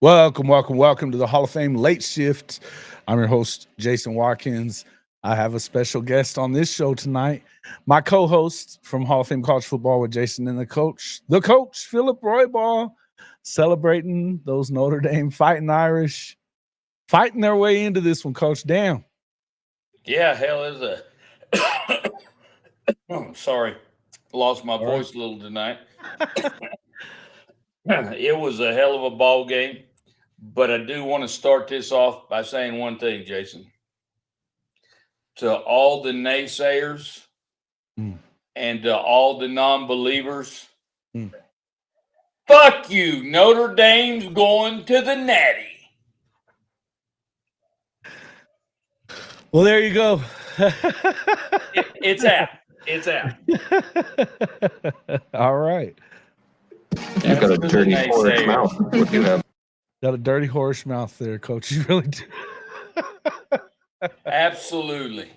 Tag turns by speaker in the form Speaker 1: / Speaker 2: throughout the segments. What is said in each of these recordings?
Speaker 1: Welcome to the Hall of Fame Late Shift. I'm your host, Jason Watkins. I have a special guest on this show tonight. My co-host from Hall of Fame College Football with Jason and the coach, Philip Roybal, celebrating those Notre Dame Fighting Irish, fighting their way into this one, Coach. Damn.
Speaker 2: Yeah, hell is a. Oh, sorry, lost my
Speaker 1: All right.
Speaker 2: voice a little tonight. It was a hell of a ball game, but I do want to start this off by saying one thing, Jason. To all the naysayers
Speaker 1: Mm.
Speaker 2: and to all the non-believers,
Speaker 1: Mm.
Speaker 2: fuck you. Notre Dame's going to the Natty.
Speaker 1: Well, there you go.
Speaker 2: It's out. It's out.
Speaker 1: All right.
Speaker 3: You've got a dirty horse mouth. What do you have?
Speaker 1: Got a dirty horse mouth there, Coach. You really do.
Speaker 2: Absolutely.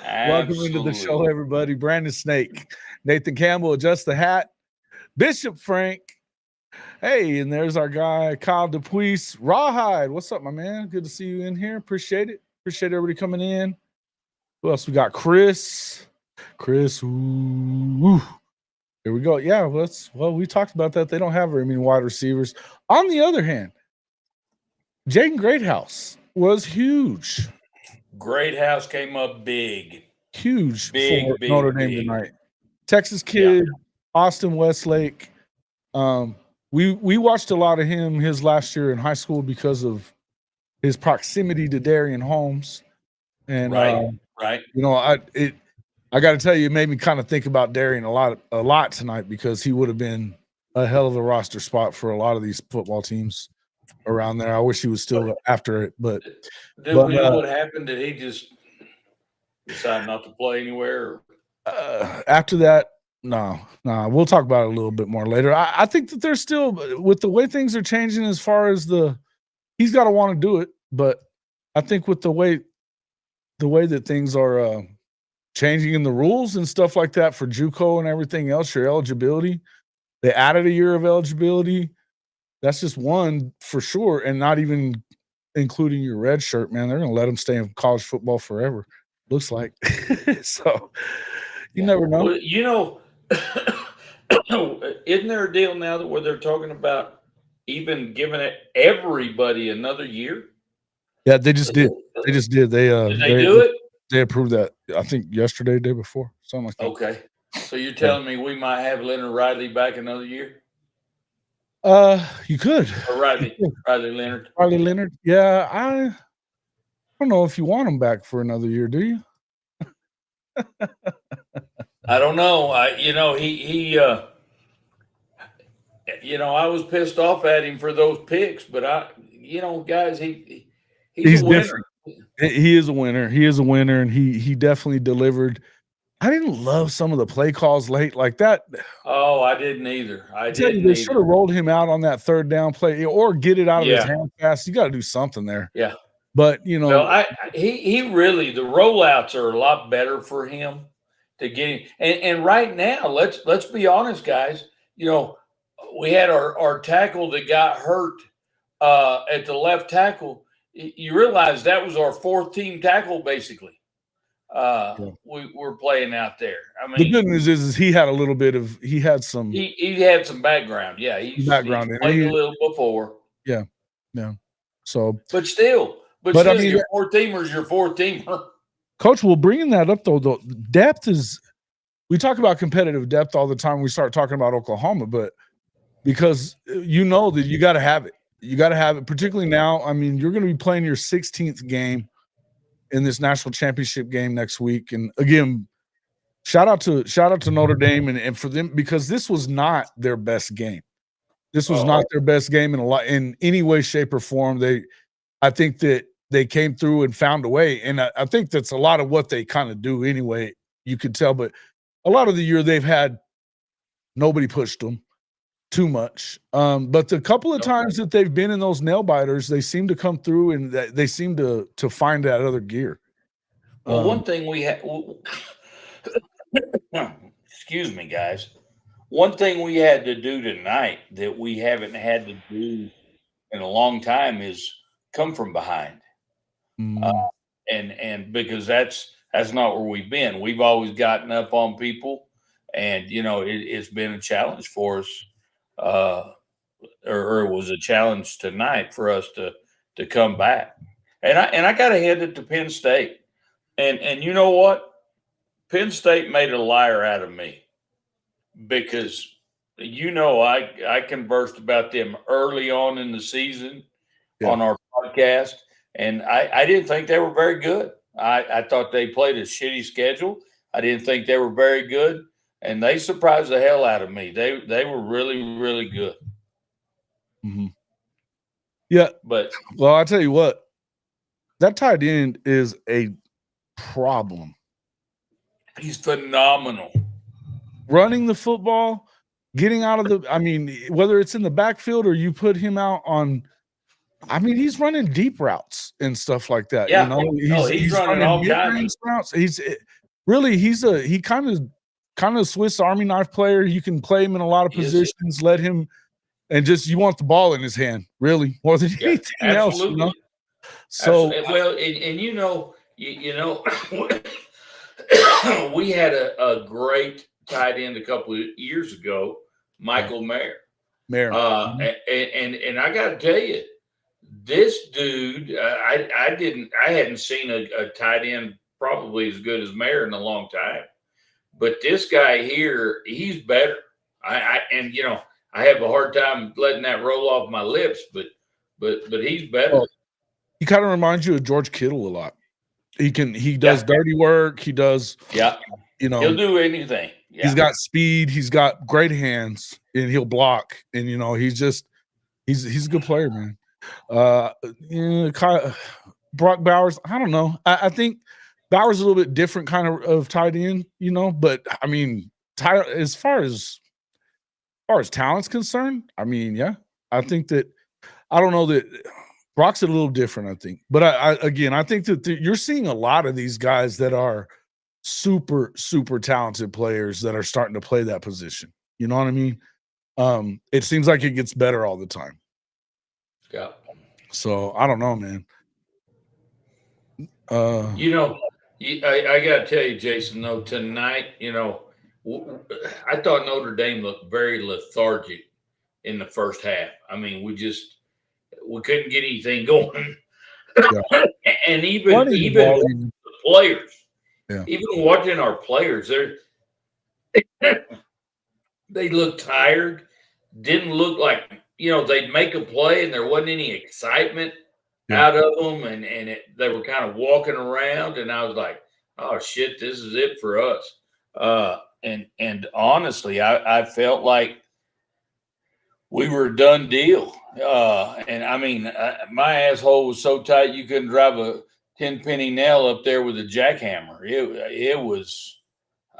Speaker 1: Welcome into the show, everybody. Brandon Snake, Nathan Campbell, Adjust the Hat, Bishop Frank. Hey, and there's our guy, Kyle Dupuis. Rawhide, what's up, my man? Good to see you in here. Appreciate it. Appreciate everybody coming in. Who else we got? Chris. Ooh. Here we go. Yeah, we talked about that. They don't have very many wide receivers. On the other hand, Jaden Greathouse was huge.
Speaker 2: Greathouse came up big.
Speaker 1: Huge
Speaker 2: Big,
Speaker 1: for
Speaker 2: big,
Speaker 1: Notre Dame
Speaker 2: big.
Speaker 1: tonight. Texas kid, Austin Westlake. We watched a lot of him his last year in high school because of his proximity to Darian Holmes. And
Speaker 2: right.
Speaker 1: you know, I got to tell you, it made me kind of think about Darian a lot tonight because he would have been a hell of a roster spot for a lot of these football teams around there. I wish he was still after it, but
Speaker 2: we know what happened? Did he just decide not to play anywhere?
Speaker 1: After that, no. We'll talk about it a little bit more later. I think that there's still, with the way things are changing as far as he's got to want to do it, but I think with the way that things are changing in the rules and stuff like that for JUCO and everything else, your eligibility, they added a year of eligibility. That's just one for sure, and not even including your red shirt, man. They're going to let them stay in college football forever, looks like. So you never know.
Speaker 2: Well, you know, isn't there a deal now where they're talking about even giving everybody another year?
Speaker 1: Yeah, they just did. They just did.
Speaker 2: Did they do it?
Speaker 1: They approved that, I think, yesterday, day before, something like that.
Speaker 2: Okay. So you're telling me we might have Leonard Riley back another year?
Speaker 1: You could.
Speaker 2: Or Riley Leonard.
Speaker 1: Riley Leonard. Yeah, I don't know if you want him back for another year, do you?
Speaker 2: I don't know. I was pissed off at him for those picks, but guys, he's a winner.
Speaker 1: Different. He is a winner. He is a winner, and he definitely delivered. I didn't love some of the play calls late like that.
Speaker 2: Oh, I didn't either.
Speaker 1: They should have rolled him out on that third down play or get it out of his hand fast. You got to do something there.
Speaker 2: Yeah.
Speaker 1: But,
Speaker 2: he really, the rollouts are a lot better for him to get him. And right now, let's be honest, guys. We had our tackle that got hurt at the left tackle. You realize that was our fourth team tackle, basically. We were playing out there. I mean,
Speaker 1: the good news is he had some
Speaker 2: background. Yeah, he's played a little before.
Speaker 1: Yeah. So,
Speaker 2: but still, I mean, your fourth teamer's your fourth teamer.
Speaker 1: Coach, well, bringing that up though, depth is. We talk about competitive depth all the time when we start talking about Oklahoma, but because that you got to have it. You got to have it, particularly now. I mean, you're going to be playing your 16th game in this national championship game next week. And again, shout out to Notre Dame and for them, because this was not their best game. This was not their best game in any way, shape, or form. I think that they came through and found a way. And I think that's a lot of what they kind of do anyway. You could tell, but a lot of the year they've had nobody pushed them too much. But the couple of times that they've been in those nail biters, they seem to come through and they seem to find that other gear.
Speaker 2: Well, one thing we had, excuse me, guys. One thing we had to do tonight that we haven't had to do in a long time is come from behind.
Speaker 1: Mm.
Speaker 2: And because that's not where we've been. We've always gotten up on people, and it's been a challenge for us, or it was a challenge tonight for us to come back. And I got to hand it to Penn State, and you know what? Penn State made a liar out of me because I conversed about them early on in the season on our podcast, and I didn't think they were very good. I thought they played a shitty schedule. I didn't think they were very good, and they surprised the hell out of me. They were really, really good.
Speaker 1: Mm-hmm. Yeah,
Speaker 2: but
Speaker 1: well, I tell you what, that tight end is a problem.
Speaker 2: He's phenomenal.
Speaker 1: Running the football, getting out of whether it's in the backfield or you put him out on. He's running deep routes and stuff like that.
Speaker 2: Yeah, he's running all kinds
Speaker 1: of routes. He kind of Swiss Army knife player. You can play him in a lot of positions. Let him, and you want the ball in his hand, really, more than anything else. So
Speaker 2: well, we had a great tight end a couple of years ago, Michael Mayer. And I got to tell you, this dude, I hadn't seen a tight end probably as good as Mayer in a long time. But this guy here, he's better. I have a hard time letting that roll off my lips, but he's better.
Speaker 1: Well, he kind of reminds you of George Kittle a lot. He does dirty work. He does.
Speaker 2: Yeah. He'll do anything. Yeah.
Speaker 1: He's got speed. He's got great hands, and he'll block. And he's a good player, man. Brock Bowers. I don't know. I think Bowers is a little bit different kind of tight end, But as far as talent's concerned, yeah. I think that I don't know that Brock's a little different. I think, but I think that you're seeing a lot of these guys that are super, super talented players that are starting to play that position. You know what I mean? It seems like it gets better all the time.
Speaker 2: Yeah.
Speaker 1: So I don't know, man.
Speaker 2: I got to tell you, Jason, though, tonight, I thought Notre Dame looked very lethargic in the first half. We couldn't get anything going. Yeah. And even the players, even watching our players, they look tired, didn't look like, they'd make a play and there wasn't any excitement out of them. And they were kind of walking around, and I was like, oh shit, this is it for us. And honestly, I felt like we were a done deal. My asshole was so tight you couldn't drive a 10-penny nail up there with a jackhammer. It was,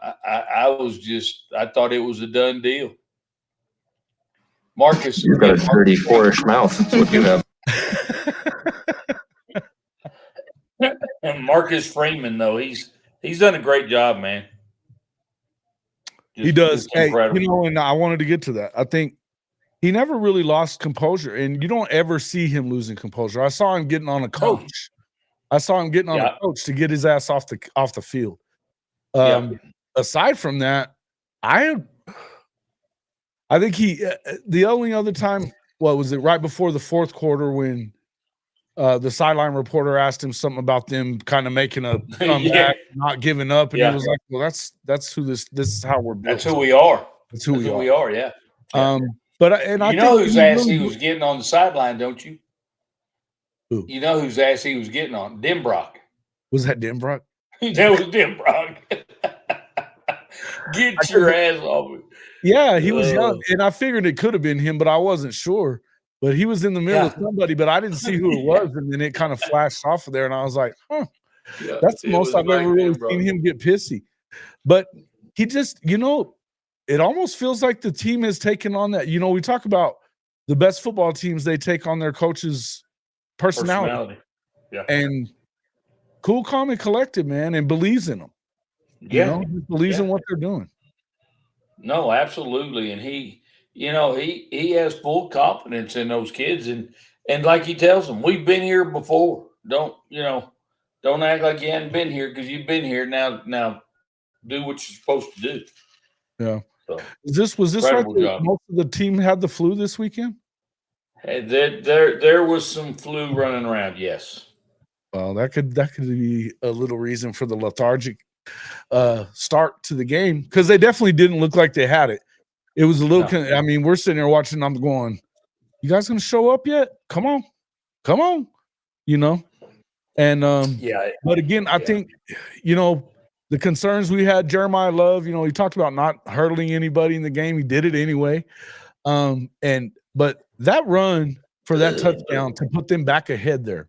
Speaker 2: I thought it was a done deal. Marcus,
Speaker 3: you've got a dirty, fourish mouth. That's what you have.
Speaker 2: And Marcus Freeman, though, he's done a great job, man.
Speaker 1: He does. Hey, and I wanted to get to that. I think he never really lost composure, and you don't ever see him losing composure. I saw him getting on a coach. I saw him getting on a coach to get his ass off the field. Aside from that, I think the only other time, what was it, right before the fourth quarter when the sideline reporter asked him something about them kind of making a comeback, not giving up, and he was like, "Well, that's who this is how we're built.
Speaker 2: That's who we are.
Speaker 1: That's who we are.
Speaker 2: Yeah."
Speaker 1: But I
Speaker 2: know whose ass he was getting on the sideline, don't you?
Speaker 1: Who?
Speaker 2: You know whose ass he was getting on? Denbrock.
Speaker 1: Was that Denbrock?
Speaker 2: That was Denbrock. Get your ass off it.
Speaker 1: Yeah, he was young, and I figured it could have been him, but I wasn't sure. But he was in the middle of somebody, but I didn't see who it was, and then it kind of flashed off of there, and I was like, "Huh, that's the most I've ever really seen him get pissy." But he just, it almost feels like the team has taken on that. We talk about the best football teams; they take on their coaches' personality.
Speaker 2: Yeah,
Speaker 1: and cool, calm, and collected, man, and believes in them.
Speaker 2: Yeah,
Speaker 1: believes in what they're doing.
Speaker 2: No, absolutely, and he has full confidence in those kids, and And like he tells them, we've been here before. Don't act like you hadn't been here because you've been here. Now do what you're supposed to do.
Speaker 1: Yeah.
Speaker 2: So
Speaker 1: Was this right?
Speaker 2: job.
Speaker 1: Most of the team had the flu this weekend?
Speaker 2: Hey, there was some flu running around, yes.
Speaker 1: Well, that could be a little reason for the lethargic start to the game, because they definitely didn't look like they had it. It was a little.
Speaker 2: No.
Speaker 1: I mean, we're sitting there watching. I'm going, "You guys gonna show up yet? Come on." And But again, I think the concerns we had. Jeremiah Love, he talked about not hurdling anybody in the game. He did it anyway. But that run for that touchdown to put them back ahead there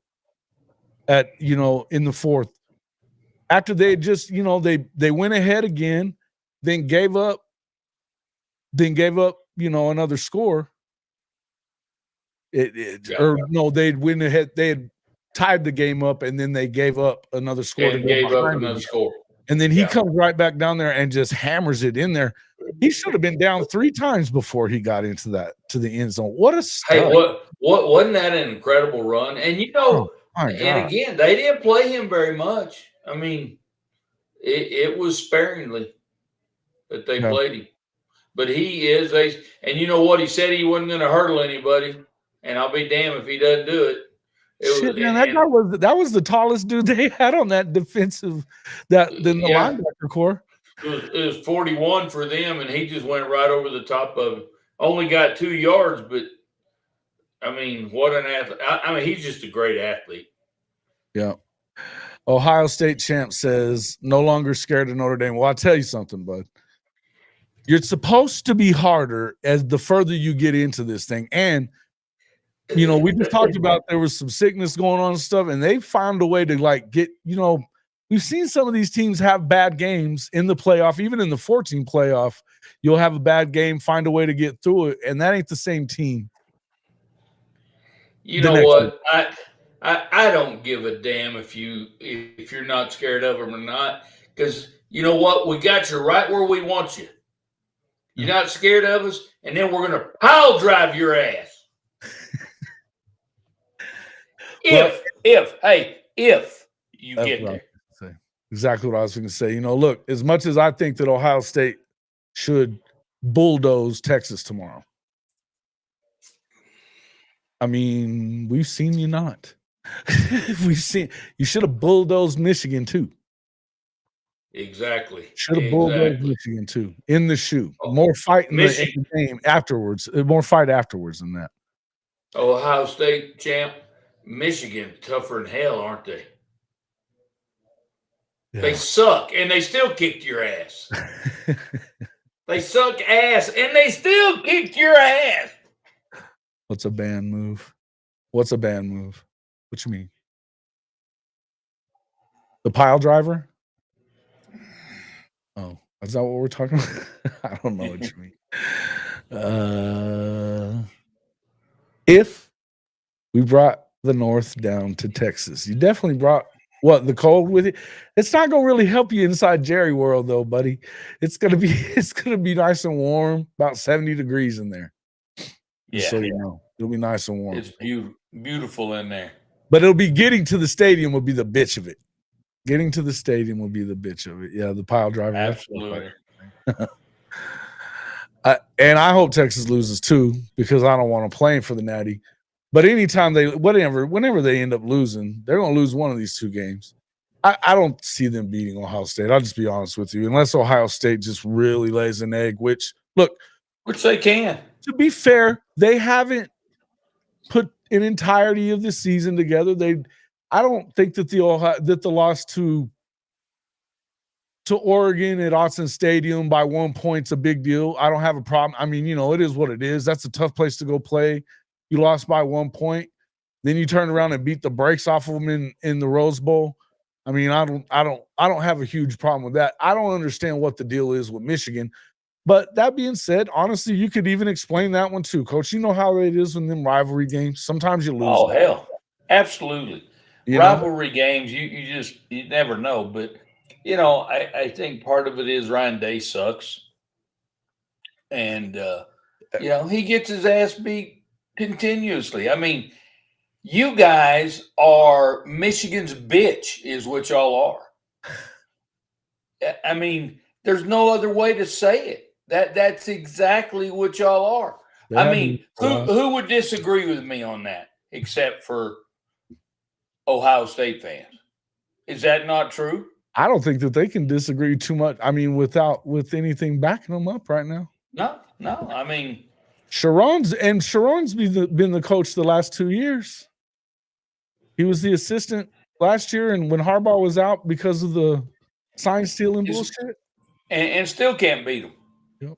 Speaker 1: in the fourth, after they just they went ahead again, then gave up another score. They'd win ahead. They had tied the game up, and then they gave up another score. And then he comes right back down there and just hammers it in there. He should have been down 3 times before he got to the end zone. What a stud.
Speaker 2: Hey, what wasn't that an incredible run? And and again, they didn't play him very much. I mean, it was sparingly that they played him. But he is and you know what? He said he wasn't going to hurdle anybody, and I'll be damned if he doesn't do it.
Speaker 1: That was the tallest dude they had on that defensive than the linebacker core.
Speaker 2: It was 41 for them, and he just went right over the top of it. Only got 2 yards, but I mean, what an athlete! I mean, he's just a great athlete.
Speaker 1: Yeah. Ohio State champ says no longer scared of Notre Dame. Well, I'll tell you something, bud. You're supposed to be harder as the further you get into this thing, and we just talked about there was some sickness going on and stuff, and they found a way to get. We've seen some of these teams have bad games in the playoff, even in the 14 playoff. You'll have a bad game, find a way to get through it, and that ain't the same team.
Speaker 2: You know what? I don't give a damn if you're not scared of them or not, because you know what? We got you right where we want you. You're not scared of us, and then we're going to pile drive your ass. If you get there.
Speaker 1: Exactly what I was going to say. Look, as much as I think that Ohio State should bulldoze Texas tomorrow, I mean, we've seen you not. We've seen you should have bulldozed Michigan too.
Speaker 2: Exactly.
Speaker 1: Should have bulldozed Michigan too in the shoe. More fight in the game afterwards. More fight afterwards than that.
Speaker 2: Ohio State champ, Michigan tougher than hell, aren't they? Yeah. They suck, and they still kicked your ass. They suck ass, and they still kicked your ass.
Speaker 1: What's a band move? What you mean? The pile driver? Oh, is that what we're talking about? I don't know what you mean. If we brought the North down to Texas, you definitely brought the cold with it. It's not gonna really help you inside Jerry world though, buddy. It's gonna be nice and warm, about 70 degrees in there.
Speaker 2: Yeah,
Speaker 1: so it'll be nice and warm.
Speaker 2: It's beautiful in there.
Speaker 1: But it'll be getting to the stadium will be the bitch of it. Getting to the stadium will be the bitch of it. Yeah, the pile driver.
Speaker 2: Absolutely.
Speaker 1: And I hope Texas loses too, because I don't want to play for the Natty. But anytime whenever they end up losing, they're going to lose one of these 2 games. I don't see them beating Ohio State. I'll just be honest with you. Unless Ohio State just really lays an egg, which
Speaker 2: they can.
Speaker 1: To be fair, they haven't put an entirety of the season together. I don't think that the loss to Oregon at Autzen Stadium by 1 point's a big deal. I don't have a problem. I mean, it is what it is. That's a tough place to go play. You lost by 1 point, then you turn around and beat the brakes off of them in the Rose Bowl. I mean, I don't have a huge problem with that. I don't understand what the deal is with Michigan. But that being said, honestly, you could even explain that one too, Coach. You know how it is in them rivalry games. Sometimes you lose.
Speaker 2: Oh, hell. Absolutely. Rivalry games, you never know. But, I think part of it is Ryan Day sucks. And, he gets his ass beat continuously. I mean, You guys are Michigan's bitch, is what y'all are. I mean, there's no other way to say it. That's exactly what y'all are. I mean, who would disagree with me on that except for Ohio State fans? Is that not true?
Speaker 1: I don't think that they can disagree too much. I mean, with anything backing them up right now.
Speaker 2: No. I mean,
Speaker 1: Sharon's been the coach the last 2 years. He was the assistant last year, and when Harbaugh was out because of the sign stealing bullshit,
Speaker 2: and still can't beat them.
Speaker 1: Yep.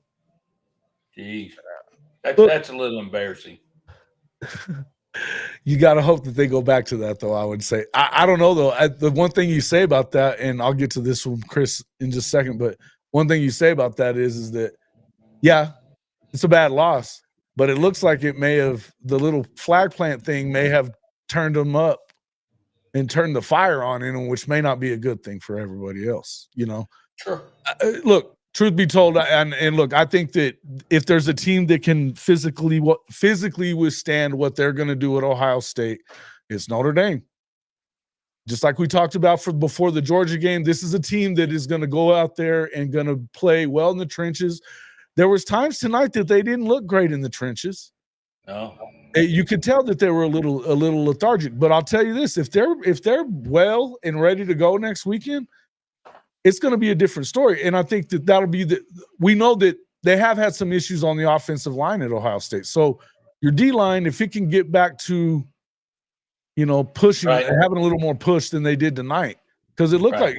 Speaker 2: Jeez, that's a little embarrassing.
Speaker 1: You got to hope that they go back to that, though. I would say. I don't know though. The one thing you say about that, and I'll get to this from Chris in just a second, but one thing you say about that is that, yeah, it's a bad loss, but it looks like it may have, the little flag plant thing may have turned them up and turned the fire on in them, which may not be a good thing for everybody else, you know?
Speaker 2: Sure.
Speaker 1: Look, truth be told, and look, I think that if there's a team that can physically withstand what they're going to do at Ohio State, it's Notre Dame. Just like we talked about before the Georgia game, this is a team that is going to go out there and going to play well in the trenches. There was times tonight that they didn't look great in the trenches.
Speaker 2: No.
Speaker 1: You could tell that they were a little lethargic. But I'll tell you this: if they're well and ready to go next weekend, it's going to be a different story. And I think that'll be we know that they have had some issues on the offensive line at Ohio State. So your D line, if it can get back to, pushing,
Speaker 2: right,
Speaker 1: having a little more push than they did tonight, because it looked like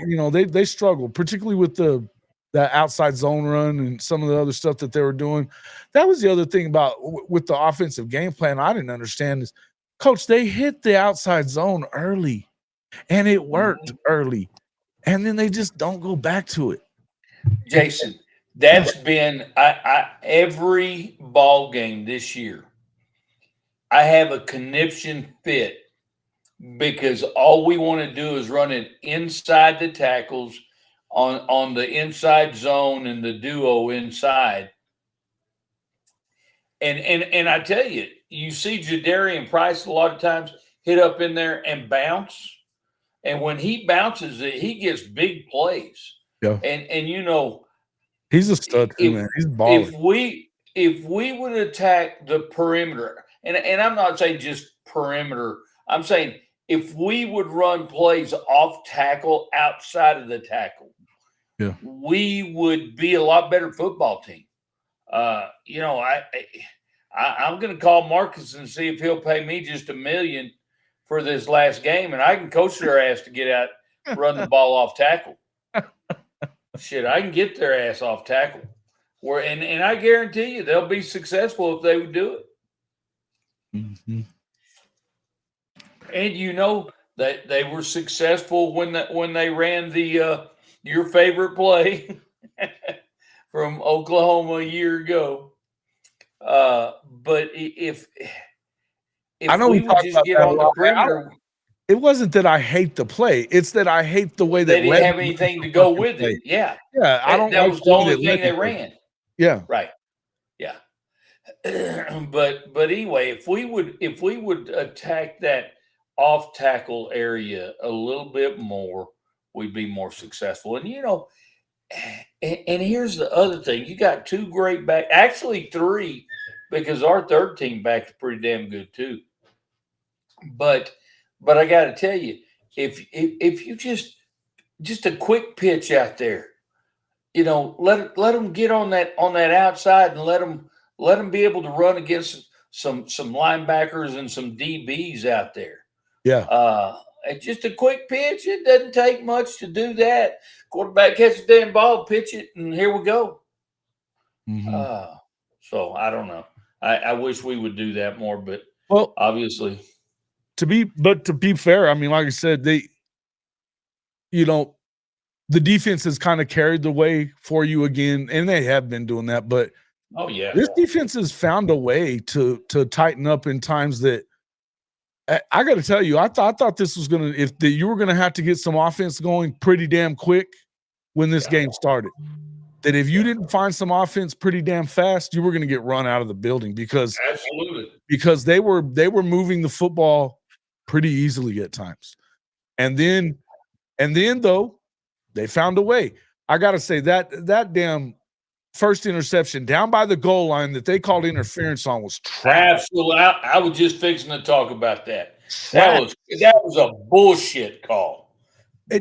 Speaker 1: they struggled, particularly with that outside zone run and some of the other stuff that they were doing. That was the other thing about with the offensive game plan I didn't understand is, Coach, they hit the outside zone early, and it worked early, and then they just don't go back to it.
Speaker 2: Jason, that's been every ball game this year. I have a conniption fit because all we want to do is run it inside the tackles on the inside zone and the duo inside. And I tell you, you see Jadarian Price a lot of times hit up in there and bounce. And when he bounces it, he gets big plays.
Speaker 1: Yeah.
Speaker 2: And
Speaker 1: he's a stud too, man. He's balling.
Speaker 2: If we would attack the perimeter, and I'm not saying just perimeter, I'm saying if we would run plays off tackle, outside of the tackle, we would be a lot better football team. I'm going to call Marcus and see if he'll pay me just $1 million for this last game, and I can coach their ass to get out, run the ball off tackle. Shit, I can get their ass off tackle. And I guarantee you they'll be successful if they would do it.
Speaker 1: Mm-hmm.
Speaker 2: And that they were successful when they ran the your favorite play from Oklahoma a year ago. But if
Speaker 1: I know
Speaker 2: we would just get on the perimeter,
Speaker 1: it wasn't that I hate the play; it's that I hate the way that
Speaker 2: they didn't have anything to go with it. Yeah,
Speaker 1: I don't.
Speaker 2: That was the only thing they ran.
Speaker 1: Yeah,
Speaker 2: right. Yeah, but anyway, if we would attack that off tackle area a little bit more, we'd be more successful. And and here's the other thing: you got 2 great back, actually 3, because our third team back is pretty damn good too. But I got to tell you, if you just a quick pitch out there, let them get on that outside and let them be able to run against some linebackers and some DBs out there.
Speaker 1: Yeah.
Speaker 2: Just a quick pitch. It doesn't take much to do that. Quarterback catches the damn ball, pitch it, and here we go.
Speaker 1: Mm-hmm.
Speaker 2: So I don't know. I wish we would do that more, but obviously.
Speaker 1: To be fair, I mean, like I said, the defense has kind of carried the way for you again, and they have been doing that. But this defense has found a way to tighten up in times that I got to tell you, I thought this was you were gonna have to get some offense going pretty damn quick when this game started. That if you didn't find some offense pretty damn fast, you were going to get run out of the building because
Speaker 2: absolutely
Speaker 1: they were moving the football pretty easily at times. And then though, they found a way. I gotta say that damn first interception down by the goal line that they called interference on was trash.
Speaker 2: Absolutely. I was just fixing to talk about that. That was a bullshit call.
Speaker 1: Hey,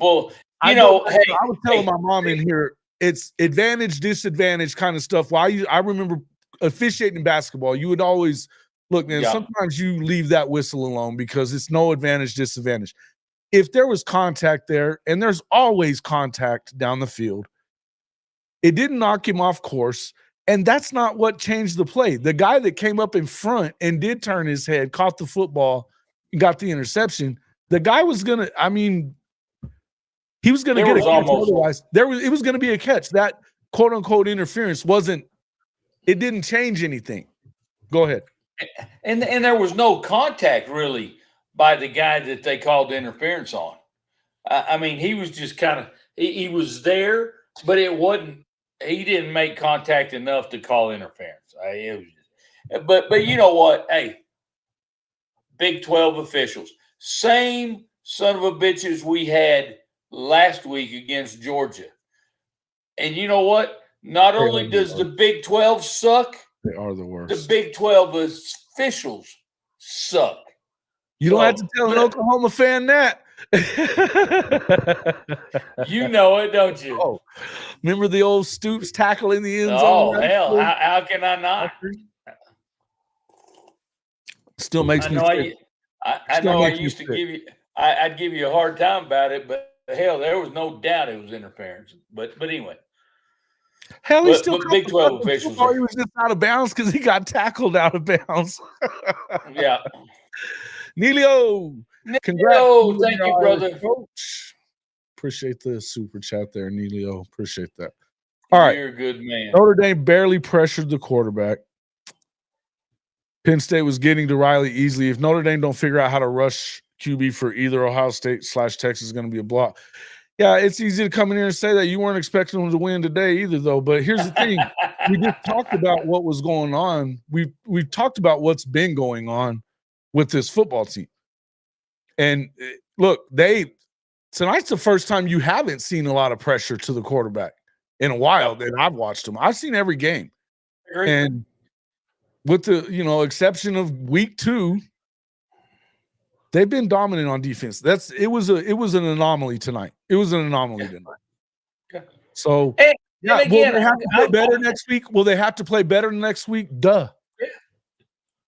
Speaker 2: I
Speaker 1: was telling my mom in here, it's advantage, disadvantage kind of stuff. I remember officiating basketball. You would always look, man, sometimes you leave that whistle alone because it's no advantage, disadvantage. If there was contact there, and there's always contact down the field, it didn't knock him off course. And that's not what changed the play. The guy that came up in front and did turn his head, caught the football, and got the interception. The guy was going to, he was going to get a catch otherwise. It was going to be a catch. That quote-unquote interference it didn't change anything. Go ahead.
Speaker 2: And there was no contact really by the guy that they called interference on. He was just kind of he was there, but it wasn't. He didn't make contact enough to call interference. But you know what? Hey, Big 12 officials, same son of a bitches we had last week against Georgia. And you know what? Not only does the Big 12 suck,
Speaker 1: they are the worst.
Speaker 2: The Big 12 officials suck.
Speaker 1: You don't have to tell an Oklahoma fan that.
Speaker 2: You know it, don't you?
Speaker 1: Oh, remember the old Stoops tackle in the end zone?
Speaker 2: Oh, hell. How can I not?
Speaker 1: Still makes me sick.
Speaker 2: I know I used to give you – I'd give you a hard time about it, but hell, there was no doubt it was interference. But anyway.
Speaker 1: Hell, he still
Speaker 2: Big 12 officials.
Speaker 1: He was just out of bounds because he got tackled out of bounds.
Speaker 2: Yeah.
Speaker 1: Neilio, congrats.
Speaker 2: Thank you, brother.
Speaker 1: Coach. Appreciate the super chat there, Neilio. Appreciate that. All right.
Speaker 2: You're a good man.
Speaker 1: Notre Dame barely pressured the quarterback. Penn State was getting to Riley easily. If Notre Dame don't figure out how to rush QB for either Ohio State / Texas, is going to be a block. Yeah, it's easy to come in here and say that. You weren't expecting them to win today either, though. But here's the thing. We just talked about what was going on. We've talked about what's been going on with this football team. And look, tonight's the first time you haven't seen a lot of pressure to the quarterback in a while that I've watched them. I've seen every game. And with the, exception of week 2, they've been dominant on defense. It was an anomaly tonight. It was an anomaly tonight. Okay. So, will they have to play better next week? Will they have to play better next week? Duh.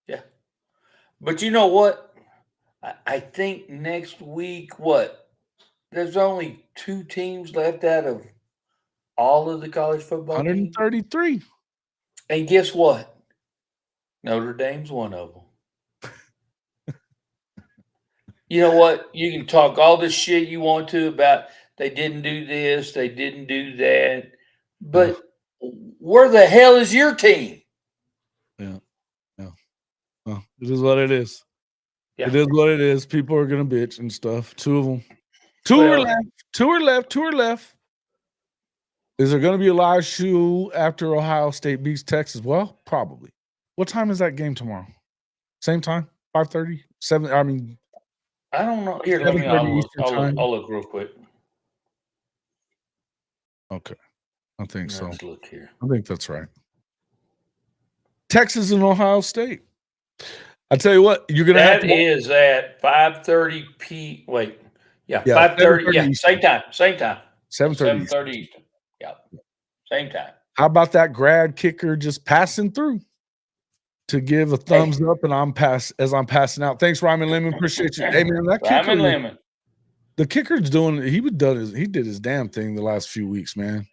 Speaker 2: Yeah. But you know what? I think next week, there's only 2 teams left out of all of the college football
Speaker 1: 133.
Speaker 2: Teams. And guess what? Notre Dame's one of them. You know what? You can talk all this shit you want to about they didn't do this, they didn't do that. But where the hell is your team?
Speaker 1: Yeah. Well, it is what it is.
Speaker 2: Yeah.
Speaker 1: It is what it is. People are going to bitch and stuff. 2 of them. 2 are left. 2 are left. Is there going to be a live shoe after Ohio State beats Texas? Well, probably. What time is that game tomorrow? Same time? 5:30? 7?
Speaker 2: I don't know. Here, I'll look real quick.
Speaker 1: Okay. I think so.
Speaker 2: Let's look here.
Speaker 1: I think that's right. Texas and Ohio State. I tell you what, you're going to have to.
Speaker 2: That is at 5:30 Wait. Yeah, 5:30. Yeah, same time. 7:30 Eastern. Yeah, same time.
Speaker 1: How about that grad kicker just passing through to give a thumbs up, and I'm passing out. Thanks, Ryman Lemon. Appreciate you. Hey, man, that kicker.
Speaker 2: Ryman Lemon.
Speaker 1: The kicker's he did his damn thing the last few weeks, man.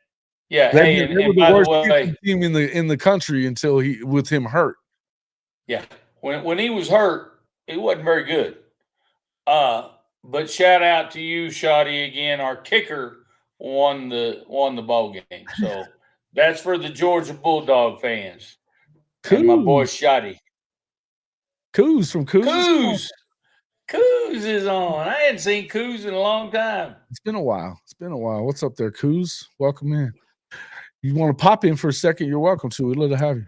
Speaker 2: Yeah,
Speaker 1: they were the worst kicking team in the country until with him hurt.
Speaker 2: Yeah, when he was hurt, he wasn't very good. But shout out to you, Shotty, again. Our kicker won the ball game. So that's for the Georgia Bulldog fans. And my boy Shotty.
Speaker 1: Coos from Coos.
Speaker 2: Coos is on. I hadn't seen Coos in a long time.
Speaker 1: It's been a while. What's up there, Coos? Welcome in. You want to pop in for a second? You're welcome to. We'd love to have you.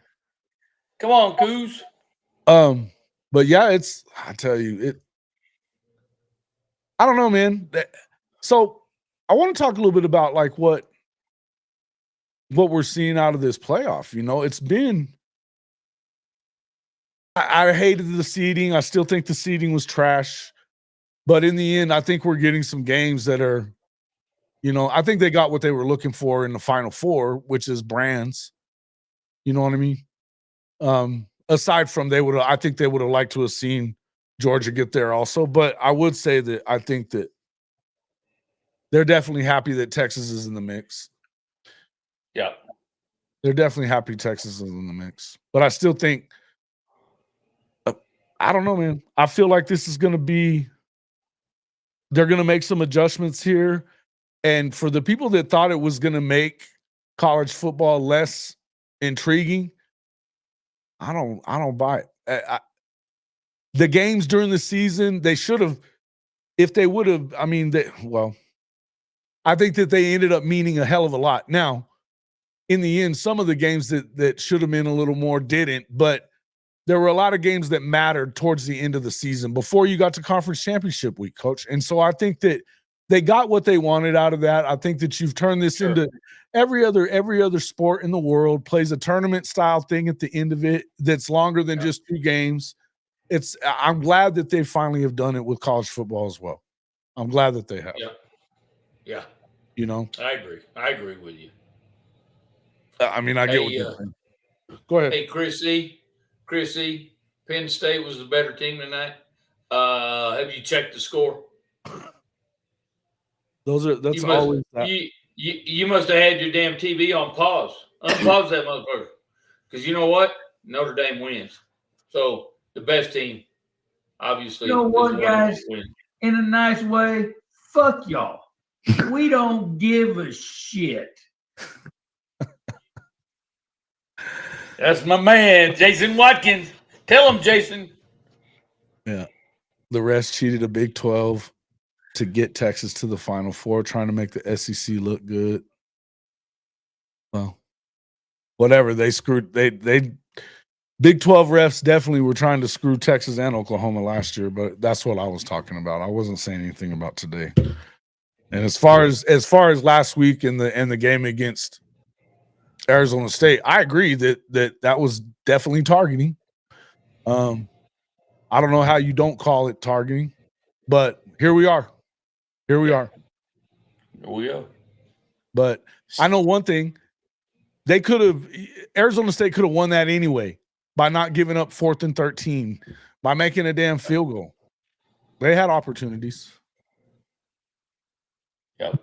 Speaker 2: Come on, Coos.
Speaker 1: But yeah, I tell you, I don't know, man. So I want to talk a little bit about like what we're seeing out of this playoff. You know, it's been. I hated the seeding. I still think the seeding was trash. But in the end, I think we're getting some games that are, you know, I think they got what they were looking for in the Final Four, which is brands. You know what I mean? Aside from I think they would have liked to have seen Georgia get there also. But I would say that I think that they're definitely happy that Texas is in the mix.
Speaker 2: Yeah.
Speaker 1: They're definitely happy Texas is in the mix. But I still think, I don't know, man. I feel like this is going to be, they're going to make some adjustments here. And for the people that thought it was going to make college football less intriguing, I don't buy it. The games during the season, they should have, if they would have, I mean, I think that they ended up meaning a hell of a lot. Now, in the end, some of the games that should have been a little more didn't, but there were a lot of games that mattered towards the end of the season before you got to conference championship week, Coach. And so I think that they got what they wanted out of that. I think that you've turned this into every other sport in the world plays a tournament style thing at the end of it that's longer than just 2 games. I'm glad that they finally have done it with college football as well. I'm glad that they have.
Speaker 2: Yeah.
Speaker 1: You know?
Speaker 2: I agree with you.
Speaker 1: I mean, I get what you're saying. Go ahead.
Speaker 2: Hey, Chris E., Penn State was the better team tonight. Have you checked the score?
Speaker 1: That's always that.
Speaker 2: You must have had your damn TV on pause. Unpause that motherfucker. Because you know what? Notre Dame wins. So the best team, obviously.
Speaker 4: You know what, guys? In a nice way, fuck y'all. We don't give a shit.
Speaker 2: That's my man, Jason Watkins. Tell him, Jason.
Speaker 1: Yeah. The rest cheated a Big 12 to get Texas to the Final Four, trying to make the SEC look good. Well, whatever. They screwed. They Big 12 refs definitely were trying to screw Texas and Oklahoma last year, but that's what I was talking about. I wasn't saying anything about today. And as far as last week in the game against Arizona State, I agree that was definitely targeting. I don't know how you don't call it targeting, but here we are. Here we are. But I know one thing. Arizona State could have won that anyway by not giving up 4th and 13, by making a damn field goal. They had opportunities.
Speaker 2: Yep.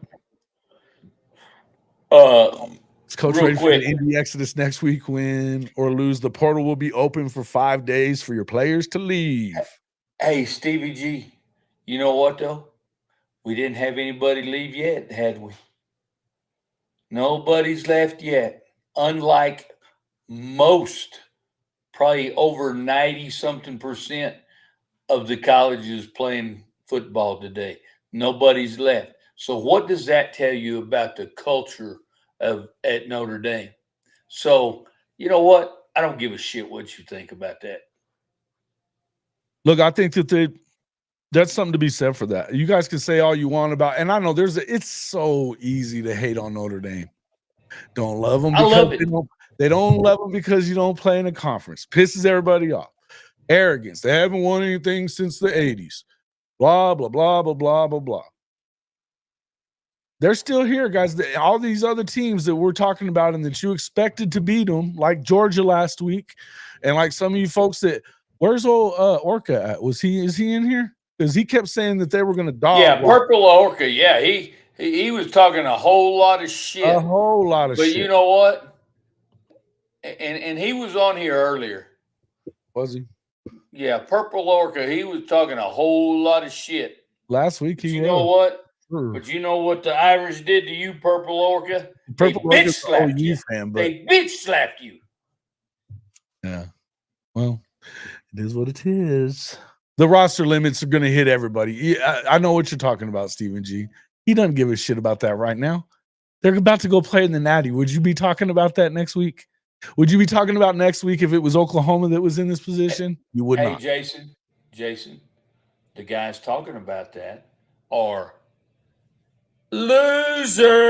Speaker 1: Is Coach ready for the Indy Exodus next week? Win or lose, the portal will be open for 5 days for your players to leave.
Speaker 2: Hey, Stevie G, you know what, though? We didn't have anybody leave yet, had we? Nobody's left yet. Unlike most, probably over 90-something% of the colleges playing football today. Nobody's left. So what does that tell you about the culture at Notre Dame? So, you know what? I don't give a shit what you think about that.
Speaker 1: Look, I think that that's something to be said for that. You guys can say all you want about, and I know it's so easy to hate on Notre Dame. Don't love them.
Speaker 2: I love it.
Speaker 1: They don't love them because you don't play in a conference. Pisses everybody off. Arrogance. They haven't won anything since the 80s. Blah, blah, blah, blah, blah, blah, blah. They're still here, guys. All these other teams that we're talking about and that you expected to beat them, like Georgia last week, and like some of you folks that, where's old Orca at? Is he in here? Because he kept saying that they were going to dog.
Speaker 2: Yeah, Purple Orca. Yeah, he was talking a whole lot of shit.
Speaker 1: A whole lot of shit.
Speaker 2: But you know what? And he was on here earlier.
Speaker 1: Was he?
Speaker 2: Yeah, Purple Orca. He was talking a whole lot of shit.
Speaker 1: Last week he was.
Speaker 2: You know what?
Speaker 1: Sure.
Speaker 2: But you know what the Irish did to you, Purple Orca?
Speaker 1: Purple
Speaker 2: they bitch slapped you.
Speaker 1: Fan, but...
Speaker 2: They bitch slapped you.
Speaker 1: Yeah. Well, it is what it is. The roster limits are going to hit everybody. I know what you're talking about, Stephen G. He doesn't give a shit about that right now. They're about to go play in the Natty. Would you be talking about that next week? Would you be talking about next week if it was Oklahoma that was in this position? You would not.
Speaker 2: Jason, the guys talking about that are losers.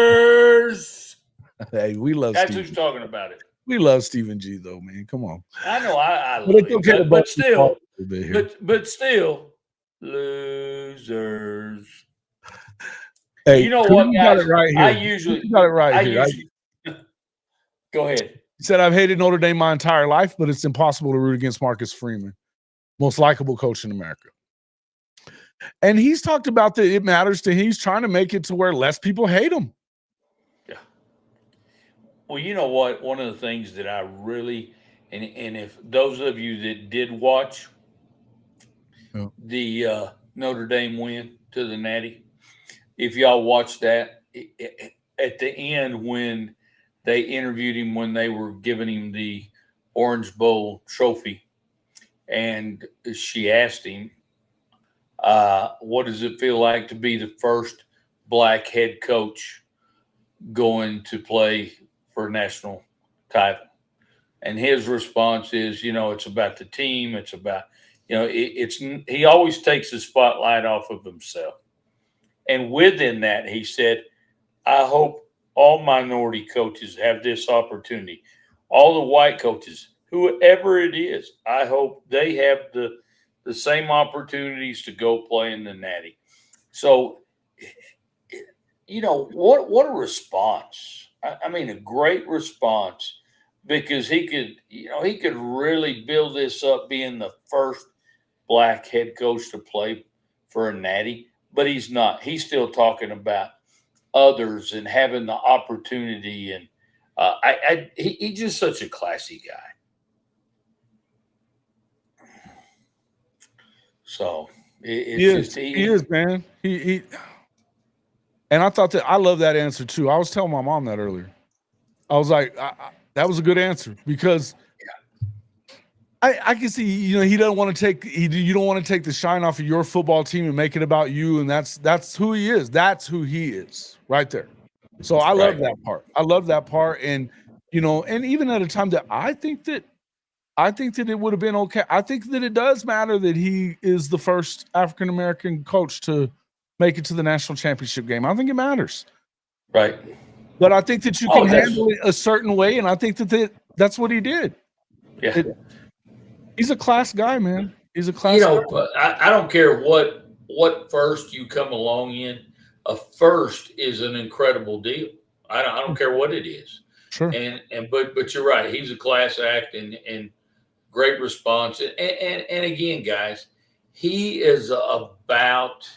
Speaker 1: Hey, we love
Speaker 2: That's
Speaker 1: Steve.
Speaker 2: who's talking about it.
Speaker 1: We love Stephen G, though, man. Come on.
Speaker 2: I know I love
Speaker 1: But it's
Speaker 2: him,
Speaker 1: okay to
Speaker 2: but
Speaker 1: both
Speaker 2: still,
Speaker 1: a bit here.
Speaker 2: but still, losers.
Speaker 1: Hey,
Speaker 2: You know what,
Speaker 1: you got
Speaker 2: guys?
Speaker 1: it right here.
Speaker 2: I usually
Speaker 1: You got it right here.
Speaker 2: Go ahead.
Speaker 1: He said, I've hated Notre Dame my entire life, but it's impossible to root against Marcus Freeman, most likable coach in America. And he's talked about that it matters to him. He's trying to make it to where less people hate him.
Speaker 2: Yeah. Well, you know what? One of the things that I really, and if those of you that did watch the Notre Dame win to the Natty, if y'all watched that, at the end when they interviewed him, when they were giving him the Orange Bowl trophy, and she asked him, what does it feel like to be the first black head coach going to play for a national title? And his response is, it's about the team. It's about, he always takes the spotlight off of himself. And within that, he said, I hope all minority coaches have this opportunity. All the white coaches, whoever it is, I hope they have the same opportunities to go play in the Natty. So, what a response. I mean, a great response, because he could really build this up being the first black head coach to play for a Natty, but he's not. He's still talking about others and having the opportunity. And he's just such a classy guy. So
Speaker 1: He is, man. He and I thought that I love that answer too. I was telling my mom that earlier. I was like, that was a good answer, because I can see, he doesn't want to take you don't want to take the shine off of your football team and make it about you, and that's who he is. That's who he is right there. So I love that part. I love that part, and and even at a time that I think that it would have been okay. I think that it does matter that he is the first African American coach to make it to the national championship game. I think it matters.
Speaker 2: Right.
Speaker 1: But I think that you can handle it a certain way, and I think that's what he did.
Speaker 2: Yeah.
Speaker 1: He's a class guy, man. He's a class guy.
Speaker 2: I don't care what first you come along in. A first is an incredible deal. I don't care what it is.
Speaker 1: Sure.
Speaker 2: But you're right. He's a class act and great response. And again, guys, he is about,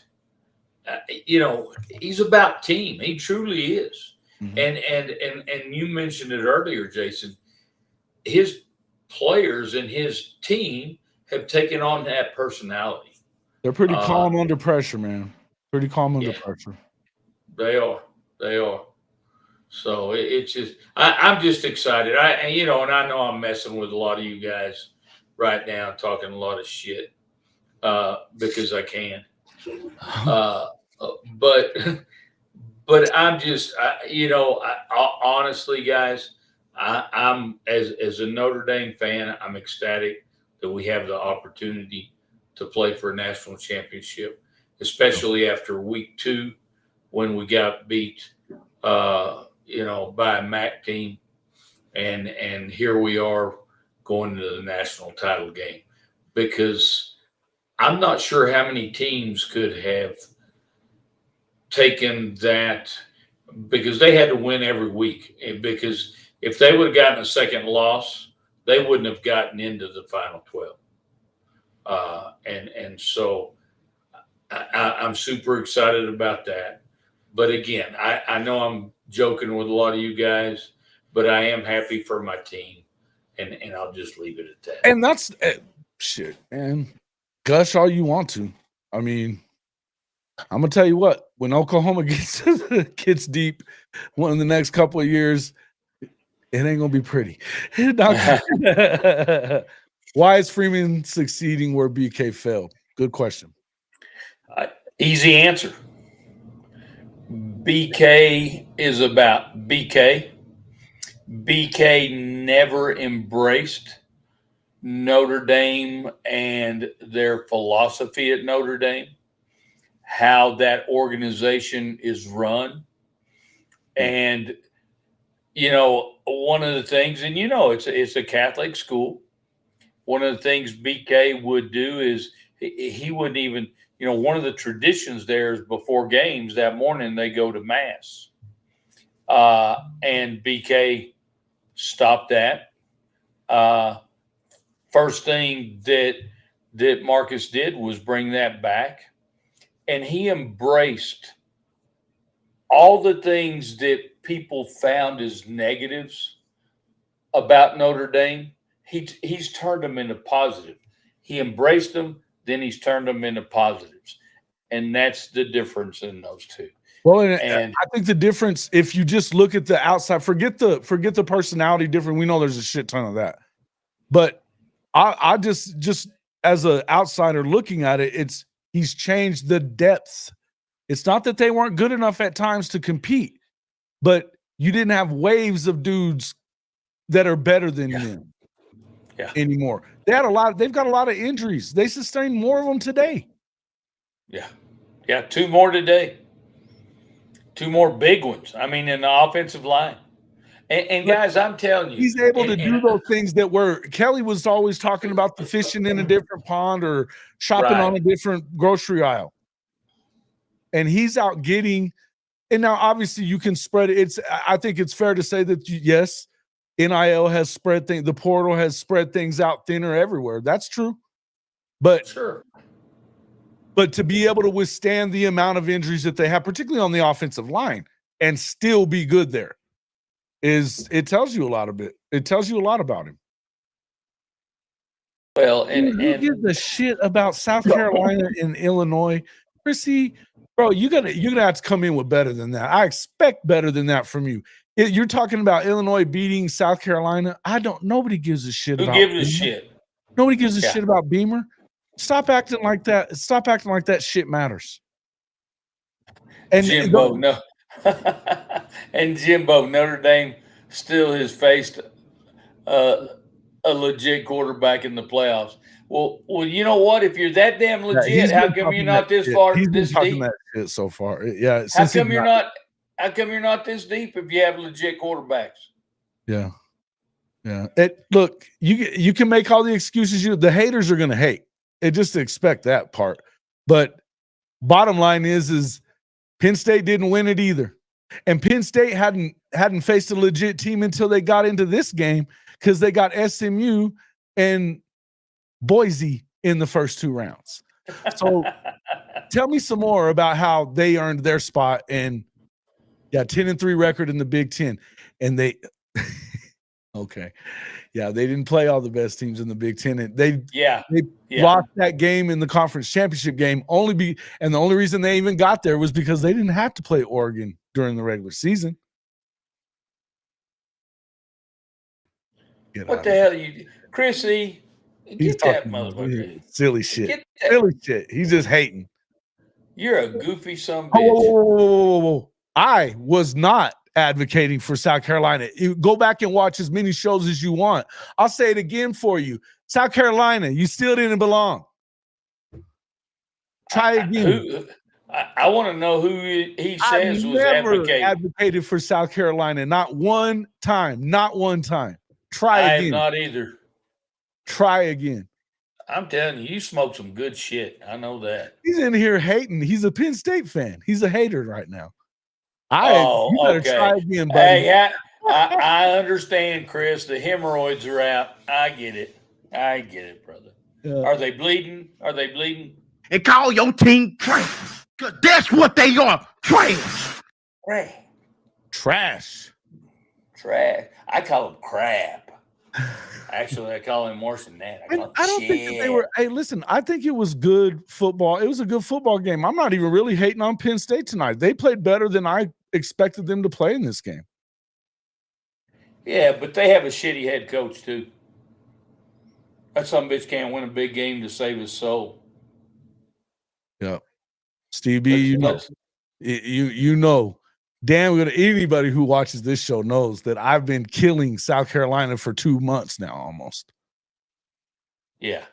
Speaker 2: he's about team. He truly is. Mm-hmm. And you mentioned it earlier, Jason. His players and his team have taken on that personality.
Speaker 1: They're pretty calm under pressure, man. Pretty calm under pressure.
Speaker 2: They are. So it's just, I'm just excited. And I know I'm messing with a lot of you guys right now, talking a lot of shit because I can. But I'm just, honestly, guys, I'm as a Notre Dame fan, I'm ecstatic that we have the opportunity to play for a national championship, especially after week 2 when we got beat, by a MAC team, and here we are going to the national title game, because I'm not sure how many teams could have taken that, because they had to win every week, and because if they would have gotten a second loss, they wouldn't have gotten into the final 12. And so I'm super excited about that. But again, I know I'm joking with a lot of you guys, but I am happy for my team, and I'll just leave it at that.
Speaker 1: And that's shit, man. Gush all you want to. I mean, I'm gonna tell you what. When Oklahoma gets deep, one of the next couple of years, it ain't gonna be pretty. Why is Freeman succeeding where BK failed? Good question.
Speaker 2: Easy answer. BK is about BK. BK never embraced Notre Dame and their philosophy at Notre Dame. how that organization is run. And, one of the things, and it's a Catholic school. One of the things BK would do is he wouldn't even, one of the traditions there is before games that morning they go to mass. And BK stopped that. First thing that Marcus did was bring that back, and he embraced all the things that people found as negatives about Notre Dame. He's turned them into positive. He embraced them, then he's turned them into positives, and that's the difference in those two.
Speaker 1: Well, and I think the difference, if you just look at the outside, forget the personality difference. We know there's a shit ton of that, but I just as an outsider looking at it, he's changed the depth. It's not that they weren't good enough at times to compete, but you didn't have waves of dudes that are better than them anymore. They've got a lot of injuries. They sustained more of them today.
Speaker 2: Yeah, 2 more today. 2 more big ones. I mean, in the offensive line. And guys, I'm telling you,
Speaker 1: he's able to do those things that Kelly was always talking about, the fishing in a different pond or shopping on a different grocery aisle. And he's out getting, and now obviously you can spread it. I think it's fair to say that yes, NIL has spread things, the portal has spread things out thinner everywhere. That's true. But
Speaker 2: sure.
Speaker 1: But to be able to withstand the amount of injuries that they have, particularly on the offensive line, and still be good there, it tells you a lot of it. It tells you a lot about him.
Speaker 2: Well,
Speaker 1: who gives a shit about South Carolina and Illinois? Chrissy, bro, you're gonna have to come in with better than that. I expect better than that from you. You're talking about Illinois beating South Carolina. Nobody gives a shit about
Speaker 2: Who gives a shit?
Speaker 1: Nobody gives a shit about Beamer. Stop acting like that. Stop acting like that shit matters. And
Speaker 2: Jimbo, no. And Jimbo, Notre Dame still has faced a legit quarterback in the playoffs. Well, you know what? If you're that damn legit, how come you're not this far, this deep?
Speaker 1: That shit so far. Yeah.
Speaker 2: How come you're not this deep if you have legit quarterbacks?
Speaker 1: Yeah. Yeah. Look, you can make all the excuses. The haters are gonna hate. Just expect that part. But bottom line is Penn State didn't win it either. And Penn State hadn't faced a legit team until they got into this game, because they got SMU and Boise in the first 2 rounds. So tell me some more about how they earned their spot and 10-3 record in the Big Ten. And they okay. Yeah, they didn't play all the best teams in the Big Ten. And they lost that game in the conference championship game and the only reason they even got there was because they didn't have to play Oregon during the regular season.
Speaker 2: What the hell are you, Chrissy? Get that motherfucker.
Speaker 1: Silly shit. Silly shit. He's just hating.
Speaker 2: You're a goofy son of a bitch.
Speaker 1: Whoa. I was not advocating for South Carolina. Go back and watch as many shows as you want. I'll say it again for you. South Carolina, you still didn't belong. Try again.
Speaker 2: I want to know who he says was advocating.
Speaker 1: Advocated for South Carolina. Not one time. Not one time. Try again.
Speaker 2: I have not either.
Speaker 1: Try again.
Speaker 2: I'm telling you, you smoke some good shit. I know that.
Speaker 1: He's in here hating. He's a Penn State fan. He's a hater right now.
Speaker 2: You better
Speaker 1: try again, buddy.
Speaker 2: Hey, I understand, Chris. The hemorrhoids are out. I get it, brother. Yeah. Are they bleeding?
Speaker 5: And call your team trash. Because that's what they are. Trash.
Speaker 2: Trash. I call them crap. Actually, I call him worse than that. I don't
Speaker 1: think that they were. Hey, listen, I think it was good football. It was a good football game. I'm not even really hating on Penn State tonight. They played better than I expected them to play in this game.
Speaker 2: Yeah, but they have a shitty head coach too. That some bitch can't win a big game to save his soul.
Speaker 1: Yeah, Steve B, you know. Damn good. Anybody who watches this show knows that I've been killing South Carolina for 2 months now, almost.
Speaker 2: Yeah.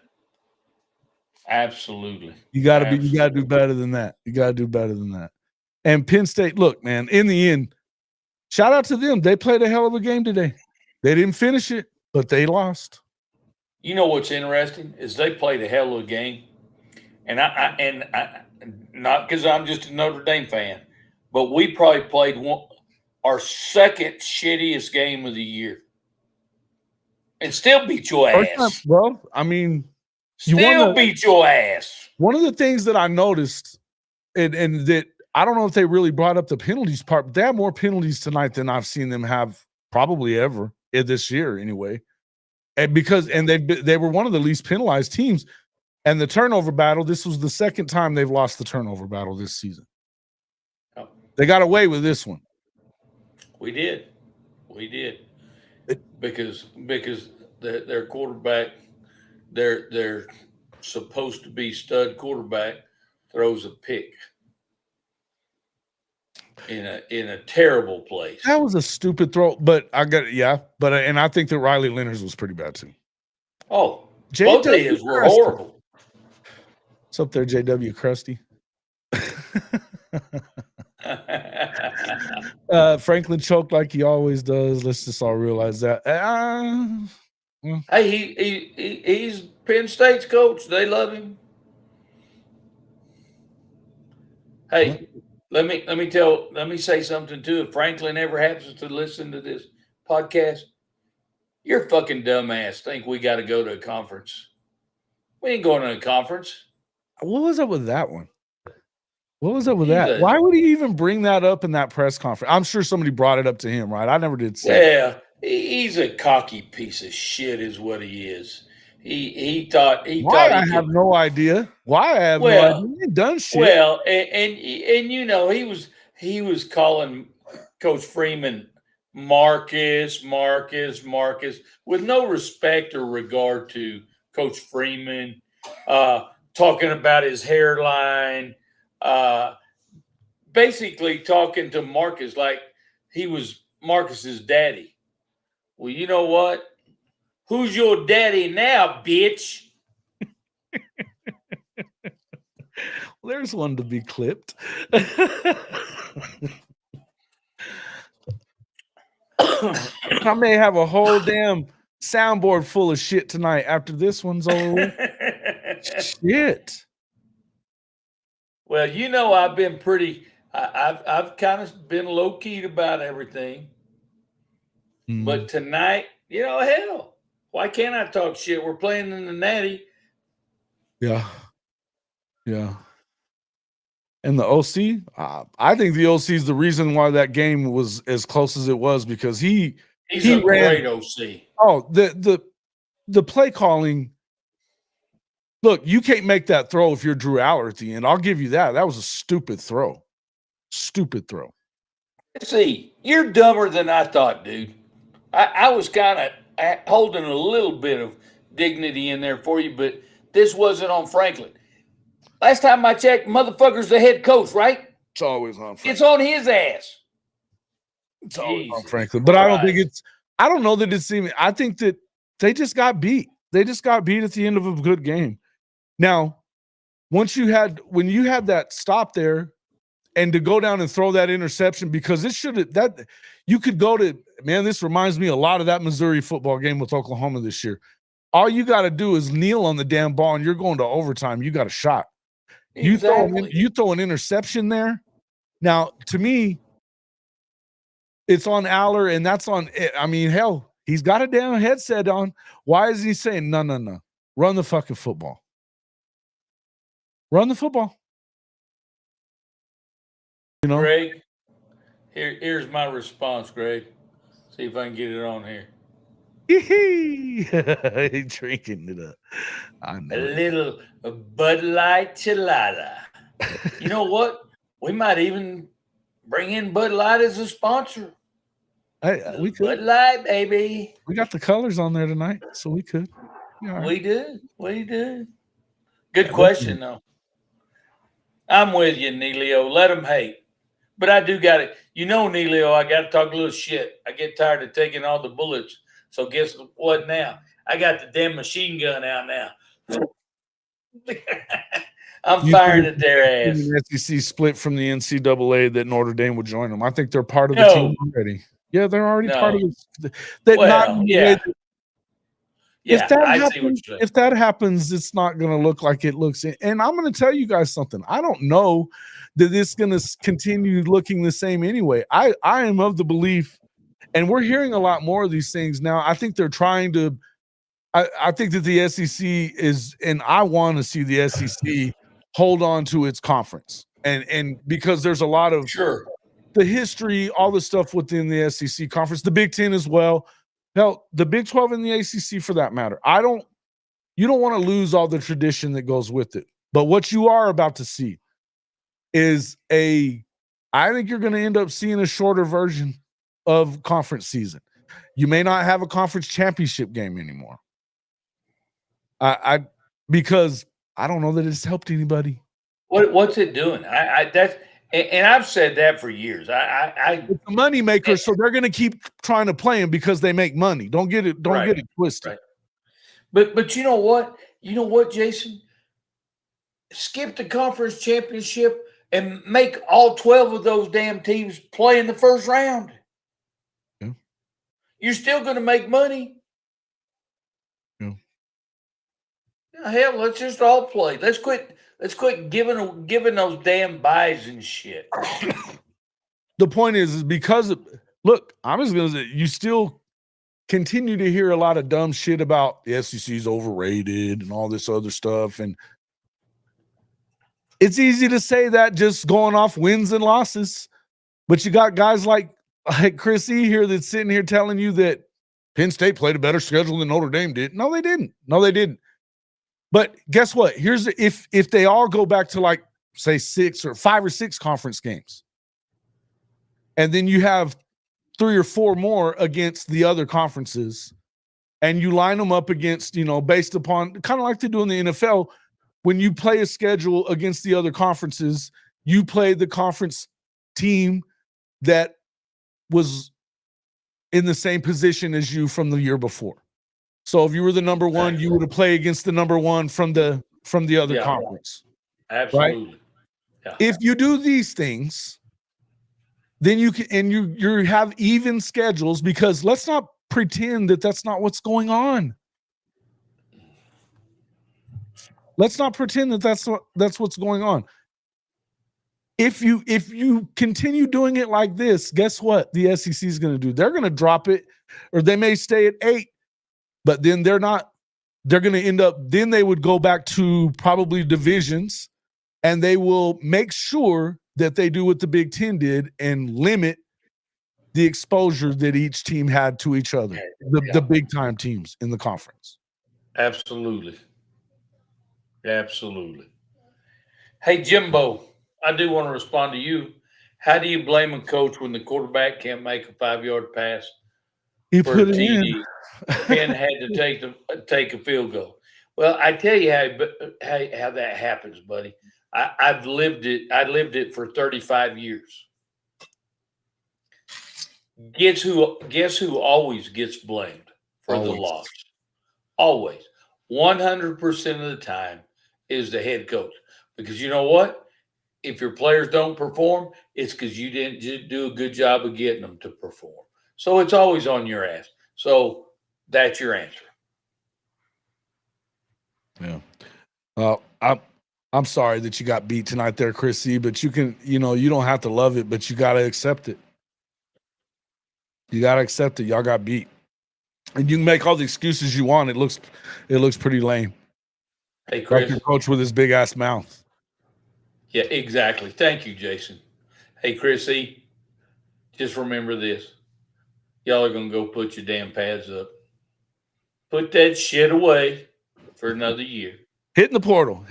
Speaker 2: Absolutely.
Speaker 1: You got to do better than that. You got to do better than that. And Penn State, look, man, in the end, shout out to them. They played a hell of a game today. They didn't finish it, but they lost.
Speaker 2: You know what's interesting is they played a hell of a game, and I not because I'm just a Notre Dame fan, but we probably played our second shittiest game of the year, and still beat your ass.
Speaker 1: Well, I mean,
Speaker 2: still beat your ass.
Speaker 1: One of the things that I noticed, and that I don't know if they really brought up the penalties part, but they had more penalties tonight than I've seen them have probably ever this year, anyway. And they were one of the least penalized teams. And the turnover battle, this was the second time they've lost the turnover battle this season.
Speaker 2: Oh.
Speaker 1: They got away with this one.
Speaker 2: We did. Because their quarterback, their supposed to be stud quarterback, throws a pick in a terrible place.
Speaker 1: That was a stupid throw, but I got it. Yeah, but and I think that Riley Leonard's was pretty bad too.
Speaker 2: Oh, both of his were horrible.
Speaker 1: What's up there, JW Krusty? Franklin choked like he always does. Let's just all realize that.
Speaker 2: Hey, he's Penn State's coach. They love him. Hey, let me say something too. If Franklin ever happens to listen to this podcast, you're a fucking dumbass. Think we got to go to a conference? We ain't going to a conference.
Speaker 1: What was up with that one? What was up with that? Why would he even bring that up in that press conference? I'm sure somebody brought it up to him, right? I never did see it.
Speaker 2: Yeah, he's a cocky piece of shit is what he is. He thought
Speaker 1: I have no idea. Why I have no idea. He ain't done shit.
Speaker 2: Well, and you know, he was calling Coach Freeman Marcus with no respect or regard to Coach Freeman, talking about his hairline, basically talking to Marcus like he was Marcus's daddy. Well, you know what? Who's your daddy now, bitch?
Speaker 1: There's one to be clipped. I may have a whole damn soundboard full of shit tonight after this one's over. Shit.
Speaker 2: Well, you know, I've been I've kind of been low key about everything. But tonight, you know, hell, why can't I talk shit? We're playing in the Natty.
Speaker 1: Yeah. And the OC, I think the OC is the reason why that game was as close as it was, because he's a
Speaker 2: great OC.
Speaker 1: Oh, the play calling. Look, you can't make that throw if you're Drew Aller at the end. I'll give you that. That was a stupid throw. Stupid throw.
Speaker 2: See, you're dumber than I thought, dude. I was kind of holding a little bit of dignity in there for you, but this wasn't on Franklin. Last time I checked, motherfucker's the head coach, right?
Speaker 1: It's always on Franklin.
Speaker 2: It's on his ass.
Speaker 1: It's always on Franklin. But I don't know that it's even, I think that they just got beat. They just got beat at the end of a good game. Now, when you had that stop there and to go down and throw that interception, because you could go to, man, this reminds me a lot of that Missouri football game with Oklahoma this year. All you got to do is kneel on the damn ball and you're going to overtime. You got a shot.
Speaker 2: Exactly.
Speaker 1: You throw an interception there. Now, to me, it's on Aller, and that's on, I mean, hell, he's got a damn headset on. Why is he saying, no, run the fucking football? Run the football. You know?
Speaker 2: Greg, here's my response, Greg. See if I can get it on here.
Speaker 1: He's drinking it up. I know.
Speaker 2: A little Bud Light Chelada. You know what? We might even bring in Bud Light as a sponsor.
Speaker 1: We could.
Speaker 2: Bud Light, baby.
Speaker 1: We got the colors on there tonight, so we could.
Speaker 2: Right. We did. Good question, though. I'm with you, Neilio. Let them hate. But I do got it. You know, Neilio, I got to talk a little shit. I get tired of taking all the bullets. So guess what now? I got the damn machine gun out now. I'm
Speaker 1: You
Speaker 2: firing
Speaker 1: think
Speaker 2: at their ass.
Speaker 1: the SEC split from the NCAA that Notre Dame would join them? I think they're part of the
Speaker 2: No.
Speaker 1: team already. Yeah, they're already part
Speaker 2: No.
Speaker 1: of it. That not
Speaker 2: Well,
Speaker 1: in the
Speaker 2: yeah.
Speaker 1: way that-
Speaker 2: Yeah,
Speaker 1: if that
Speaker 2: I see what
Speaker 1: happens,
Speaker 2: you're saying.
Speaker 1: if that happens, it's not going to look like it looks. And I'm going to tell you guys something. I don't know that it's going to continue looking the same anyway. I am of the belief, and we're hearing a lot more of these things now. I think they're trying to. I think that the SEC is, and I want to see the SEC hold on to its conference, and because there's a lot of
Speaker 2: Sure.
Speaker 1: the history, all the stuff within the SEC conference, the Big Ten as well. Hell, the Big 12 and the ACC for that matter. You don't want to lose all the tradition that goes with it. But what you are about to see is I think you're going to end up seeing a shorter version of conference season. You may not have a conference championship game anymore. Because I don't know that it's helped anybody.
Speaker 2: What's it doing? And I've said that for years.
Speaker 1: It's a money maker, so they're going to keep trying to play them because they make money. Don't get it twisted.
Speaker 2: Right. But you know what? You know what, Jason? Skip the conference championship and make all 12 of those damn teams play in the first round.
Speaker 1: Yeah.
Speaker 2: You're still going to make money.
Speaker 1: Yeah.
Speaker 2: Hell, let's just all play. Let's quit giving those damn buys and shit.
Speaker 1: The point is because look, I'm just going to say you still continue to hear a lot of dumb shit about the SEC's overrated and all this other stuff. And it's easy to say that just going off wins and losses. But you got guys like Chris E here that's sitting here telling you that Penn State played a better schedule than Notre Dame did. No, they didn't. But guess what? Here's if they all go back to like say 5 or 6 conference games, and then you have 3 or 4 more against the other conferences, and you line them up against, based upon kind of like they do in the NFL, when you play a schedule against the other conferences, you play the conference team that was in the same position as you from the year before. So if you were the number 1, you would have played against the number 1 from the other conference.
Speaker 2: Absolutely.
Speaker 1: Right?
Speaker 2: Yeah.
Speaker 1: If you do these things, then you can, and you have even schedules, because let's not pretend that that's not what's going on. Let's not pretend that that's what's going on. If you continue doing it like this, guess what the SEC is going to do? They're going to drop it, or they may stay at 8, but then they're not. They're going to end up. Then they would go back to probably divisions, and they will make sure that they do what the Big Ten did and limit the exposure that each team had to each other, the big time teams in the conference.
Speaker 2: Absolutely. Hey, Jimbo, I do want to respond to you. How do you blame a coach when the quarterback can't make a 5-yard pass
Speaker 1: He
Speaker 2: for
Speaker 1: put
Speaker 2: a
Speaker 1: it
Speaker 2: TD?
Speaker 1: in.
Speaker 2: Penn had to take a field goal. Well, I tell you how that happens, buddy. I've lived it. I lived it for 35 years. Guess who always gets blamed for the loss? Always. 100% of the time is the head coach. Because you know what? If your players don't perform, it's because you didn't do a good job of getting them to perform. So it's always on your ass. So that's your answer.
Speaker 1: Yeah. I'm sorry that you got beat tonight there, Chris C, but you can, you don't have to love it, but you got to accept it. You got to accept it. Y'all got beat. And you can make all the excuses you want. It looks pretty lame.
Speaker 2: Hey, Chris.
Speaker 1: Like your coach with his big ass mouth.
Speaker 2: Yeah, exactly. Thank you, Jason. Hey, Chris E, just remember this. Y'all are going to go put your damn pads up. Put that shit away for another year.
Speaker 1: Hitting the portal.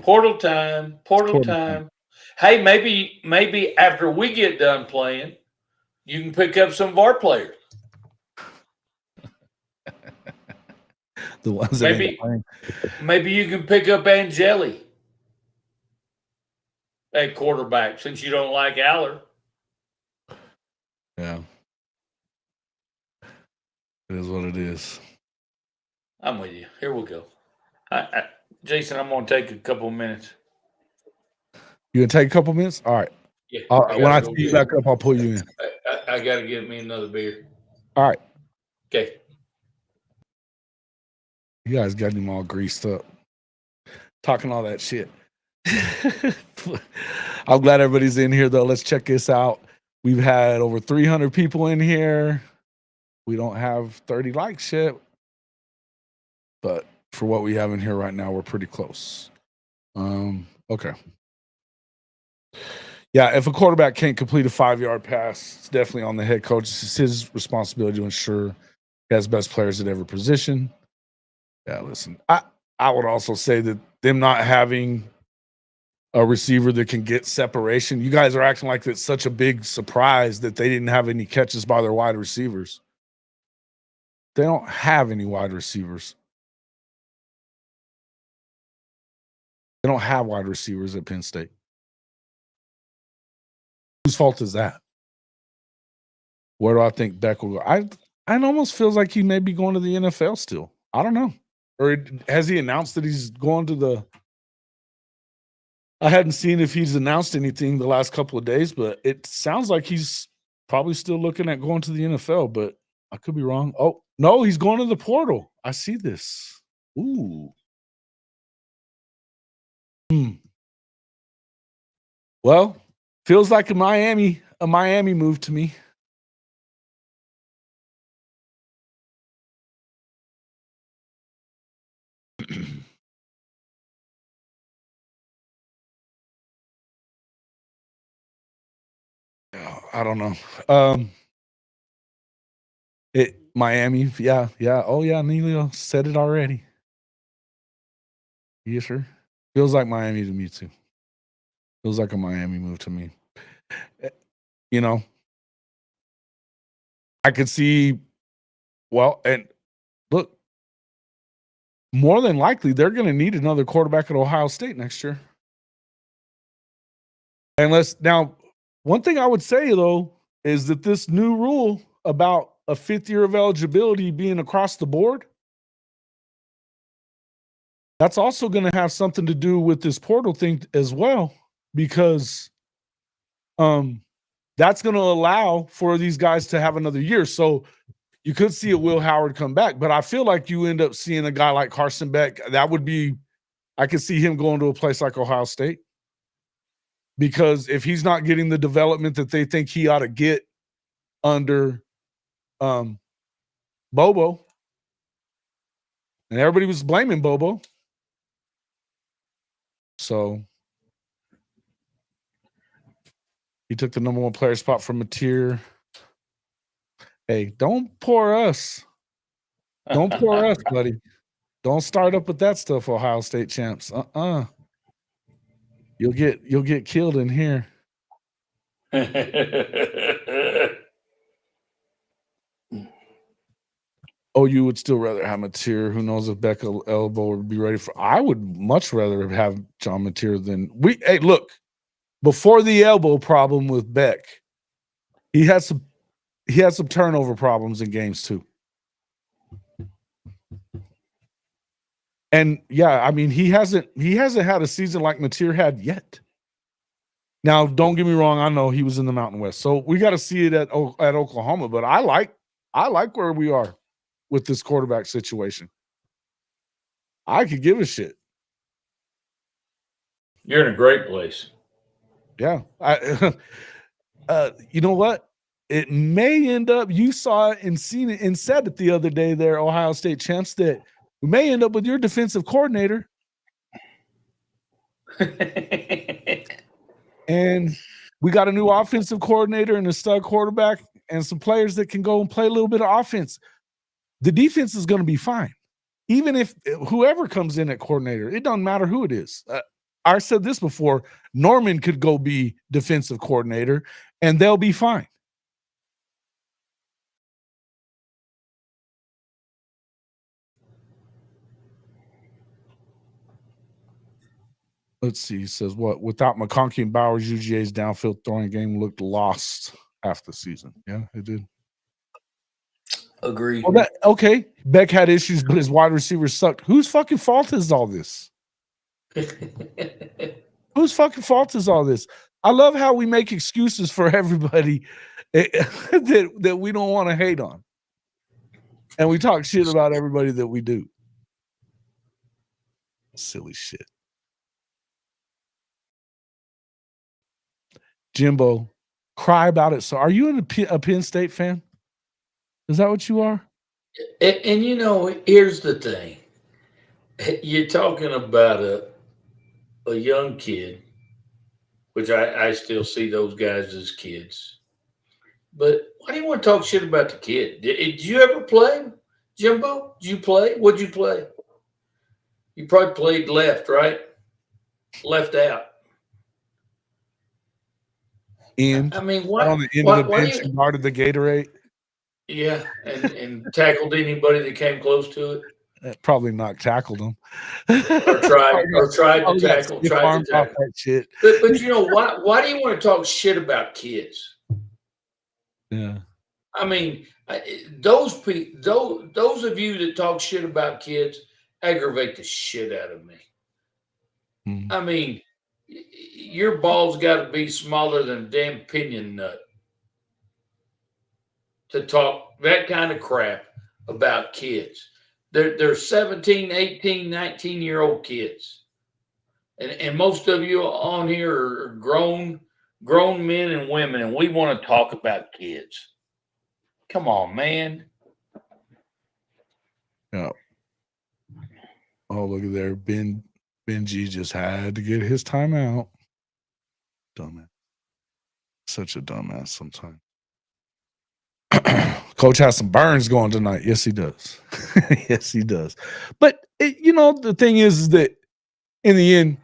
Speaker 2: Portal time. Hey, maybe after we get done playing, you can pick up some of our players.
Speaker 1: The ones that ain't playing.
Speaker 2: Maybe you can pick up Angeli at quarterback, since you don't like Aller.
Speaker 1: Yeah. It is what it is.
Speaker 2: I'm with you. Here we go. Jason, I'm going to take a couple minutes.
Speaker 1: You gonna take a couple minutes? All right.
Speaker 2: Yeah.
Speaker 1: When I see you back up, I'll pull you in.
Speaker 2: I got to get me another beer.
Speaker 1: All right.
Speaker 2: Okay.
Speaker 1: You guys got him all greased up, talking all that shit. I'm glad everybody's in here, though. Let's check this out. We've had over 300 people in here. We don't have 30 likes yet, but for what we have in here right now, we're pretty close. Okay. Yeah, if a quarterback can't complete a 5-yard pass, it's definitely on the head coach. It's his responsibility to ensure he has best players at every position. Yeah, listen, I would also say that them not having a receiver that can get separation, you guys are acting like it's such a big surprise that they didn't have any catches by their wide receivers. They don't have any wide receivers. They don't have wide receivers at Penn State. Whose fault is that? Where do I think Beck will go? I almost feels like he may be going to the NFL still. I don't know. Or has he announced that he's going to the – I hadn't seen if he's announced anything the last couple of days, but it sounds like he's probably still looking at going to the NFL, but I could be wrong. Oh, no, he's going to the portal. I see this. Ooh. Well, feels like a Miami move to me. I don't know. Miami, yeah. Oh yeah, Neilio said it already. Yes, sir. Feels like Miami to me too. Feels like a Miami move to me. You know, I could see. Well, and look, more than likely they're going to need another quarterback at Ohio State next year. Now, one thing I would say though is that this new rule about a 5th year of eligibility being across the board, that's also going to have something to do with this portal thing as well, because that's going to allow for these guys to have another year. So you could see a Will Howard come back, but I feel like you end up seeing a guy like Carson Beck. That would be, I could see him going to a place like Ohio State, because if he's not getting the development that they think he ought to get under Bobo, and everybody was blaming Bobo. So he took the number 1 player spot from Mateer. Hey, don't pour us. Don't pour us, buddy. Don't start up with that stuff, Ohio State champs. You'll get killed in here. Oh, you would still rather have Mateer. Who knows if Beck elbow would be ready for? I would much rather have John Mateer than we. Hey, look, before the elbow problem with Beck, he had some turnover problems in games too. And yeah, I mean, he hasn't had a season like Mateer had yet. Now, don't get me wrong. I know he was in the Mountain West, so we got to see it at Oklahoma. But I like where we are with this quarterback situation. I could give a shit.
Speaker 2: You're in a great place.
Speaker 1: Yeah. You know what? It may end up, you saw it and seen it and said it the other day there, Ohio State champs, that we may end up with your defensive coordinator. And we got a new offensive coordinator and a stud quarterback and some players that can go and play a little bit of offense. The defense is going to be fine. Even if whoever comes in at coordinator, it doesn't matter who it is. I said this before, Norman could go be defensive coordinator and they'll be fine. Let's see. He says, what? Without McConkey and Bowers, UGA's downfield throwing game looked lost half the season. Yeah, it did.
Speaker 2: Agreed.
Speaker 1: Well, okay. Beck had issues, but his wide receivers sucked. Whose fucking fault is all this? Whose fucking fault is all this? I love how we make excuses for everybody that we don't want to hate on. And we talk shit about everybody that we do. Silly shit. Jimbo, cry about it. So are you a Penn State fan? Is that what you are?
Speaker 2: And you know, here's the thing. You're talking about a young kid, which I still see those guys as kids. But why do you want to talk shit about the kid? Did you ever play, Jimbo? Did you play? What'd you play? You probably played left, right? Left out.
Speaker 1: And
Speaker 2: I mean, what
Speaker 1: on the end of the bench and guarded the Gatorade?
Speaker 2: Yeah, and tackled anybody that came close to it.
Speaker 1: Probably not tackled them.
Speaker 2: Or tried to tackle.
Speaker 1: That shit.
Speaker 2: But you know why do you want to talk shit about kids?
Speaker 1: Yeah.
Speaker 2: I mean, those of you that talk shit about kids aggravate the shit out of me. I mean, your ball's got to be smaller than a damn pinion nut to talk that kind of crap about kids. They're 17, 18, 19-year-old kids. And most of you on here are grown men and women, and we want to talk about kids. Come on, man.
Speaker 1: Yeah. Oh, look at there. Benji just had to get his timeout. Dumbass. Such a dumbass sometimes. Coach has some burns going tonight. Yes, he does. Yes, he does. But, the thing is that in the end,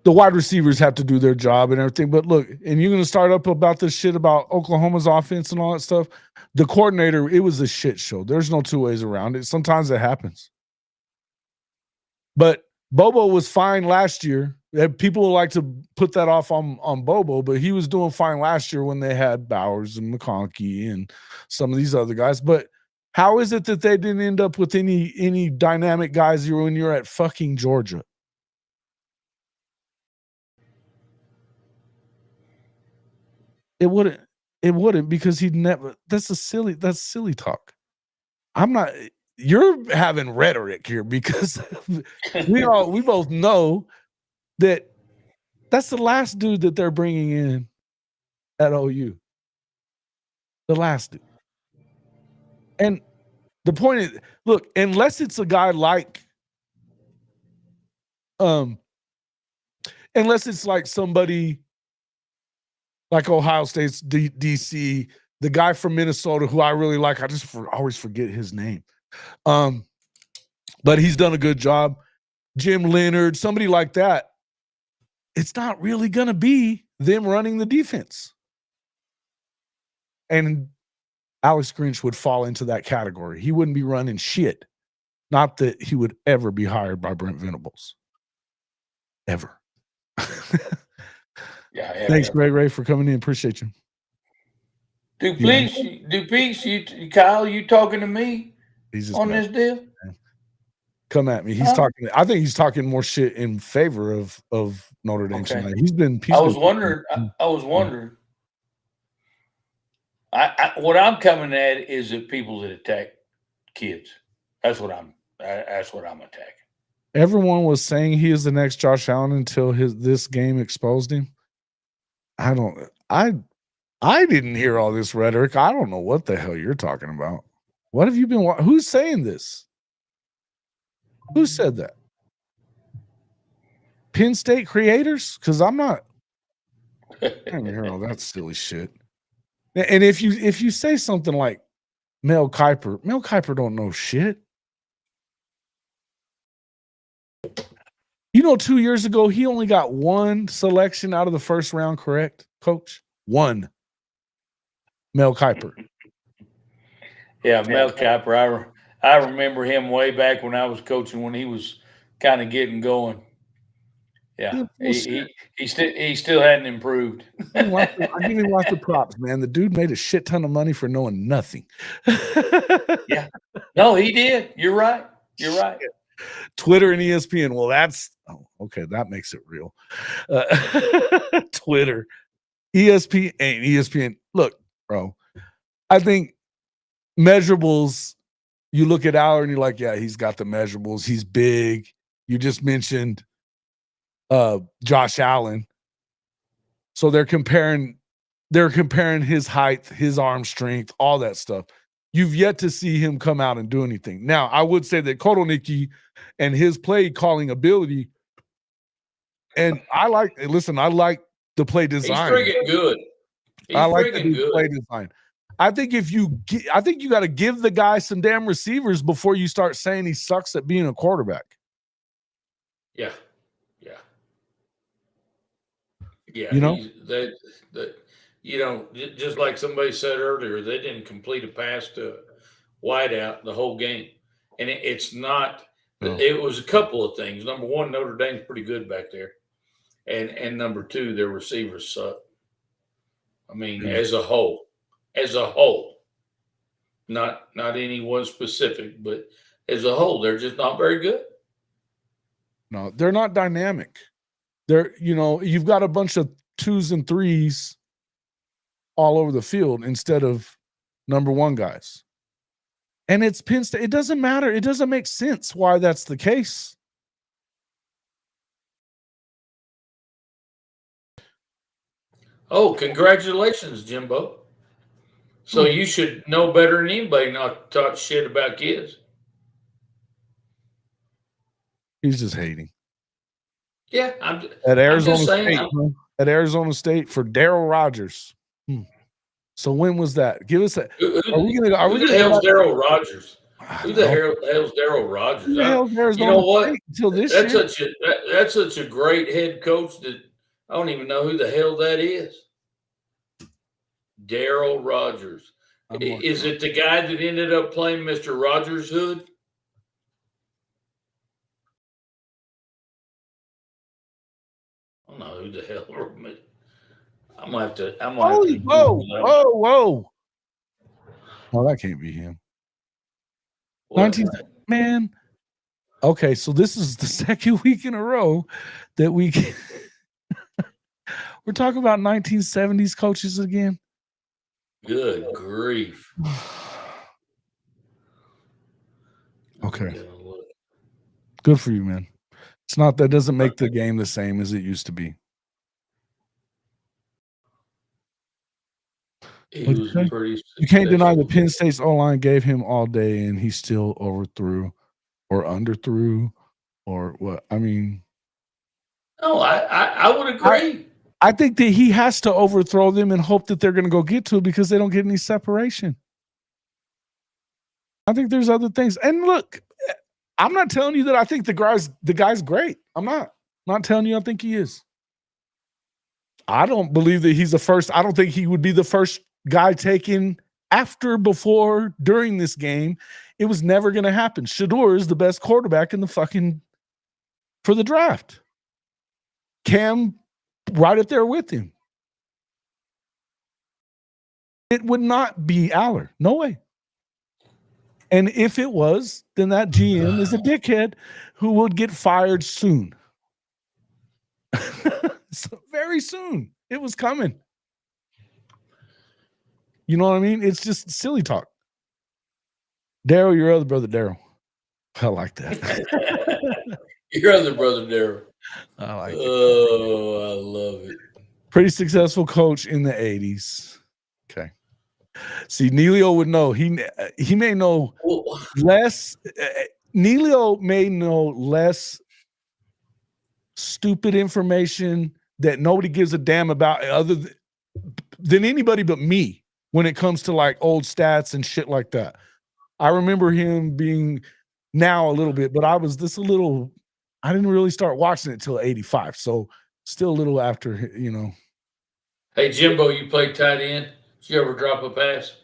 Speaker 1: the wide receivers have to do their job and everything. But look, and you're going to start up about this shit about Oklahoma's offense and all that stuff. The coordinator, it was a shit show. There's no two ways around it. Sometimes it happens. But Bobo was fine last year. People like to put that off on Bobo, but he was doing fine last year when they had Bowers and McConkey and some of these other guys. But how is it that they didn't end up with any dynamic guys when you're at fucking Georgia? It wouldn't because he'd never. That's silly talk. I'm not. You're having rhetoric here because we both know that that's the last dude that they're bringing in at OU. The last dude. And the point is, look, unless it's a guy like, unless it's like somebody like Ohio State's DC, the guy from Minnesota who I really like, I just always forget his name. But he's done a good job. Jim Leonard, somebody like that. It's not really going to be them running the defense. And Alex Grinch would fall into that category. He wouldn't be running shit. Not that he would ever be hired by Brent Venables. Ever.
Speaker 2: Yeah.
Speaker 1: Thanks, Greg Ray, for coming in. Appreciate you.
Speaker 2: Dupees, Kyle, you talking to me on this deal?
Speaker 1: Come at me. He's talking. I think he's talking more shit in favor of Notre Dame tonight. I was wondering.
Speaker 2: What I'm coming at is the people that attack kids. That's what I'm attacking.
Speaker 1: Everyone was saying he is the next Josh Allen until this game exposed him. I didn't hear all this rhetoric. I don't know what the hell you're talking about. What have you been? Who's saying this? Who said that? Penn State creators? Because I'm not. I didn't hear all that silly shit. And if you say something like Mel Kiper don't know shit. 2 years ago, he only got one selection out of the first round, correct, Coach? One. Mel Kiper.
Speaker 2: Yeah, Mel Kiper. I remember him way back when I was coaching when he was kind of getting going. Yeah, he still hadn't improved.
Speaker 1: I give him lots of props, man. The dude made a shit ton of money for knowing nothing.
Speaker 2: Yeah, no, he did. You're right.
Speaker 1: Twitter and ESPN. Well, that's okay. That makes it real. Twitter, ESPN. Look, bro. I think measurables. You look at Aller and you're like, yeah, he's got the measurables. He's big. You just mentioned Josh Allen. So they're comparing his height, his arm strength, all that stuff. You've yet to see him come out and do anything. Now, I would say that Kotelnicki and his play calling ability, and I like the play design.
Speaker 2: He's freaking good.
Speaker 1: I like the play design. I think you got to give the guy some damn receivers before you start saying he sucks at being a quarterback.
Speaker 2: Yeah.
Speaker 1: You know,
Speaker 2: just like somebody said earlier, they didn't complete a pass to wideout the whole game, and it's not. No. It was a couple of things. Number one, Notre Dame's pretty good back there, and number two, their receivers suck. I mean, as a whole, not any one specific, but as a whole, they're just not very good.
Speaker 1: No, they're not dynamic. They're, you've got a bunch of 2s and 3s all over the field instead of number one guys. And it's Penn State. It doesn't matter. It doesn't make sense why that's the case.
Speaker 2: Oh, congratulations, Jimbo. So you should know better than anybody not to talk shit about kids.
Speaker 1: He's just hating.
Speaker 2: Yeah,
Speaker 1: at Arizona State for Darryl Rogers. So when was that? Give us that.
Speaker 2: Who the hell's Darryl Rogers? Who the hell's Darryl Rogers? You know what? That's such a great head coach that I don't even know who the hell that is. Darryl Rogers. Is it the guy that ended up playing Mr. Rogers' Hood? I don't know who the hell. I'm gonna have to.
Speaker 1: Whoa! Oh, that can't be him. 19, man. Okay, so this is the second week in a row that we're talking about 1970s coaches again.
Speaker 2: Good grief.
Speaker 1: Okay. Good for you, man. It's not that doesn't make the game the same as it used to be. You can't deny that Penn State's O-line gave him all day and he still overthrew or underthrew or what? I mean.
Speaker 2: No, I would agree.
Speaker 1: I think that he has to overthrow them and hope that they're going to go get to it because they don't get any separation. I think there's other things. And look, I'm not telling you that I think the guy's great. I'm not telling you I think he is. I don't believe that he's the first. I don't think he would be the first guy taken after, before, during this game. It was never going to happen. Shedeur is the best quarterback in the for the draft. Cam right up there with him. It would not be Aller. No way. And if it was, then that GM is a dickhead who would get fired soon. So very soon. It was coming. You know what I mean? It's just silly talk. Daryl, your other brother, Daryl. I like that.
Speaker 2: Your other brother, Daryl.
Speaker 1: I like it.
Speaker 2: Oh, I love it.
Speaker 1: Pretty successful coach in the 80s. Okay. See, Neilio would know. He may know less. Neilio may know less stupid information that nobody gives a damn about than anybody but me when it comes to like old stats and shit like that. I remember him being now a little bit, but I didn't really start watching it till 85. So still a little after,
Speaker 2: Hey, Jimbo, you played tight end? Did you ever drop a pass?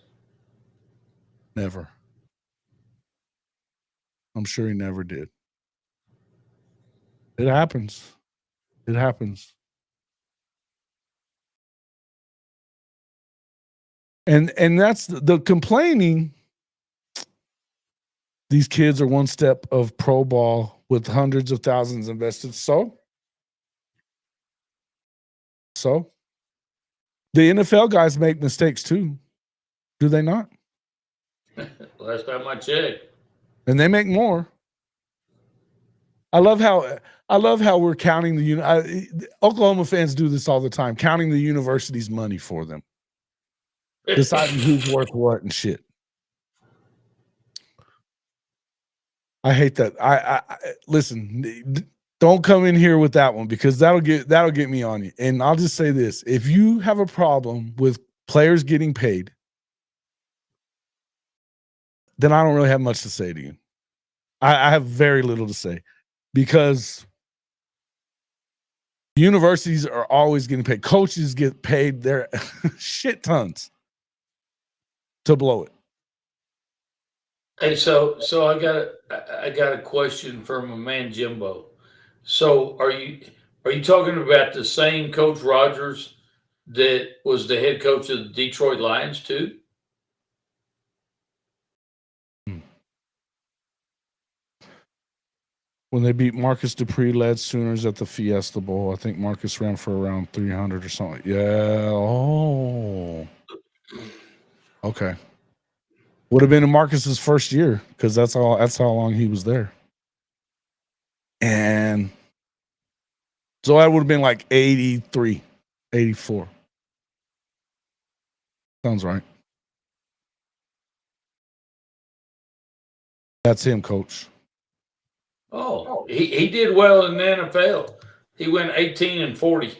Speaker 1: Never. I'm sure he never did. It happens. It happens. And that's the complaining. these kids are one step of pro ball with hundreds of thousands invested. So the NFL guys make mistakes too, do they not?
Speaker 2: Last time I checked.
Speaker 1: And they make more. I love how we're counting Oklahoma fans do this all the time, counting the university's money for them, deciding who's worth what and shit. I hate that. I listen. Don't come in here with that one because that'll get me on you. And I'll just say this: if you have a problem with players getting paid, then I don't really have much to say to you. I have very little to say because universities are always getting paid. Coaches get paid their shit tons to blow it.
Speaker 2: Hey, so I got a question from my man Jimbo. So are you talking about the same Coach Rogers that was the head coach of the Detroit Lions too?
Speaker 1: When they beat Marcus Dupree-led Sooners at the Fiesta Bowl, I think Marcus ran for around 300 or something. Yeah. Oh. Okay. Would have been in Marcus's first year because that's how long he was there. And so that would have been like 83, 84. Sounds right. That's him, coach.
Speaker 2: Oh, he did well in the NFL. He went 18-40.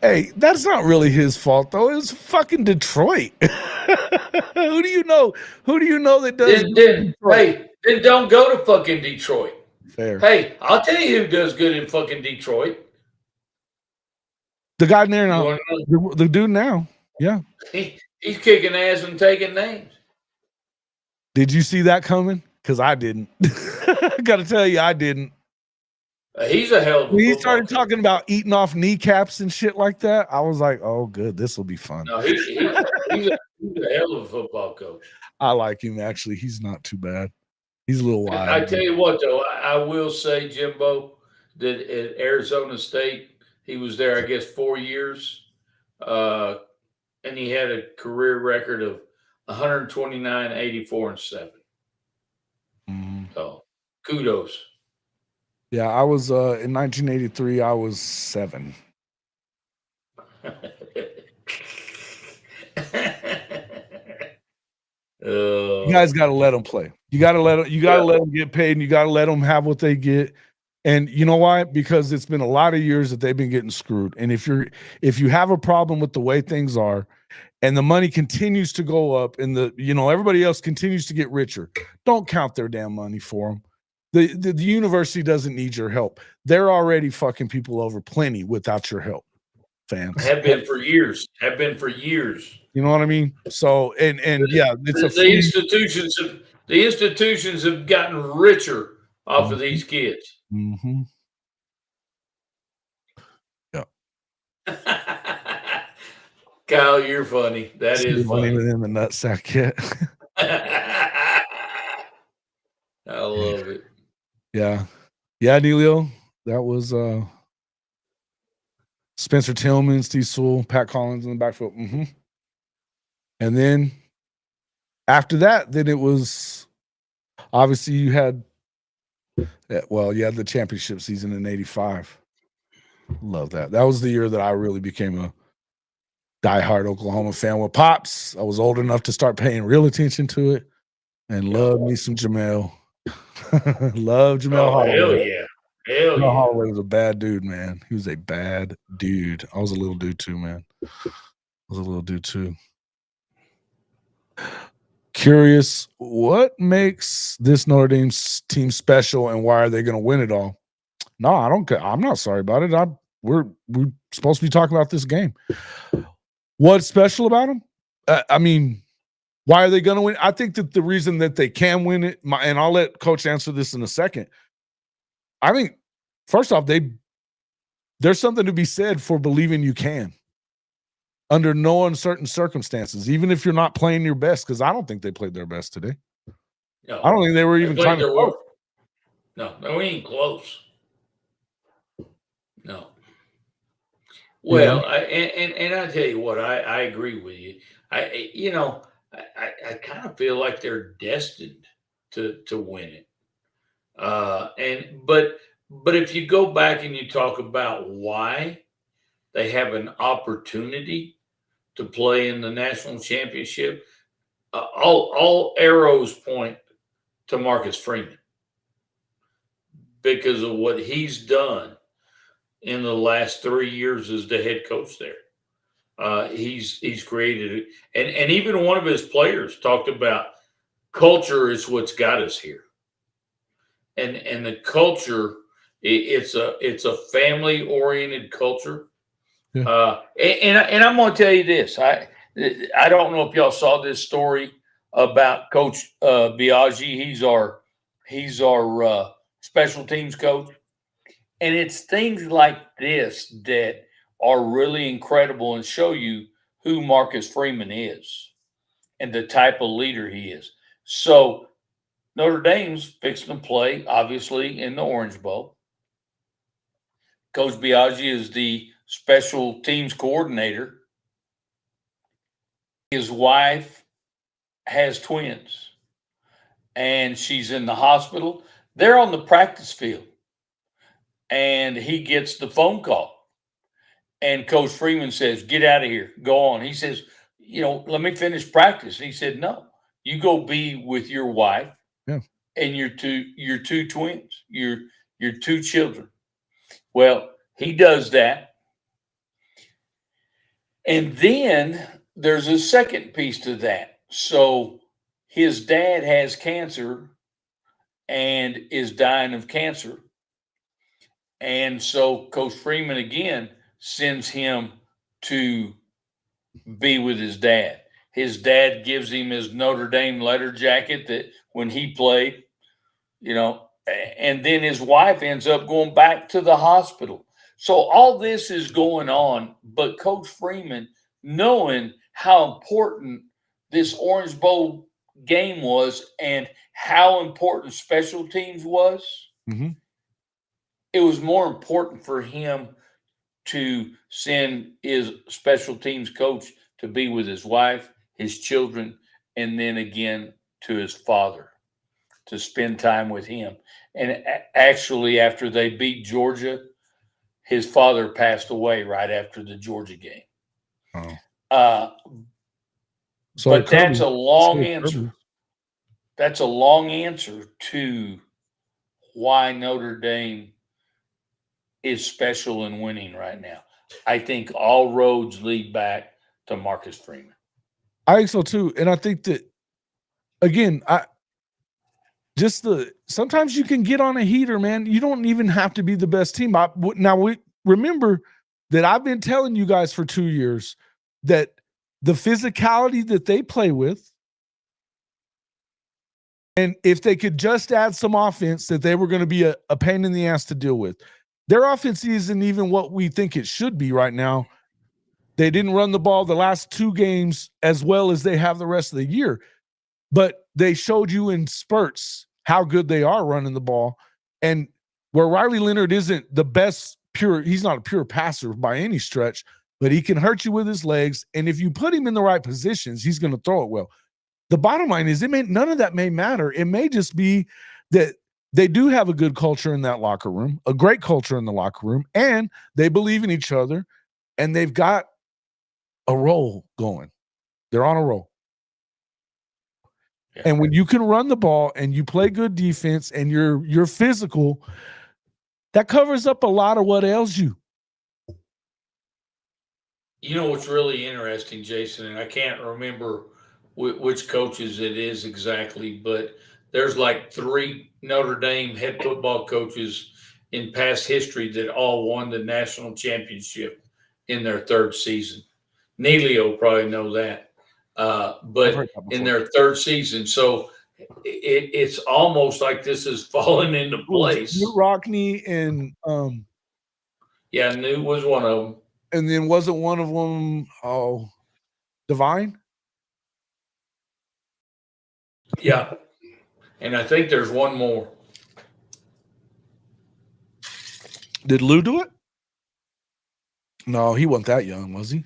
Speaker 1: Hey, that's not really his fault though. It was fucking Detroit. Who do you know? Who do you know that does?
Speaker 2: Then don't go to fucking Detroit.
Speaker 1: Fair.
Speaker 2: Hey, I'll tell you who does good in fucking Detroit.
Speaker 1: The guy there now. The dude now. Yeah.
Speaker 2: He's kicking ass and taking names.
Speaker 1: Did you see that coming? Because I didn't. Got to tell you, I didn't.
Speaker 2: He's a hell of a
Speaker 1: when he started talking about eating off kneecaps and shit like that, I was like, oh, good. This will be fun.
Speaker 2: No, he's a hell of a football coach.
Speaker 1: I like him, actually. He's not too bad. He's a little wild.
Speaker 2: I tell you what, though, I will say, Jimbo, that at Arizona State, he was there, I guess, 4 years. And he had a career record of 129, 84, and 7.
Speaker 1: Mm-hmm.
Speaker 2: So, kudos.
Speaker 1: Yeah, I was in 1983. I was 7. You guys got to let them play. You got to let them get paid, and you got to let them have what they get. And you know why? Because it's been a lot of years that they've been getting screwed. And if you have a problem with the way things are, and the money continues to go up, and everybody else continues to get richer, don't count their damn money for them. The university doesn't need your help. They're already fucking people over plenty without your help, fans.
Speaker 2: Have been for years.
Speaker 1: You know what I mean? So and yeah, it's
Speaker 2: the institutions have gotten richer off of these kids.
Speaker 1: Mm-hmm.
Speaker 2: Yeah. Kyle, you're funny. That is funny.
Speaker 1: Even in the nutsack yet.
Speaker 2: I love it.
Speaker 1: Yeah, Neilio. That was Spencer Tillman, Steve Sewell, Pat Collins in the backfield. Mm-hmm. And then after that, then it was obviously you had the championship season in '85. Love that. That was the year that I really became a diehard Oklahoma fan with Pops. I was old enough to start paying real attention to it and love me some Jamel. Love Jamel Holloway.
Speaker 2: Hell yeah.
Speaker 1: Jamel Holloway was a bad dude, man. He was a bad dude. I was a little dude too, man. Curious, what makes this Notre Dame team special and why are they going to win it all? No, I don't care. I'm not sorry about it. We're supposed to be talking about this game. What's special about them? I mean, why are they going to win? I think that the reason that they can win it, and I'll let Coach answer this in a second. I think, first off, there's something to be said for believing you can under no uncertain circumstances, even if you're not playing your best, because I don't think they played their best today.
Speaker 2: No,
Speaker 1: I don't think they were even
Speaker 2: played
Speaker 1: trying to
Speaker 2: their
Speaker 1: close.
Speaker 2: work. No, we ain't close. No. Well, and I tell you what, I agree with you. I kind of feel like they're destined to win it. But if you go back and you talk about why they have an opportunity to play in the national championship, all arrows point to Marcus Freeman because of what he's done in the last 3 years as the head coach there. He's created it, and even one of his players talked about culture is what's got us here, and the culture it's a family oriented culture.
Speaker 1: Yeah.
Speaker 2: And I'm going to tell you this. I don't know if y'all saw this story about Coach Biaggi. He's our special teams coach, and it's things like this that are really incredible and show you who Marcus Freeman is and the type of leader he is. So Notre Dame's fixing to play, obviously, in the Orange Bowl. Coach Biaggi is the special teams coordinator. His wife has twins, and she's in the hospital. They're on the practice field, and he gets the phone call. And Coach Freeman says, "Get out of here. Go on." He says, "Let me finish practice." He said, "No, you go be with your wife and your two twins, your two children." Well, he does that. And then there's a second piece to that. So his dad has cancer and is dying of cancer. And so Coach Freeman again sends him to be with his dad. His dad gives him his Notre Dame letter jacket that when he played, and then his wife ends up going back to the hospital. So all this is going on, but Coach Freeman, knowing how important this Orange Bowl game was and how important special teams was, it was more important for him to send his special teams coach to be with his wife, his children, and then again to his father to spend time with him. And actually, after they beat Georgia, his father passed away right after the Georgia game. But that's a long answer. That's a long answer to why Notre Dame is special and winning right now. I think all roads lead back to Marcus Freeman.
Speaker 1: I think so too. And I think that, again, sometimes you can get on a heater, man. You don't even have to be the best team. Now we remember that I've been telling you guys for 2 years that the physicality that they play with, and if they could just add some offense, that they were going to be a pain in the ass to deal with. Their offense isn't even what we think it should be right now. They didn't run the ball the last 2 games as well as they have the rest of the year. But they showed you in spurts how good they are running the ball. And where Riley Leonard isn't the best he's not a pure passer by any stretch, but he can hurt you with his legs. And if you put him in the right positions, he's going to throw it well. The bottom line is none of that may matter. It may just be that they do have a good culture in that locker room, a great culture in the locker room, and they believe in each other, and they've got a roll going. They're on a roll. Yeah. And when you can run the ball and you play good defense and you're physical, that covers up a lot of what ails you.
Speaker 2: You know what's really interesting, Jason, and I can't remember which coaches it is exactly, but there's like 3 Notre Dame head football coaches in past history that all won the national championship in their 3rd season. Neely will probably know that. But in their 3rd season. So it's almost like this is falling into place.
Speaker 1: New Rockney and
Speaker 2: New was one of them.
Speaker 1: And then wasn't one of them Divine?
Speaker 2: Yeah. And I think there's one more.
Speaker 1: Did Lou do it? No, he wasn't that young, was he?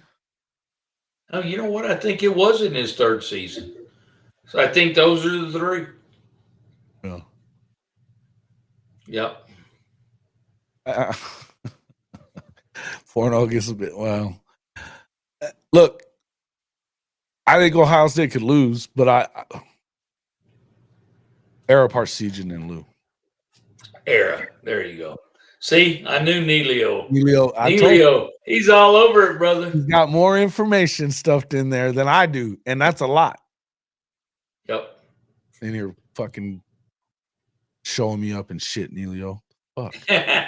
Speaker 2: Oh, you know what? I think it was in his third season. So I think those are the three.
Speaker 1: Yeah.
Speaker 2: Yep.
Speaker 1: 4-0 gets a bit. Well, look, I think Ohio State could lose, but I Era Parsegian and Lou.
Speaker 2: Era. There you go. See, I knew Neilio.
Speaker 1: Neilio,
Speaker 2: He's all over it, brother.
Speaker 1: He's got more information stuffed in there than I do, and that's a lot.
Speaker 2: Yep.
Speaker 1: And you're fucking showing me up and shit, Neilio. Fuck.
Speaker 2: I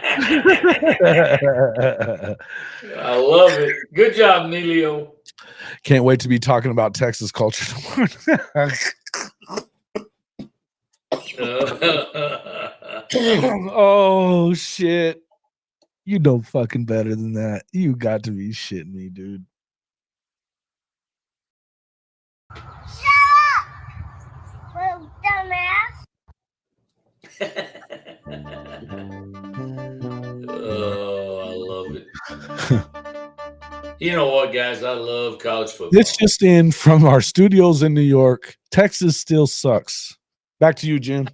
Speaker 2: love it. Good job, Neilio.
Speaker 1: Can't wait to be talking about Texas culture tomorrow. Oh shit. You know fucking better than that. You got to be shitting me, dude.
Speaker 6: Shut up, little dumbass.
Speaker 2: Oh, I love it. You know what, guys? I love college football.
Speaker 1: This just in from our studios in New York. Texas still sucks. Back to you, Jim.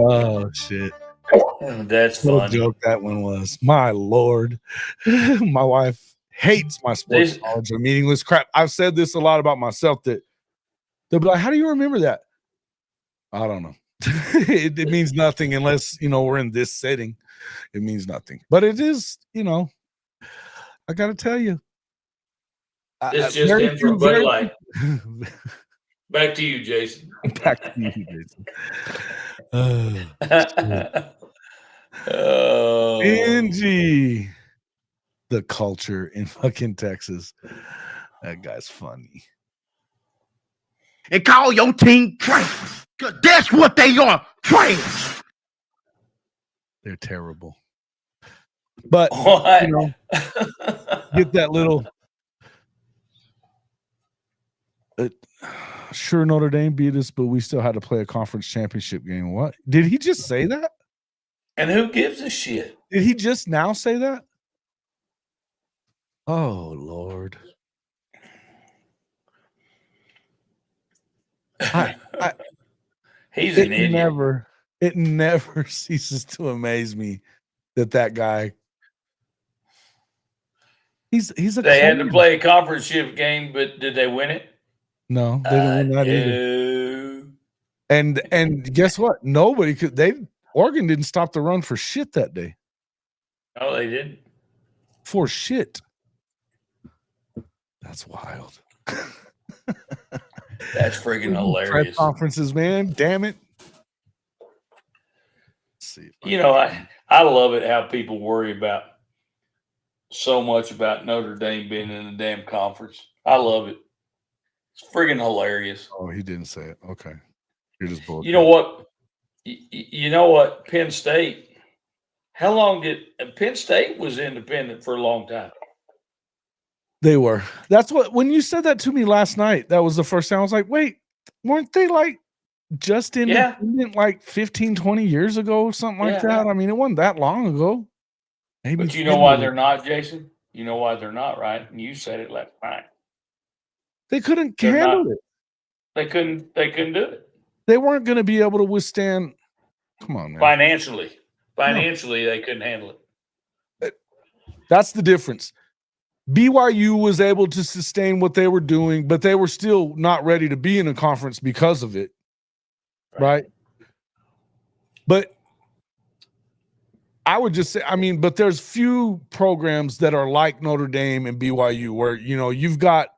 Speaker 1: Oh shit.
Speaker 2: That's
Speaker 1: What a
Speaker 2: funny.
Speaker 1: joke that one was. My lord. My wife hates my sports knowledge or meaningless crap. I've said this a lot about myself that they'll be like, how do you remember that? I don't know. It means nothing unless, we're in this setting. It means nothing. But it is, I got to tell you.
Speaker 2: It's just in for Bud Light. Back to you, Jason.
Speaker 1: Back to you, Jason. Angie. The culture in fucking Texas. That guy's funny.
Speaker 5: And call your team trash. Because that's what they are. Trash.
Speaker 1: They're terrible. But, get that little... Sure, Notre Dame beat us, but we still had to play a conference championship game. What? Did he just say that?
Speaker 2: And who gives a shit?
Speaker 1: Did he just now say that? Oh, Lord.
Speaker 2: He's an idiot.
Speaker 1: It never ceases to amaze me that guy. He's a.
Speaker 2: They had to play a conference game, but did they win it?
Speaker 1: No, they didn't win that either. And guess what? Nobody could. Oregon didn't stop the run for shit that day.
Speaker 2: No, they didn't.
Speaker 1: For shit. That's wild.
Speaker 2: That's freaking hilarious.
Speaker 1: Press conferences, man. Damn it. Let's see.
Speaker 2: I love it how people worry about so much about Notre Dame being in the damn conference. I love it. It's friggin' hilarious.
Speaker 1: Oh, he didn't say it. Okay. You're just bullshit.
Speaker 2: You know what? You know what? Penn State. How long Penn State was independent for a long time?
Speaker 1: They were. That's what, when you said that to me last night, that was the first time I was like, wait, weren't they like just independent like 15, 20 years ago or something like that? I mean, it wasn't that long ago. Maybe.
Speaker 2: But you know why they're not, Jason? You know why they're not, right? And you said it last night.
Speaker 1: They couldn't handle it.
Speaker 2: They couldn't do it.
Speaker 1: They weren't going to be able to withstand. Come on, man.
Speaker 2: Financially, they couldn't handle it.
Speaker 1: That's the difference. BYU was able to sustain what they were doing, but they were still not ready to be in a conference because of it. Right? But I would just say, but there's few programs that are like Notre Dame and BYU where, you've got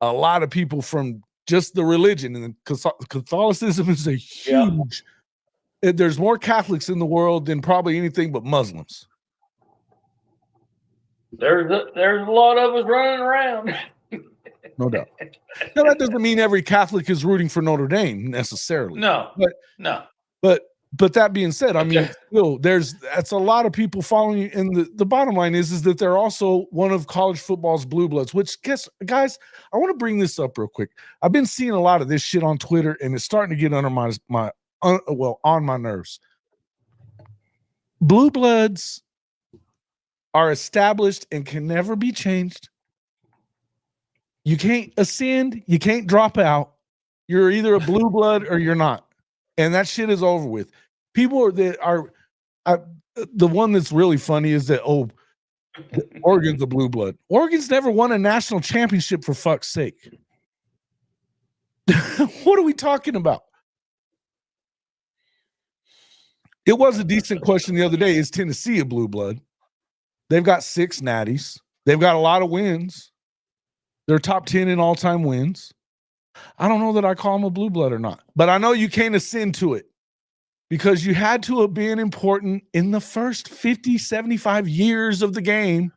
Speaker 1: a lot of people from just the religion, and Catholicism is a huge. There's more Catholics in the world than probably anything but Muslims.
Speaker 2: There's a lot of us running around.
Speaker 1: No doubt. Now, that doesn't mean every Catholic is rooting for Notre Dame necessarily.
Speaker 2: No.
Speaker 1: But But that being said, I mean, still, that's a lot of people following you. And the bottom line is that they're also one of college football's blue bloods, which guys, I want to bring this up real quick. I've been seeing a lot of this shit on Twitter, and it's starting to get under on my nerves. Blue bloods are established and can never be changed. You can't ascend, you can't drop out. You're either a blue blood or you're not. And that shit is over with. People the one that's really funny is that, Oregon's a blue blood. Oregon's never won a national championship, for fuck's sake. What are we talking about? It was a decent question the other day. Is Tennessee a blue blood? They've got 6 natties. They've got a lot of wins. They're top 10 in all-time wins. I don't know that I call them a blue blood or not, but I know you can't ascend to it because you had to have been important in the first 50, 75 years of the game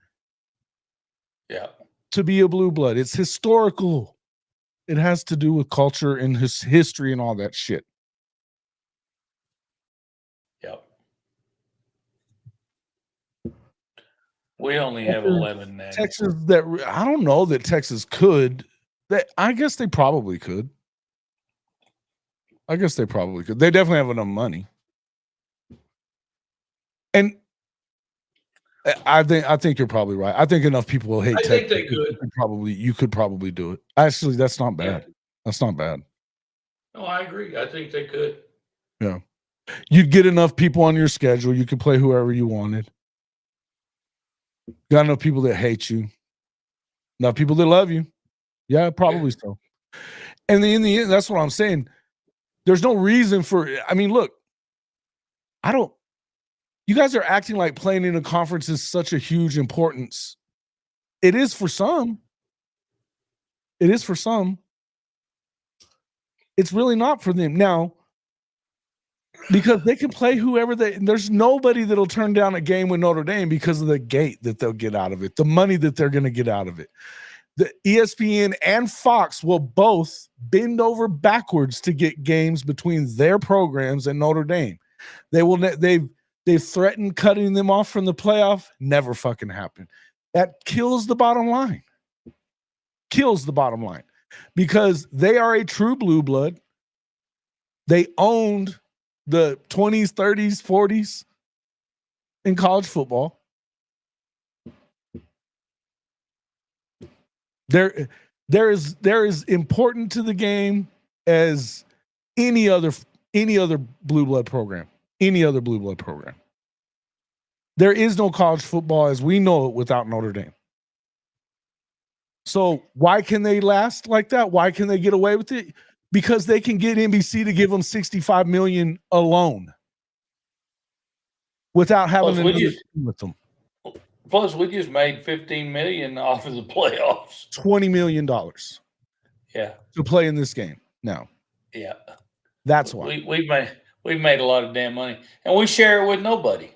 Speaker 1: to be a blue blood. It's historical. It has to do with culture and history and all that shit.
Speaker 2: Yep. We only have 11 now.
Speaker 1: Texas, I don't know that Texas could. I guess they probably could. They definitely have enough money. And I think you're probably right. I think enough people will hate Texas.
Speaker 2: I think they could.
Speaker 1: You could probably do it. Actually, that's not bad.
Speaker 2: Yeah.
Speaker 1: That's not bad.
Speaker 2: No, I agree. I think they could.
Speaker 1: Yeah. You'd get enough people on your schedule. You could play whoever you wanted. Got enough people that hate you. Enough people that love you. Yeah, probably so. And in the end, that's what I'm saying. There's no reason for, I mean, look, you guys are acting like playing in a conference is such a huge importance. It is for some. It's really not for them. Now, because they can play whoever there's nobody that'll turn down a game with Notre Dame because of the gate that they'll get out of it, the money that they're going to get out of it. The ESPN and Fox will both bend over backwards to get games between their programs and Notre Dame. They've threatened cutting them off from the playoff. Never fucking happened. That kills the bottom line. Because they are a true blue blood. They owned the 20s, 30s, 40s in college football. They're as important to the game as any other blue blood program. There is no college football as we know it without Notre Dame. So why can they last like that? Why can they get away with it? Because they can get NBC to give them $65 million alone without having to do with them.
Speaker 2: Plus, we just made $15 million off of the playoffs.
Speaker 1: $20 million.
Speaker 2: Yeah.
Speaker 1: To play in this game now.
Speaker 2: Yeah.
Speaker 1: That's why.
Speaker 2: We've made a lot of damn money. And we share it with nobody.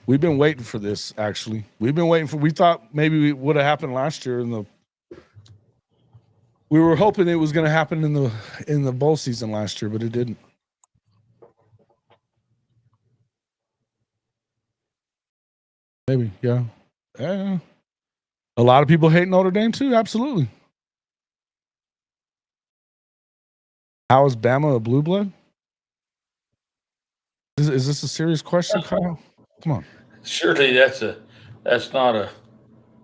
Speaker 1: We've been waiting for this, actually. We thought maybe it would have happened last year we were hoping it was going to happen in the bowl season last year, but it didn't. Maybe, yeah. A lot of people hate Notre Dame too. Absolutely. How is Bama a blue blood? Is this a serious question, Kyle? Come on.
Speaker 2: Surely that's not a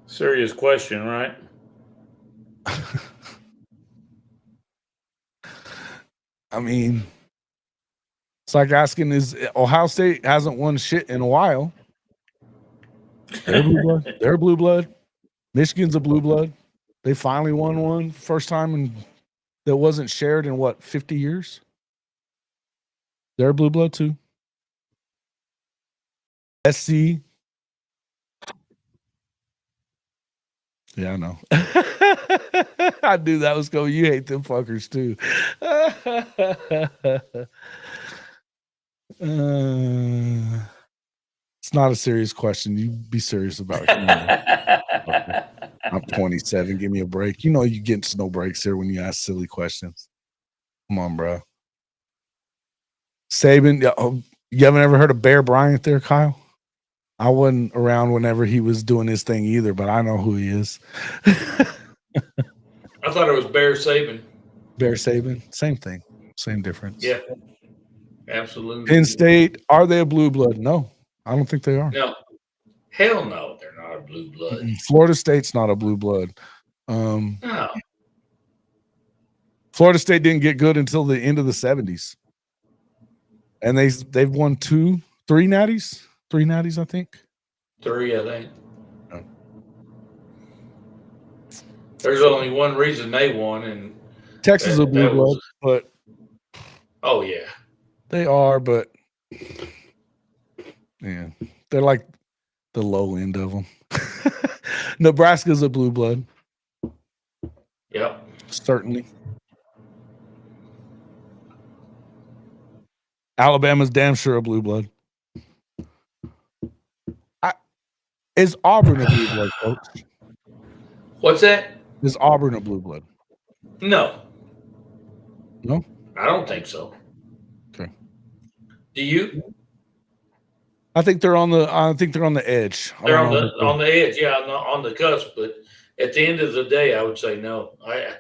Speaker 2: serious question, right?
Speaker 1: I mean, it's like asking, is Ohio State hasn't won shit in a while. They're blue blood. They're blue blood. Michigan's a blue blood. They finally won one first time that wasn't shared in 50 years. They're blue blood too. SC. Yeah, I know. I knew that was going. You hate them fuckers too. It's not a serious question. You be serious about it. I'm 27. Give me a break. You know you get no breaks here when you ask silly questions. Come on, bro. Saban. You haven't ever heard of Bear Bryant there, Kyle? I wasn't around whenever he was doing his thing either, but I know who he is.
Speaker 2: I thought it was Bear Saban.
Speaker 1: Bear Saban, same thing, same difference.
Speaker 2: Yeah, absolutely.
Speaker 1: Penn State, are they a blue blood? No, I don't think they are.
Speaker 2: No, hell no, they're not a blue blood.
Speaker 1: Florida State's not a blue blood.
Speaker 2: No.
Speaker 1: Florida State didn't get good until the end of the 70s. And they've won 3 natties. 3 natties, I think.
Speaker 2: 3, I think.
Speaker 1: Oh.
Speaker 2: There's only one reason they won, and
Speaker 1: Texas is a blue blood, but
Speaker 2: oh yeah,
Speaker 1: they are, but yeah, they're like the low end of them. Nebraska's a blue blood.
Speaker 2: Yep.
Speaker 1: Certainly. Alabama's damn sure a blue blood. Is Auburn a blue blood, folks?
Speaker 2: What's that?
Speaker 1: Is Auburn a blue blood?
Speaker 2: No.
Speaker 1: No?
Speaker 2: I don't think so.
Speaker 1: Okay.
Speaker 2: Do you?
Speaker 1: I think they're on the edge.
Speaker 2: They're on the edge, yeah, on the cusp. But at the end of the day, I would say no. I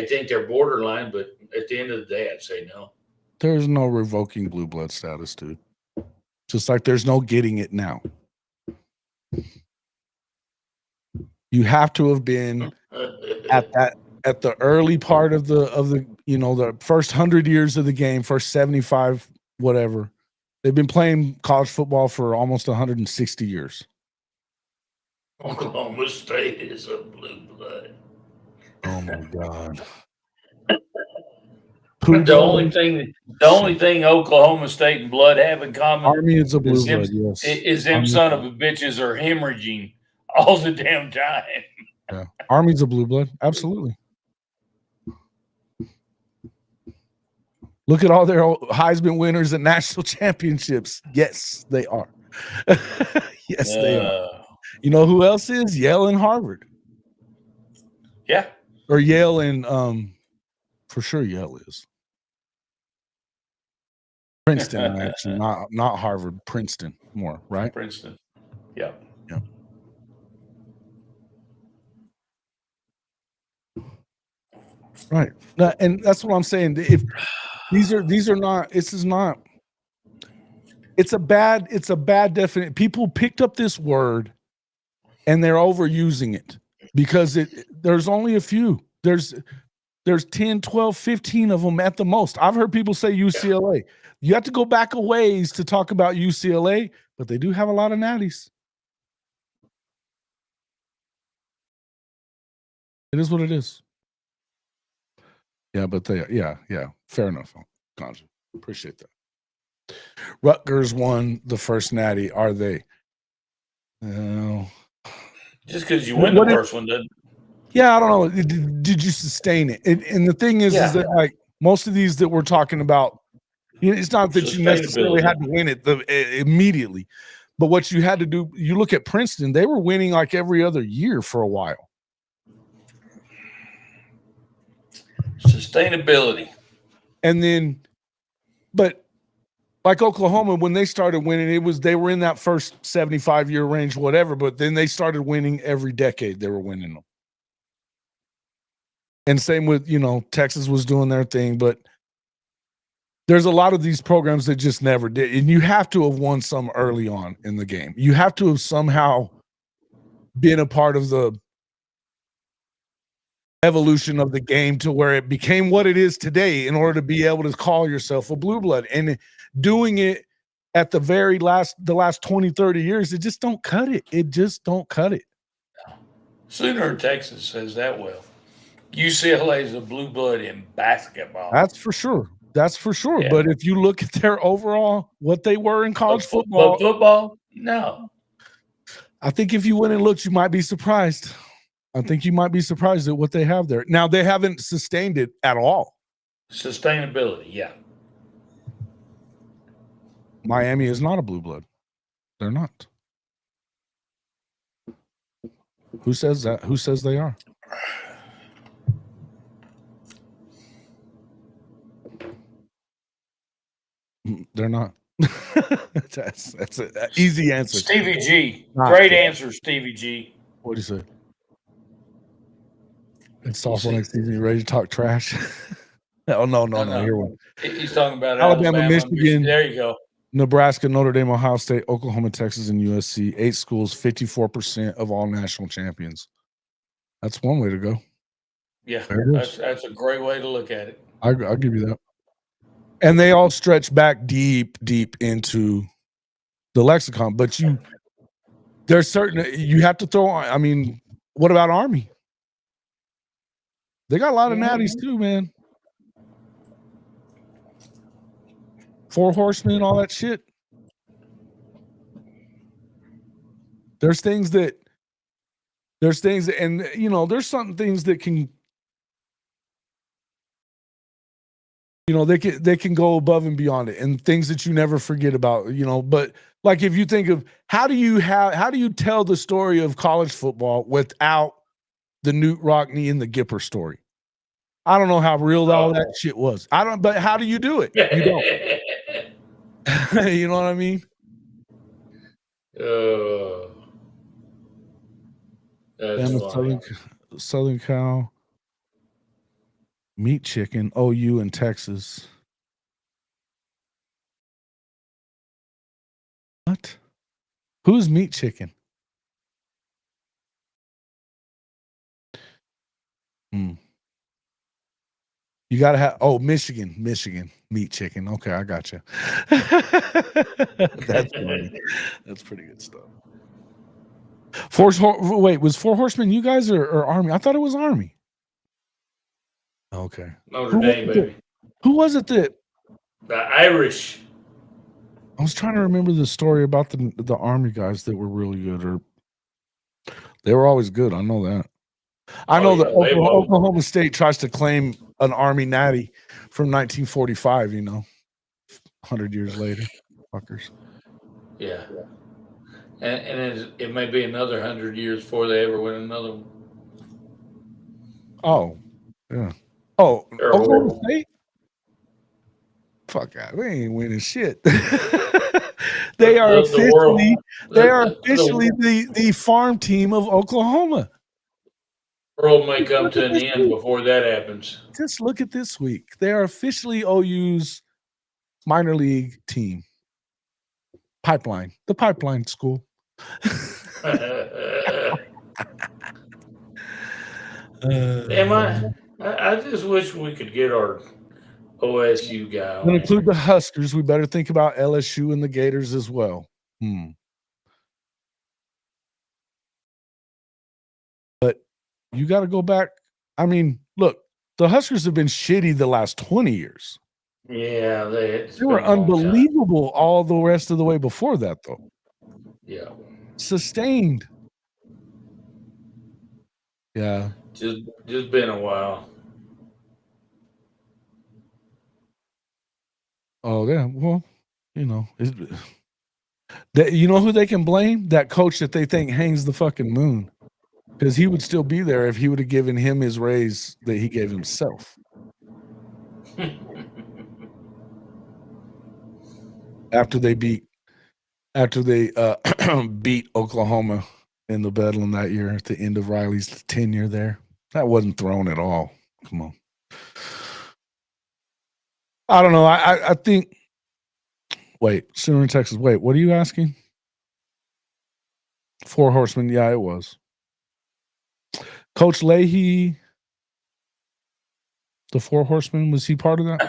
Speaker 2: think they're borderline, but at the end of the day, I'd say no.
Speaker 1: There's no revoking blue blood status, dude. Just like there's no getting it now. You have to have been at the early part of the the first 100 years of the game, first 75, whatever. They've been playing college football for almost 160 years.
Speaker 2: Oklahoma State is a blue blood.
Speaker 1: Oh my God.
Speaker 2: The only thing Oklahoma State and blood have in common
Speaker 1: Army is a blue blood, yes.
Speaker 2: Is them son of a bitches are hemorrhaging all the damn time.
Speaker 1: Yeah. Army's a blue blood, absolutely. Look at all their Heisman winners and national championships. Yes, they are. Yes, they are. You know who else is? Yale and Harvard.
Speaker 2: Yeah.
Speaker 1: Or Yale and for sure Yale is. Princeton, actually, not Harvard, Princeton more, right?
Speaker 2: Princeton. Yeah.
Speaker 1: Yeah. Right. And that's what I'm saying. If these are not, it's a bad definition. People picked up this word and they're overusing it because there's only a few. There's 10, 12, 15 of them at the most. I've heard people say UCLA. You have to go back a ways to talk about UCLA, but they do have a lot of natties. It is what it is. Yeah, but fair enough. Gotcha. Appreciate that. Rutgers won the first natty. Are they? No.
Speaker 2: Just because you win the first one doesn't.
Speaker 1: Yeah, I don't know. Did you sustain it? And the thing is that like most of these that we're talking about, it's not that you necessarily had to win it immediately, but what you had to do, you look at Princeton, they were winning like every other year for a while.
Speaker 2: Sustainability.
Speaker 1: And then, but like Oklahoma, when they started winning, they were in that first 75-year range, whatever, but then they started winning every decade. They were winning them. And same with, Texas was doing their thing, but there's a lot of these programs that just never did. And you have to have won some early on in the game. You have to have somehow been a part of the evolution of the game to where it became what it is today in order to be able to call yourself a blue blood. And doing it at the last 20, 30 years, it just don't cut it. It just don't cut it.
Speaker 2: Sooner Texas says that well. UCLA is a blue blood in basketball.
Speaker 1: That's for sure. Yeah. But if you look at their overall, what they were in college
Speaker 2: football, no.
Speaker 1: I think if you went and looked, you might be surprised. I think you might be surprised at what they have there. Now, they haven't sustained it at all.
Speaker 2: Sustainability, yeah.
Speaker 1: Miami is not a blue blood. They're not. Who says that? Who says they are? They're not. That's an easy answer.
Speaker 2: Stevie G.
Speaker 1: Not
Speaker 2: Great
Speaker 1: good.
Speaker 2: answer, Stevie G.
Speaker 1: What do you say? It's softball next season. You ready to talk trash? Oh no. Here one.
Speaker 2: He's talking about
Speaker 1: Alabama, Michigan.
Speaker 2: There you go.
Speaker 1: Nebraska, Notre Dame, Ohio State, Oklahoma, Texas, and USC. 8 schools, 54% of all national champions. That's one way to go.
Speaker 2: Yeah, that's a great way to look at it.
Speaker 1: I'll give you that. And they all stretch back deep into the lexicon. But there's certain you have to throw on. I mean, what about Army? They got a lot of natties too, man. 4 Horsemen, all that shit. There's things that, and there's some things that can, they can go above and beyond it, and things that you never forget about, But like, if you think of how do you tell the story of college football without the Newt Rockne and the Gipper story? I don't know how real all that shit was. But how do you do it? You don't. You know what I mean?
Speaker 2: That's
Speaker 1: Southern Cal, Meat Chicken, OU in Texas. What? Who's Meat Chicken? You gotta have Michigan, Meat Chicken. Okay, I got you. That's funny. That's pretty good stuff. Was 4 Horsemen you guys or Army? I thought it was Army. Okay.
Speaker 2: Notre Dame, baby.
Speaker 1: Who was it that?
Speaker 2: The Irish.
Speaker 1: I was trying to remember the story about the Army guys that were really good, or they were always good. I know that. I know that Oklahoma State tries to claim an Army natty from 1945, 100 years later. Fuckers.
Speaker 2: Yeah. And it may be another 100 years before they ever win another one.
Speaker 1: Oh, yeah. Oh, Oklahoma State? Fuck out. They ain't winning shit. They are officially the farm team of Oklahoma.
Speaker 2: The world may come to an end before that happens.
Speaker 1: Just look at this week. They are officially OU's minor league team. Pipeline. The Pipeline School.
Speaker 2: I just wish we could get our OSU guy on.
Speaker 1: To include the Huskers, we better think about LSU and the Gators as well. But you got to go back. I mean, look, the Huskers have been shitty the last 20 years.
Speaker 2: Yeah, they
Speaker 1: were unbelievable all the rest of the way before that, though.
Speaker 2: Yeah.
Speaker 1: Sustained. Yeah.
Speaker 2: Just been a while.
Speaker 1: Oh, yeah. Well, you know who they can blame? That coach that they think hangs the fucking moon. Because he would still be there if he would have given him his raise that he gave himself. After they beat Oklahoma in the Bedlam that year at the end of Riley's tenure there. That wasn't thrown at all. Come on. I don't know. I think Sooner in Texas. Wait, what are you asking? 4 Horsemen. Yeah, it was. Coach Leahy, the 4 Horsemen, was he part of that?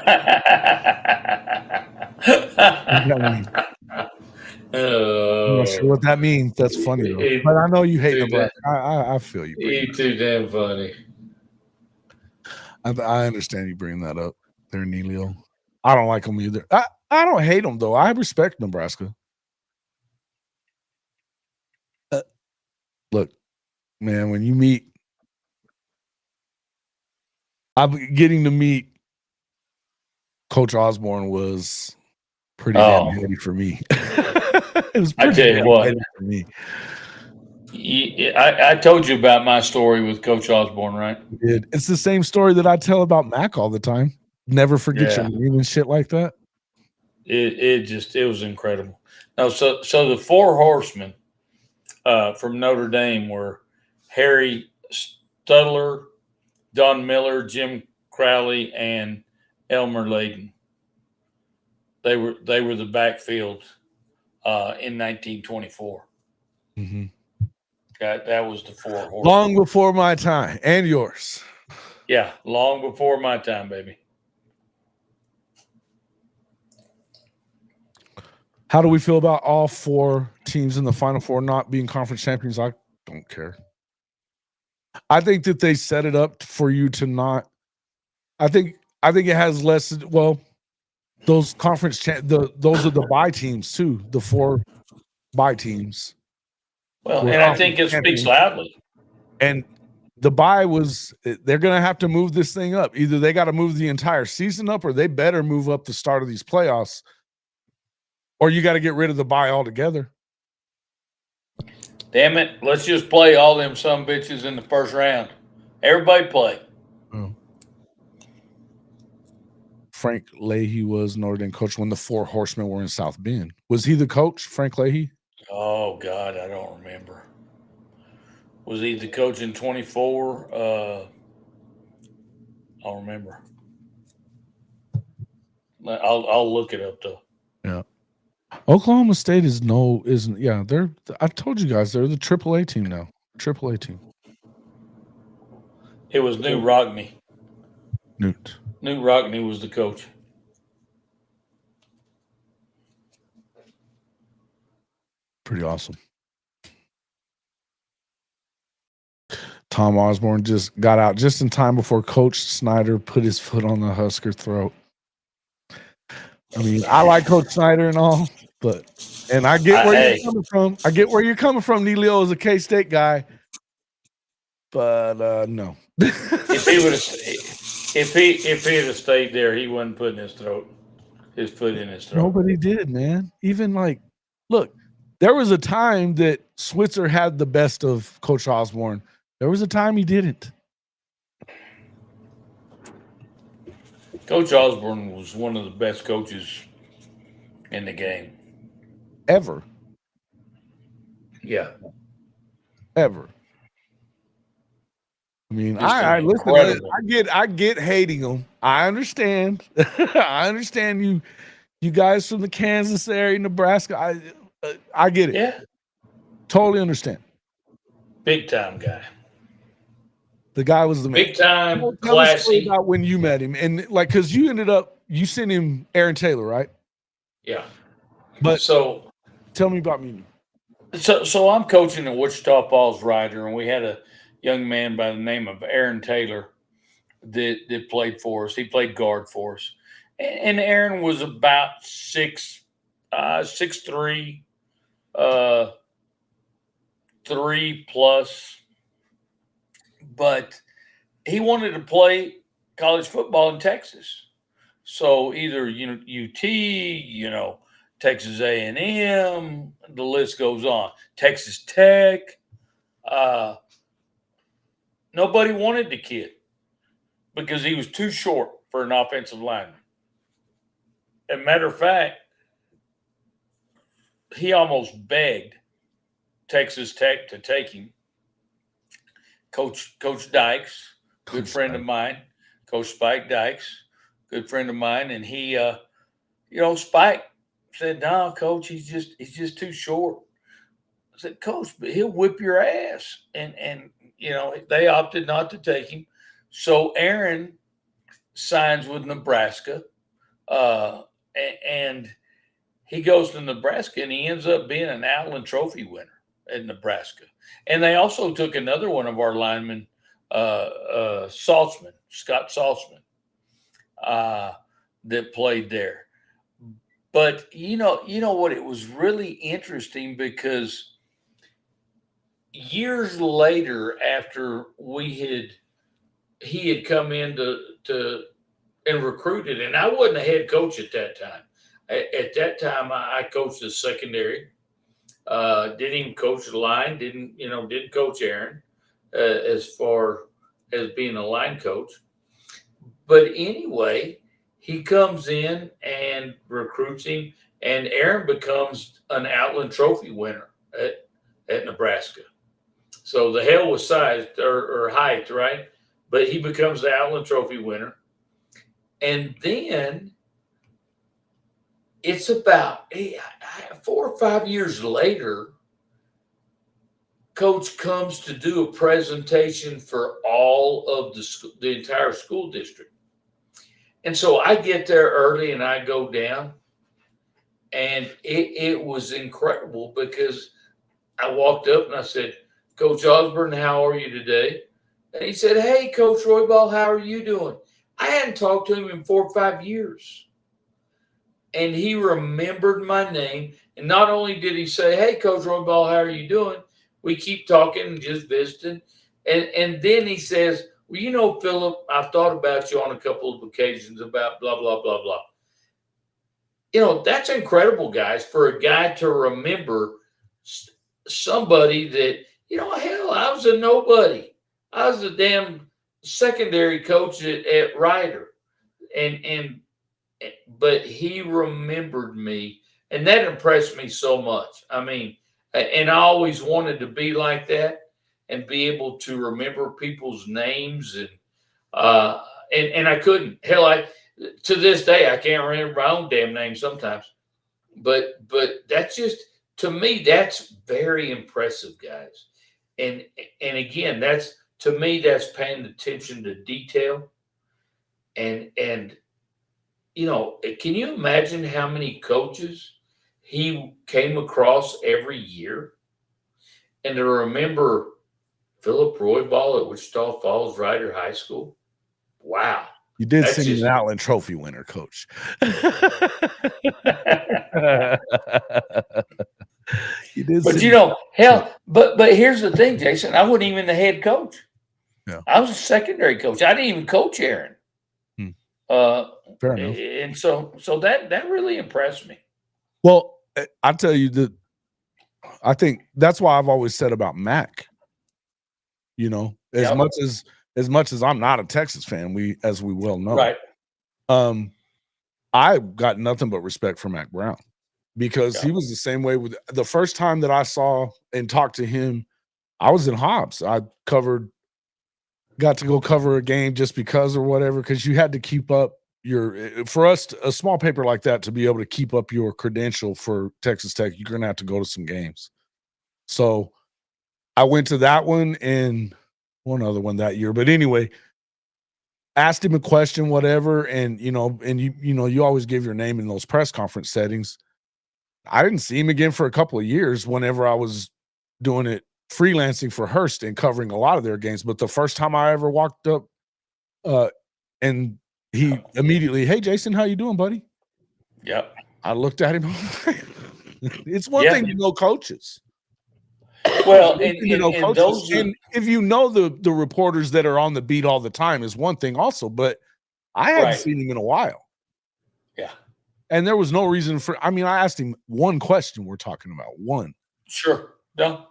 Speaker 1: I'm not sure what that means. That's funny, though. But I know you hate Nebraska. I feel you.
Speaker 2: He's too damn funny.
Speaker 1: I understand you bring that up there, Neilio. I don't like them either. I don't hate them, though. I respect Nebraska. Look, man, when you meet, I'm getting to meet Coach Osborne was pretty damn heady for me. It was pretty
Speaker 2: damn heady
Speaker 1: for me.
Speaker 2: I told you about my story with Coach Osborne, right?
Speaker 1: You did. It's the same story that I tell about Mac all the time. Never forget your name and shit like that.
Speaker 2: It was incredible. No, so the four horsemen from Notre Dame were Harry Studler, Don Miller, Jim Crowley, and Elmer Layden. They were the backfield in 1924.
Speaker 1: Mm-hmm.
Speaker 2: That was the four horsemen.
Speaker 1: Long before my time and yours.
Speaker 2: Yeah, long before my time, baby.
Speaker 1: How do we feel about all four teams in the Final Four not being conference champions? I don't care. I think that they set it up for you to not. I think it has less. Well, those conference those are the bye teams too. The 4 bye teams.
Speaker 2: Well, and I think it speaks loudly.
Speaker 1: And the bye was, they're going to have to move this thing up. Either they got to move the entire season up, or they better move up the start of these playoffs, or you got to get rid of the bye altogether.
Speaker 2: Damn it. Let's just play all them some bitches in the first round. Everybody play.
Speaker 1: Oh. Frank Leahy was Notre Dame coach when the four horsemen were in South Bend. Was he the coach, Frank Leahy?
Speaker 2: Oh, God, I don't remember. Was he the coach in 24? I don't remember. I'll look it up though.
Speaker 1: Yeah. Oklahoma State isn't. Yeah, I told you guys they're the AAA team now. AAA team.
Speaker 2: It was Newt Rockne.
Speaker 1: Newt
Speaker 2: Rockne was the coach.
Speaker 1: Pretty awesome. Tom Osborne just got out just in time before Coach Snyder put his foot on the Husker throat. I mean, I like Coach Snyder and all, and I get where you're coming from. I get where you're coming from, Neilio, as a K-State guy. But no.
Speaker 2: If he had stayed there, he wasn't putting his foot in his throat.
Speaker 1: Nobody did, man. Even look, there was a time that Switzer had the best of Coach Osborne. There was a time he didn't.
Speaker 2: Coach Osborne was one of the best coaches in the game.
Speaker 1: Ever.
Speaker 2: Yeah.
Speaker 1: Ever. I mean, I listen. I get hating him. I understand. I understand you guys from the Kansas area, Nebraska. I get it.
Speaker 2: Yeah.
Speaker 1: Totally understand.
Speaker 2: Big time guy.
Speaker 1: The guy was the man.
Speaker 2: Big time, classy.
Speaker 1: About when you met him, and because you sent him Aaron Taylor, right?
Speaker 2: Yeah.
Speaker 1: But
Speaker 2: so,
Speaker 1: tell me about me.
Speaker 2: So I'm coaching the Wichita Falls Rider, and we had a young man by the name of Aaron Taylor that played for us. He played guard for us, and Aaron was about 6'3", 3+. But he wanted to play college football in Texas. So either UT, Texas A&M, the list goes on. Texas Tech. Nobody wanted the kid because he was too short for an offensive lineman. As a matter of fact, he almost begged Texas Tech to take him. Coach Dykes, good friend of mine, Coach Spike Dykes, good friend of mine, and he, Spike said, "No, Coach, he's just too short." I said, "Coach, but he'll whip your ass," and they opted not to take him. So Aaron signs with Nebraska, and he goes to Nebraska, and he ends up being an Outland Trophy winner at Nebraska. And they also took another one of our linemen, Scott Saltzman, that played there. But you know what? It was really interesting because years later, after he had come in to and recruited, and I wasn't a head coach at that time. At that time, I coached the secondary. Didn't even coach the line. Didn't coach Aaron as far as being a line coach. But anyway, he comes in and recruits him, and Aaron becomes an Outland Trophy winner at Nebraska. So the hell with size or height, right? But he becomes the Outland Trophy winner. And then it's about 4 or 5 years later, Coach comes to do a presentation for all of the entire school district. And so I get there early and I go down, and it was incredible because I walked up and I said, Coach Osborne, how are you today? And he said, hey, Coach Roybal, how are you doing? I hadn't talked to him in 4 or 5 years. And he remembered my name. And not only did he say, hey, Coach Roybal, how are you doing? We keep talking and just visiting. And then he says, well, you know, Philip, I've thought about you on a couple of occasions about blah, blah, blah, blah. You know, that's incredible, guys, for a guy to remember somebody that, you know, hell, I was a nobody. I was a damn secondary coach at Ryder. But he remembered me, and that impressed me so much. I mean, and I always wanted to be like that and be able to remember people's names, and I couldn't. Hell, to this day I can't remember my own damn name sometimes. But that's just, to me, that's very impressive, guys. And again, that's, to me, that's paying attention to detail. And you know, can you imagine how many coaches he came across every year? And to remember Philip Roybal at Wichita Falls Rider High School. Wow.
Speaker 1: You did sing an Outland Trophy winner, Coach. You did,
Speaker 2: but you know, hell, but here's the thing, Jason. I wasn't even the head coach.
Speaker 1: Yeah.
Speaker 2: I was a secondary coach. I didn't even coach Aaron.
Speaker 1: Fair enough.
Speaker 2: And so that really impressed me.
Speaker 1: Well, I tell you that I think that's why I've always said about Mac. You know, as much as I'm not a Texas fan, as we well know,
Speaker 2: right?
Speaker 1: I got nothing but respect for Mac Brown, because he was the same way. With the first time that I saw and talked to him, I was in Hobbs. I got to go cover a game just because or whatever, because you had to keep up for us, a small paper like that, to be able to keep up your credential for Texas Tech, you're going to have to go to some games. So I went to that one and one other one that year. But anyway, asked him a question, whatever. And, you always give your name in those press conference settings. I didn't see him again for a couple of years whenever I was doing it freelancing for Hearst and covering a lot of their games. But the first time I ever walked up, and he immediately, hey, Jason, how you doing, buddy?
Speaker 2: Yep.
Speaker 1: I looked at him. It's one thing to know coaches.
Speaker 2: Well,
Speaker 1: and if you know the reporters that are on the beat all the time is one thing also, but I hadn't seen him in a while.
Speaker 2: Yeah.
Speaker 1: And there was no reason I asked him one question. We're talking about one.
Speaker 2: Sure. No.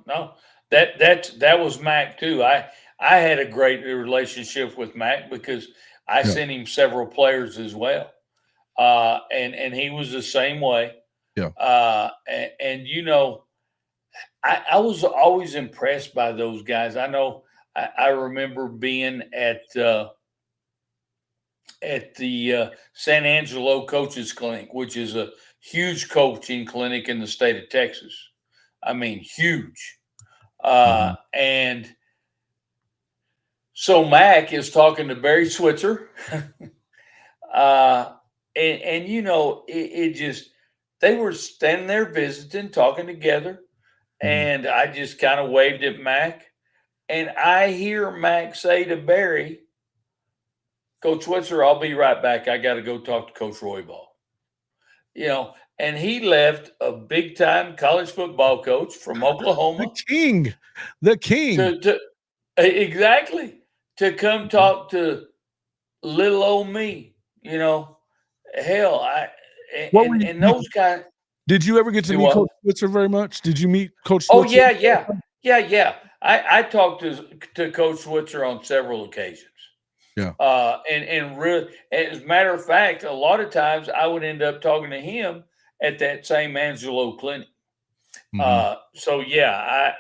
Speaker 2: That was Mac too. I had a great relationship with Mac because I sent him several players as well. And he was the same way.
Speaker 1: Yeah.
Speaker 2: And I was always impressed by those guys. I know I remember being at the San Angelo Coaches Clinic, which is a huge coaching clinic in the state of Texas. I mean, huge. And so Mac is talking to Barry Switzer. It just, they were standing there visiting, talking together. And I just kind of waved at Mac. And I hear Mac say to Barry, Coach Switzer, I'll be right back. I got to go talk to Coach Roybal. And he left a big-time college football coach from Oklahoma.
Speaker 1: The king.
Speaker 2: Exactly. To come talk to little old me. Hell, those guys.
Speaker 1: Did you ever get to meet Coach Switzer very much? Did you meet Coach Switzer?
Speaker 2: Oh, yeah. I talked to Coach Switzer on several occasions.
Speaker 1: Yeah.
Speaker 2: And really, as a matter of fact, a lot of times I would end up talking to him at that same Angelo clinic. So yeah,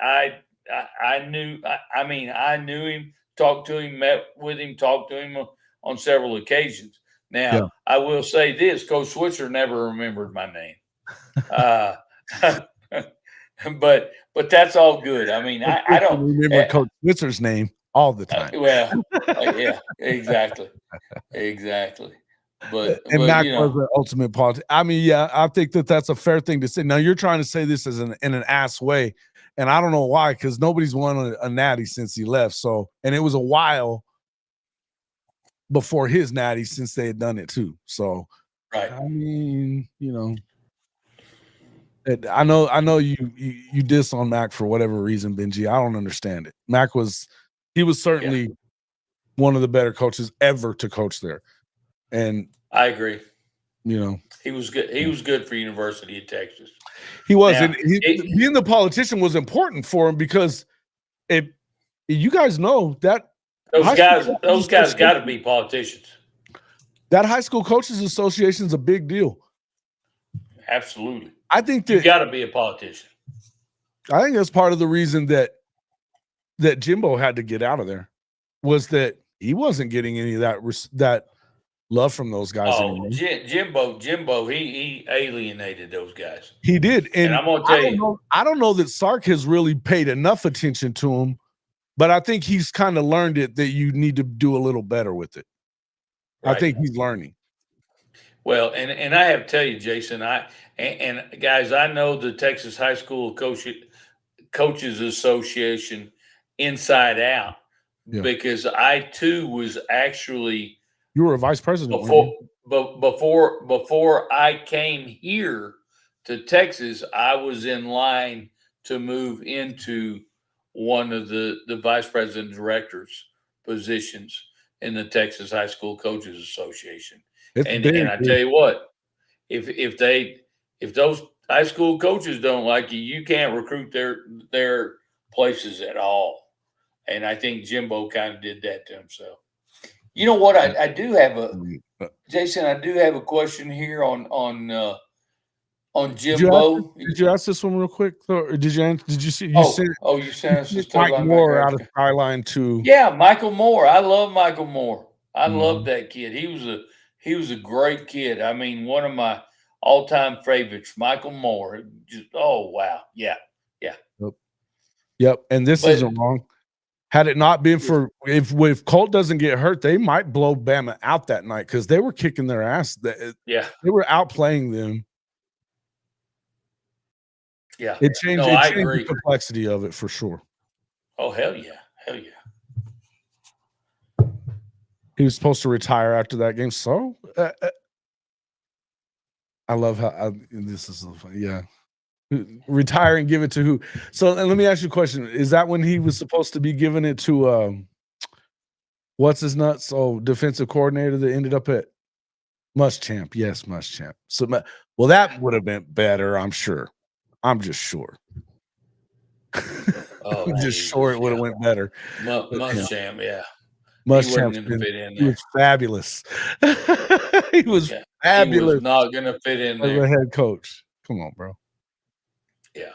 Speaker 2: I knew. I mean, I knew him, talked to him, met with him, talked to him on several occasions. Now,
Speaker 1: Yeah.
Speaker 2: I will say this: Coach Switzer never remembered my name. But that's all good. I mean, I don't
Speaker 1: remember Coach Switzer's name all the time.
Speaker 2: yeah, exactly. But
Speaker 1: And Mac
Speaker 2: you
Speaker 1: was
Speaker 2: know,
Speaker 1: the ultimate politician. I mean, yeah, I think that's a fair thing to say. Now you're trying to say this as in an ass way, and I don't know why, because nobody's won a natty since he left. So, and it was a while before his natty since they had done it too. So,
Speaker 2: right.
Speaker 1: I mean, you know, I know you diss on Mac for whatever reason, Benji. I don't understand it. Mac was certainly one of the better coaches ever to coach there. And
Speaker 2: I agree.
Speaker 1: You know,
Speaker 2: he was good. He was good for University of Texas.
Speaker 1: He was, now, and being the politician was important for him because you guys know that
Speaker 2: those guys got to be politicians.
Speaker 1: That high school coaches association is a big deal.
Speaker 2: Absolutely.
Speaker 1: I think
Speaker 2: you got to be a politician.
Speaker 1: I think that's part of the reason that Jimbo had to get out of there was that he wasn't getting any of that love from those guys anymore.
Speaker 2: Jimbo, he alienated those guys.
Speaker 1: He did, and
Speaker 2: I'm gonna tell you,
Speaker 1: I don't know that Sark has really paid enough attention to him, but I think he's kind of learned it that you need to do a little better with it. Right. I think he's learning.
Speaker 2: Well, and I have to tell you, Jason, and guys, I know the Texas High School Coaches Association inside out because I too was actually.
Speaker 1: You were a vice president
Speaker 2: before I came here to Texas. I was in line to move into one of the vice president directors positions in the Texas High School Coaches Association. And I tell you what, if those high school coaches don't like you, you can't recruit their places at all. And I think Jimbo kind of did that to himself. You know what? I do have Jason. I do have a question here on Jimbo.
Speaker 1: Did you ask this one real quick? Or did you answer? Did you see?
Speaker 2: You sent us this
Speaker 1: Mike Moore out of Skyline too.
Speaker 2: Yeah, Michael Moore. I love Michael Moore. I love that kid. He was a great kid. I mean, one of my all-time favorites, Michael Moore. Just wow, yeah.
Speaker 1: Yep. And this isn't wrong. Had it not been for if Colt doesn't get hurt, they might blow Bama out that night because they were kicking their ass. They were outplaying them.
Speaker 2: Yeah,
Speaker 1: it changed the complexity of it for sure.
Speaker 2: Oh hell yeah.
Speaker 1: He was supposed to retire after that game. So I love how this is so funny. Yeah. Retire and give it to who? So and let me ask you a question. Is that when he was supposed to be giving it to what's his nuts? Oh, defensive coordinator that ended up at Muschamp. Yes, Muschamp. So well, that would have been better, I'm sure. I'm just sure. I'm just sure it would have went better.
Speaker 2: Muschamp, yeah.
Speaker 1: He was fabulous. He was fabulous.
Speaker 2: He was not going to fit in there
Speaker 1: as a head coach. Come on, bro.
Speaker 2: Yeah.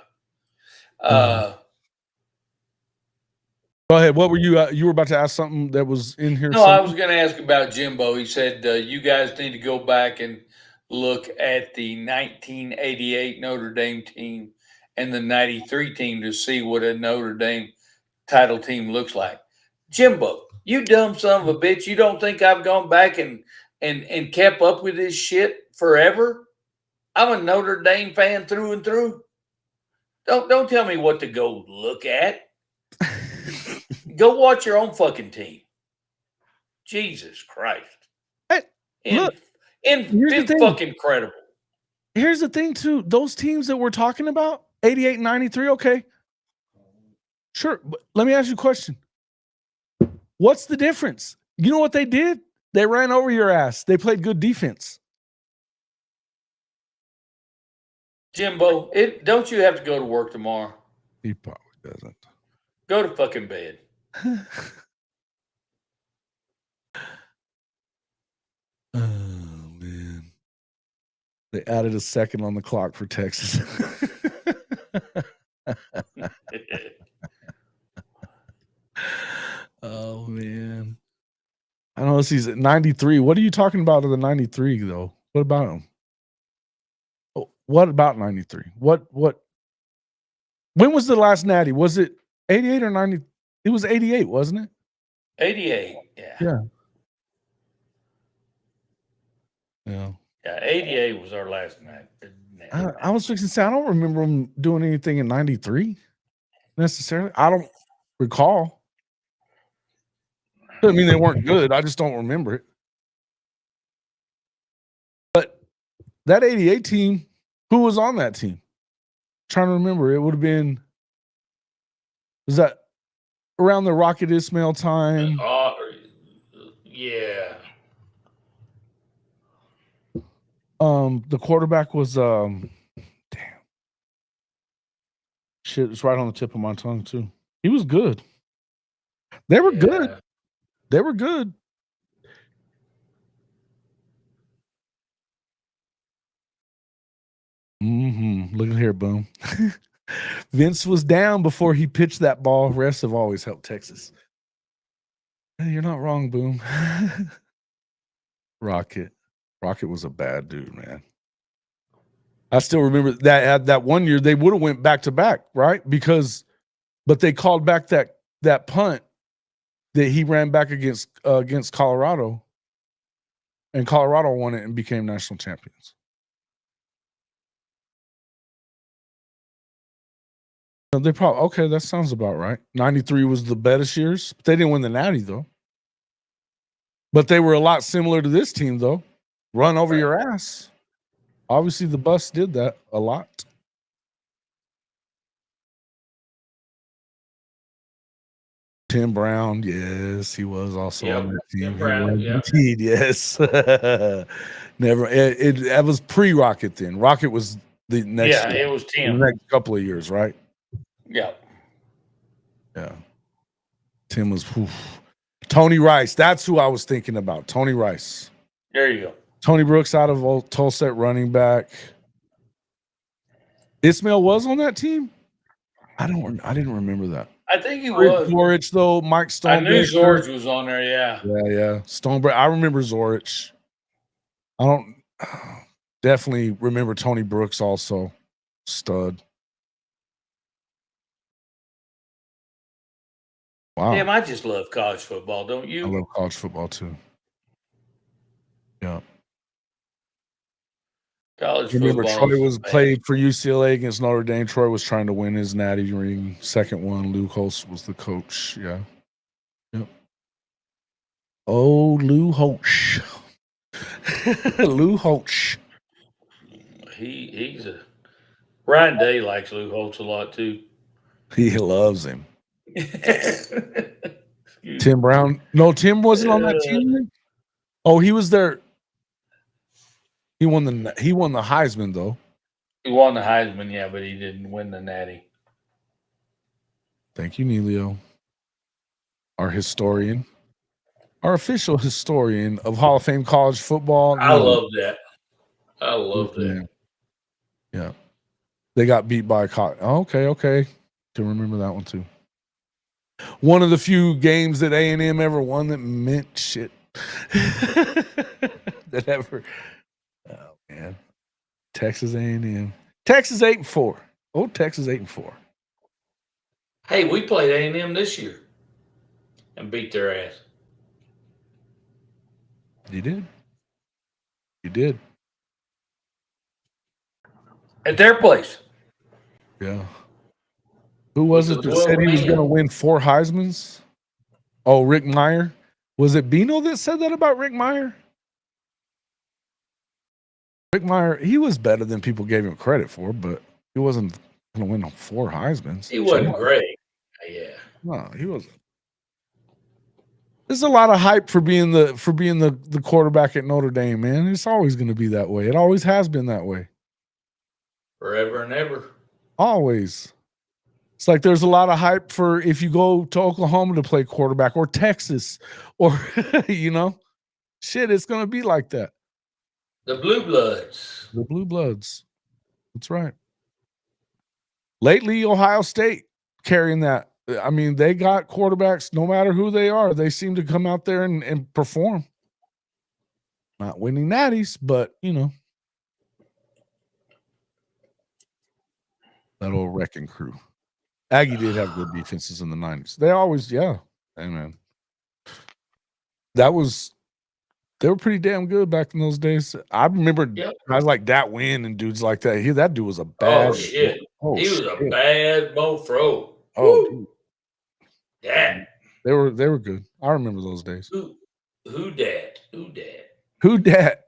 Speaker 1: Go ahead. What were you were about to ask something that was in here?
Speaker 2: No, I was going to ask about Jimbo. He said you guys need to go back and look at the 1988 Notre Dame team and the 93 team to see what a Notre Dame title team looks like. Jimbo, you dumb son of a bitch. You don't think I've gone back and kept up with this shit forever? I'm a Notre Dame fan through and through. Don't tell me what to go look at. Go watch your own fucking team. Jesus Christ. Fucking credible.
Speaker 1: Here's the thing, too. Those teams that we're talking about, 88 and 93, okay. Sure. But let me ask you a question. What's the difference? You know what they did? They ran over your ass. They played good defense.
Speaker 2: Jimbo, don't you have to go to work tomorrow?
Speaker 1: He probably doesn't.
Speaker 2: Go to fucking bed.
Speaker 1: They added a second on the clock for Texas. Oh man. I know he's at 93. What are you talking about of the 93 though? What about him? Oh, what about 93? What when was the last natty? Was it 88 or 90? It was 88, wasn't it?
Speaker 2: 88. Yeah.
Speaker 1: Yeah. Yeah.
Speaker 2: Yeah. 88 was our last night.
Speaker 1: I was fixing to say I don't remember him doing anything in 93 necessarily. I don't recall. Doesn't mean they weren't good. I just don't remember it. But that 88 team, who was on that team? Trying to remember. It would have been, was that around the Rocket Ismail time?
Speaker 2: Yeah.
Speaker 1: The quarterback was damn. Shit, it's right on the tip of my tongue too. He was good. They were good. They were good. Look at here, boom. Vince was down before he pitched that ball. Refs have always helped Texas. Hey, you're not wrong, boom. Rocket was a bad dude, man. I still remember that one year they would have went back to back, right? But they called back that punt that he ran back against Colorado, and Colorado won it and became national champions. They probably okay. That sounds about right. 93 was the best years. They didn't win the Natty though, but they were a lot similar to this team though. Run over your ass. Obviously, the bus did that a lot. Tim Brown, yes, he was also on that team.
Speaker 2: Tim Brown,
Speaker 1: indeed, yes. Never. It was pre-Rocket then. Rocket was the next.
Speaker 2: Yeah, it was Tim.
Speaker 1: The next couple of years, right?
Speaker 2: Yeah.
Speaker 1: Yeah. Tim was. Tony Rice. That's who I was thinking about. Tony Rice.
Speaker 2: There you go.
Speaker 1: Tony Brooks out of Tulsa at running back. Ismail was on that team. I didn't remember that.
Speaker 2: I think he was.
Speaker 1: Zorich though. Mike Stone.
Speaker 2: I knew Zorich was on there. Yeah.
Speaker 1: Yeah. Stonebreak. I remember Zorich. I don't definitely remember Tony Brooks also. Stud. Wow.
Speaker 2: Damn, I just love college football, don't you?
Speaker 1: I love college football too. Yeah.
Speaker 2: College
Speaker 1: Remember,
Speaker 2: football.
Speaker 1: Troy was played for UCLA against Notre Dame. Troy was trying to win his natty ring. Second one, Lou Holtz was the coach. Yeah. Yep. Oh, Lou Holtz. Lou Holtz.
Speaker 2: He's a Ryan Day likes Lou Holtz a lot too.
Speaker 1: He loves him. Tim Brown. No, Tim wasn't on that team. Oh, he was there. He won the Heisman though.
Speaker 2: He won the Heisman, yeah, but he didn't win the Natty.
Speaker 1: Thank you, Neilio. Our historian. Our official historian of Hall of Fame college football.
Speaker 2: I love that. I love that.
Speaker 1: Yeah. They got beat by okay. Can remember that one too. One of the few games that A&M ever won that meant shit. That ever. Oh man. Texas A&M. Texas 8-4. Oh, Texas 8-4.
Speaker 2: Hey, we played A&M this year and beat their ass.
Speaker 1: You did. You did.
Speaker 2: At their place.
Speaker 1: Yeah. Who was it that said he was going to win 4 Heismans? Oh, Rick Meyer. Was it Bino that said that about Rick Meyer? Rick Meyer, he was better than people gave him credit for, but he wasn't going to win 4 Heismans.
Speaker 2: He wasn't great. Yeah.
Speaker 1: No, he wasn't. There's a lot of hype for being the quarterback at Notre Dame, man. It's always going to be that way. It always has been that way.
Speaker 2: Forever and ever.
Speaker 1: Always. It's like there's a lot of hype for if you go to Oklahoma to play quarterback or Texas or, shit, it's going to be like that.
Speaker 2: The Blue Bloods.
Speaker 1: The Blue Bloods. That's right. Lately, Ohio State carrying that. I mean, they got quarterbacks, no matter who they are, they seem to come out there and perform. Not winning natties, but, you know. That old wrecking crew. Aggie did have good defenses in the 90s. They always, yeah. Hey, man. They were pretty damn good back in those days. I remember guys like Dat Win and dudes like that. That dude was a bad.
Speaker 2: Oh, shit. He was a bad mofro.
Speaker 1: Oh, dude.
Speaker 2: Dad.
Speaker 1: They were good. I remember those days.
Speaker 2: Who dat?
Speaker 1: Who dat?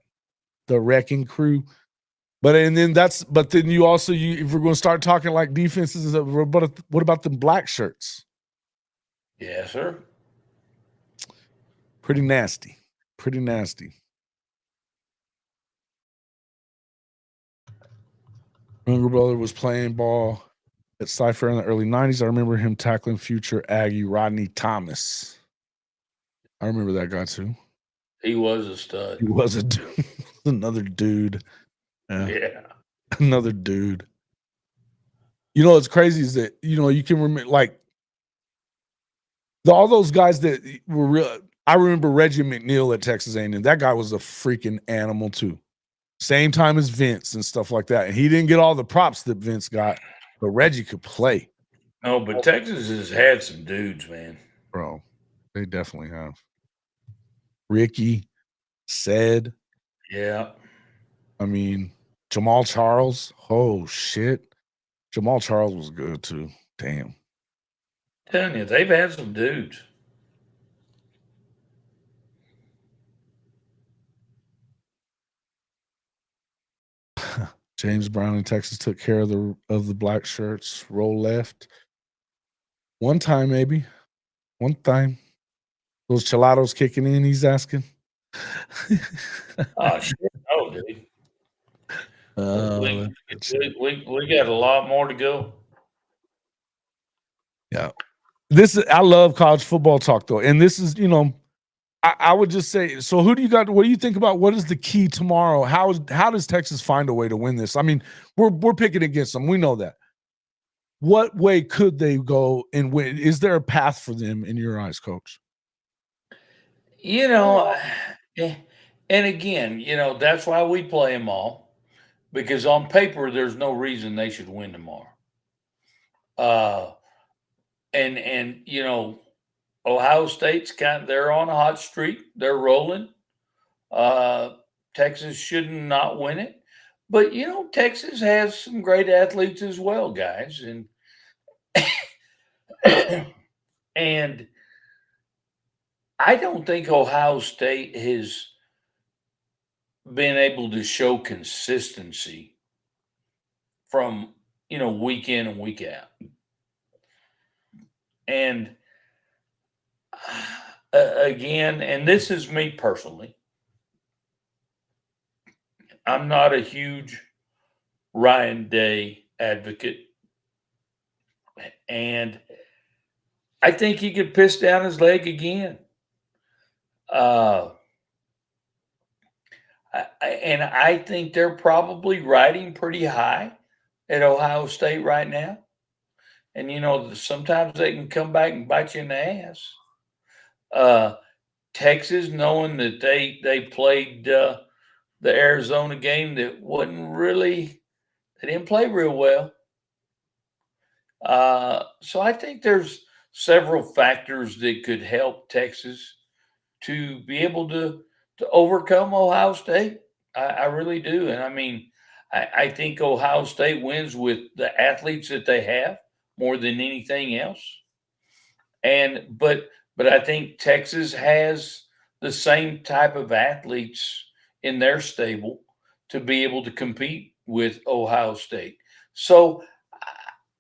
Speaker 1: The wrecking crew. But then you also if we're going to start talking like defenses, what about the black shirts?
Speaker 2: Yes, sir.
Speaker 1: Pretty nasty. Pretty nasty. Younger brother was playing ball at Cypher in the early 90s. I remember him tackling future Aggie Rodney Thomas. I remember that guy too.
Speaker 2: He was a stud.
Speaker 1: He was a dude. Another dude.
Speaker 2: Yeah.
Speaker 1: Another dude. You know what's crazy is that, you know, you can remember like all those guys that were real. I remember Reggie McNeil at Texas A&M. That guy was a freaking animal too. Same time as Vince and stuff like that. And he didn't get all the props that Vince got, but Reggie could play.
Speaker 2: No, but Texas has had some dudes, man.
Speaker 1: Bro, they definitely have. Ricky said.
Speaker 2: Yeah.
Speaker 1: I mean, Jamal Charles. Oh, shit. Jamal Charles was good too. Damn.
Speaker 2: I'm telling you, they've had some dudes.
Speaker 1: James Brown in Texas took care of the black shirts. Roll left. One time, maybe. One time. Those chilatos kicking in, he's asking.
Speaker 2: Oh, shit. Oh, dude. We got a lot more to go.
Speaker 1: Yeah. I love college football talk, though. And this is, you know, I would just say, so who do you got? What do you think about what is the key tomorrow? How does Texas find a way to win this? I mean, we're picking against them. We know that. What way could they go and win? Is there a path for them in your eyes, Coach?
Speaker 2: You know, and again, you know, that's why we play them all, because on paper, there's no reason they should win tomorrow. And you know, Ohio State's they're on a hot streak. They're rolling. Texas should not win it. But, you know, Texas has some great athletes as well, guys. And and I don't think Ohio State has been able to show consistency from, you know, week in and week out. And again, and this is me personally, I'm not a huge Ryan Day advocate. And I think he could piss down his leg again. And I think they're probably riding pretty high at Ohio State right now. And, you know, sometimes they can come back and bite you in the ass. Texas, knowing that they played the Arizona game that wasn't really, they didn't play real well. So I think there's several factors that could help Texas to be able to overcome Ohio State. I really do. And I mean, I think Ohio State wins with the athletes that they have more than anything else. But I think Texas has the same type of athletes in their stable to be able to compete with Ohio State. So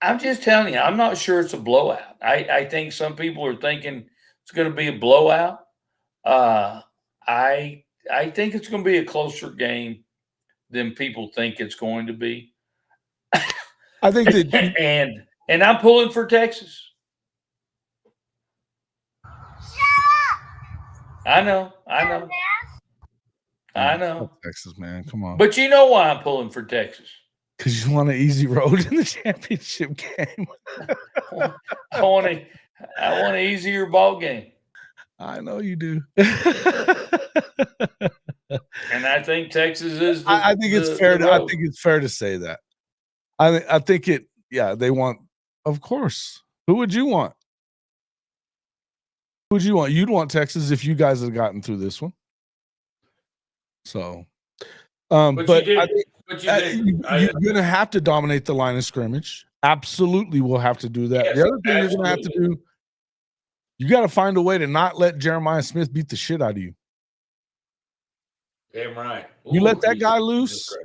Speaker 2: I'm just telling you, I'm not sure it's a blowout. I think some people are thinking it's going to be a blowout. I think it's going to be a closer game than people think it's going to be.
Speaker 1: I think that
Speaker 2: and I'm pulling for Texas. I know. I know.
Speaker 1: Texas, man. Come on.
Speaker 2: But you know why I'm pulling for Texas.
Speaker 1: Because you want an easy road in the championship game.
Speaker 2: I want an easier ball game.
Speaker 1: I know you do.
Speaker 2: And I think Texas is.
Speaker 1: I think it's fair. I think it's fair to say that. I think it. Yeah, they want. Of course. Who would you want? Who would you want? You'd want Texas if you guys had gotten through this one. So, but I think you're going to have to dominate the line of scrimmage. Absolutely, we'll have to do that.
Speaker 2: Yes,
Speaker 1: the other thing you're going to have to do, you got to find a way to not let Jeremiah Smith beat the shit out of you.
Speaker 2: Damn right.
Speaker 1: You let that guy loose,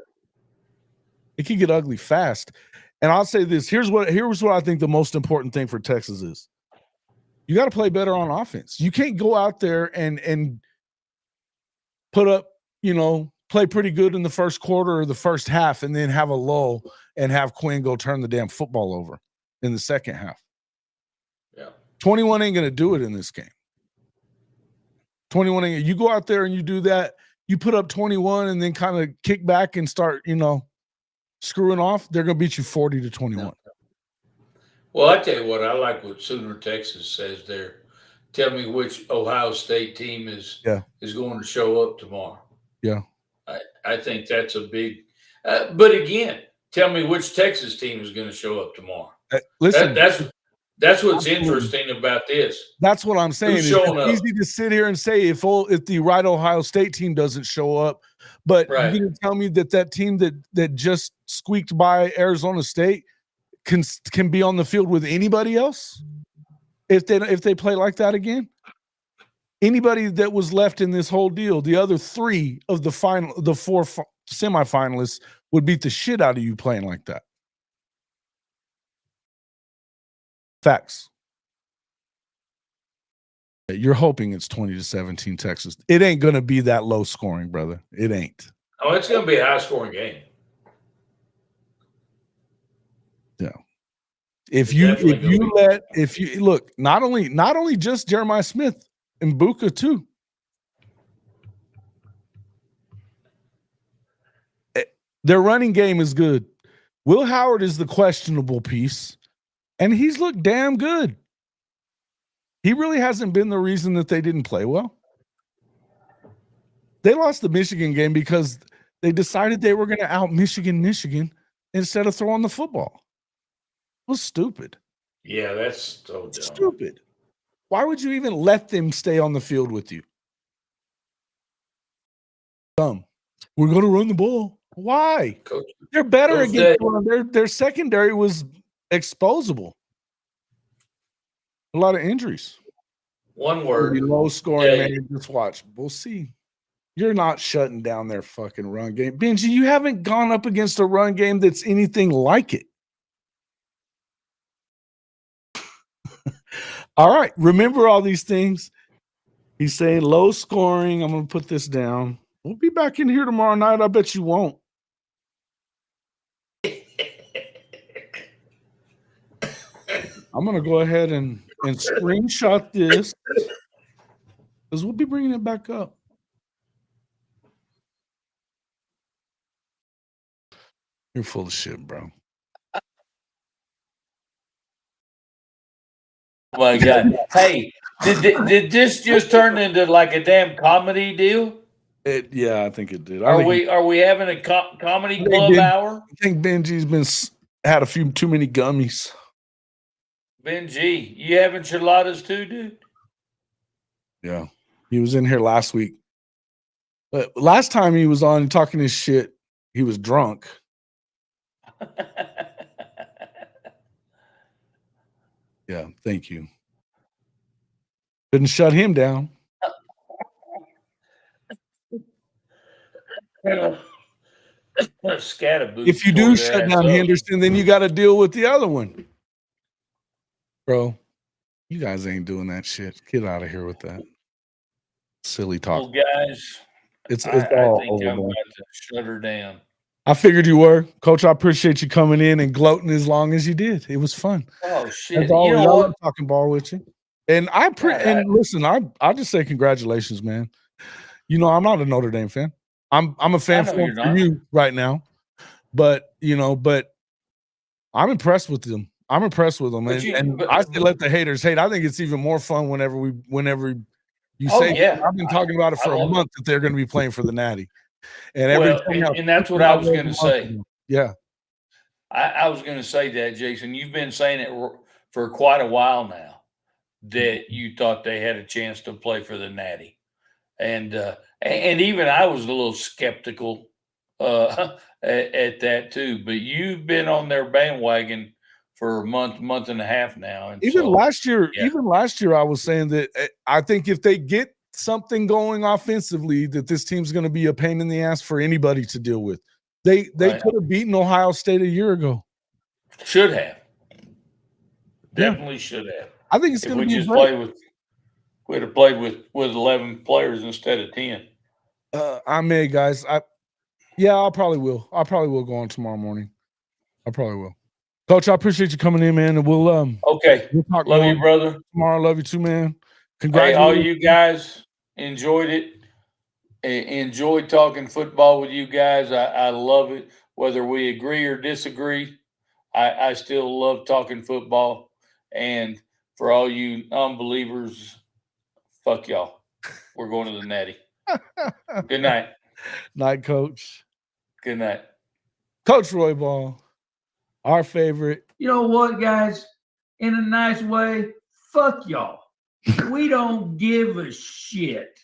Speaker 1: it can get ugly fast. And I'll say this: here's what I think the most important thing for Texas is. You got to play better on offense. You can't go out there and put up, play pretty good in the first quarter or the first half, and then have a lull and have Quinn go turn the damn football over in the second half.
Speaker 2: Yeah,
Speaker 1: 21 ain't gonna do it in this game. 21 ain't. You go out there and you do that. You put up 21 and then kind of kick back and start, screwing off. They're gonna beat you 40-21.
Speaker 2: No. Well, I tell you what, I like what Sooner Texas says there. Tell me which Ohio State team is going to show up tomorrow.
Speaker 1: Yeah.
Speaker 2: I think that's a big but again, tell me which Texas team is going to show up tomorrow.
Speaker 1: Listen,
Speaker 2: that's what's interesting about this.
Speaker 1: That's what I'm saying.
Speaker 2: It's
Speaker 1: easy to sit here and say if the right Ohio State team doesn't show up, but you're going to tell me that team that just squeaked by Arizona State can be on the field with anybody else if they play like that again. Anybody that was left in this whole deal, the other three of the four semifinalists would beat the shit out of you playing like that. Facts. You're hoping it's 20-17 Texas. It ain't going to be that low scoring, brother. It ain't.
Speaker 2: Oh, it's going to be a high scoring game.
Speaker 1: Yeah. If you look, not only just Jeremiah Smith and Buka too. Their running game is good. Will Howard is the questionable piece, and he's looked damn good. He really hasn't been the reason that they didn't play well. They lost the Michigan game because they decided they were going to out Michigan instead of throwing the football. It was stupid.
Speaker 2: Yeah, that's so dumb.
Speaker 1: Stupid. Why would you even let them stay on the field with you? Dumb. We're going to run the ball. Why?
Speaker 2: Coach,
Speaker 1: they're better against their secondary was exposable. A lot of injuries.
Speaker 2: One word.
Speaker 1: Low scoring, man. Just watch. We'll see. You're not shutting down their fucking run game. Benji, you haven't gone up against a run game that's anything like it. All right. Remember all these things. He's saying low scoring. I'm going to put this down. We'll be back in here tomorrow night. I bet you won't. I'm going to go ahead and screenshot this because we'll be bringing it back up. You're full of shit, bro.
Speaker 2: Oh my God. Hey, did this just turn into like a damn comedy deal?
Speaker 1: Yeah, I think it did.
Speaker 2: Are we having a comedy club hour?
Speaker 1: I think Benji's had a few too many gummies.
Speaker 2: Benji, you have enchiladas too, dude?
Speaker 1: Yeah. He was in here last week. But last time he was on talking his shit, he was drunk. Yeah, thank you. Couldn't shut him down. If you do shut down Henderson, then you got to deal with the other one. Bro, you guys ain't doing that shit. Get out of here with that. Silly talk.
Speaker 2: Well, guys,
Speaker 1: it's
Speaker 2: I
Speaker 1: all
Speaker 2: think
Speaker 1: over.
Speaker 2: I'm going to shut her down.
Speaker 1: I figured you were. Coach, I appreciate you coming in and gloating as long as you did. It was fun.
Speaker 2: Oh, shit.
Speaker 1: As always, I love talking ball with you. And listen, I just say congratulations, man. I'm not a Notre Dame fan. I'm a fan
Speaker 2: know
Speaker 1: for
Speaker 2: you're not.
Speaker 1: you right now, but I'm impressed with them. I'm impressed with them, and I say let the haters hate. I think it's even more fun whenever you say.
Speaker 2: Yeah.
Speaker 1: I've been talking about it for a month that they're going to be playing for the Natty, and
Speaker 2: and that's what I was going to say.
Speaker 1: Yeah,
Speaker 2: I was going to say that, Jason. You've been saying it for quite a while now that you thought they had a chance to play for the Natty, and even I was a little skeptical at that too. But you've been on their bandwagon for a month and a half now, and
Speaker 1: even last year, I was saying that I think if they get something going offensively, that this team's going to be a pain in the ass for anybody to deal with. They could have beaten Ohio State a year ago.
Speaker 2: Should have. Definitely should have.
Speaker 1: I think it's
Speaker 2: if
Speaker 1: going to
Speaker 2: we
Speaker 1: be
Speaker 2: just we'd have played with 11 players instead of 10.
Speaker 1: I may, guys. I probably will. I probably will go on tomorrow morning. I probably will. Coach, I appreciate you coming in, man. And we'll
Speaker 2: we'll
Speaker 1: talk
Speaker 2: love
Speaker 1: more
Speaker 2: you, brother.
Speaker 1: Tomorrow. Love you too, man.
Speaker 2: Hey,
Speaker 1: Congratulations.
Speaker 2: all you guys enjoyed it. Enjoyed talking football with you guys. I love it. Whether we agree or disagree, I still love talking football. And for all you unbelievers, fuck y'all. We're going to the Natty. Good night.
Speaker 1: Night, Coach.
Speaker 2: Good night.
Speaker 1: Coach Roy Ball, our favorite.
Speaker 4: You know what, guys? In a nice way, fuck y'all. We don't give a shit.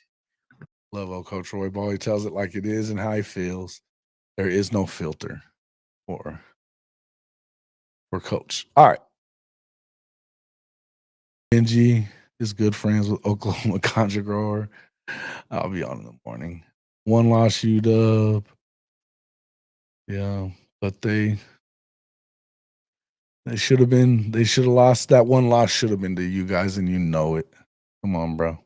Speaker 1: Love old Coach Roy Ball. He tells it like it is and how he feels. There is no filter for Coach. All right. Benji is good friends with Oklahoma Contra Grower. I'll be on in the morning. One loss, UW. Yeah, but they should have been. They should have lost. That one loss should have been to you guys, and you know it. Come on, bro.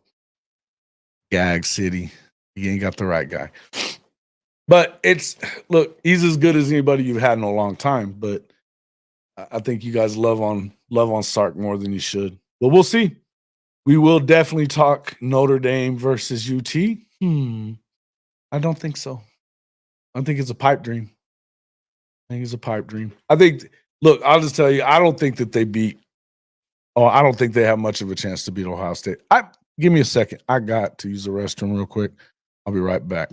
Speaker 1: Gag City. You ain't got the right guy. But look, he's as good as anybody you've had in a long time. But I think you guys love on Sark more than you should. But we'll see. We will definitely talk Notre Dame versus UT. I don't think so. I think it's a pipe dream. Look, I'll just tell you, I don't think that they I don't think they have much of a chance to beat Ohio State. Give me a second. I got to use the restroom real quick. I'll be right back.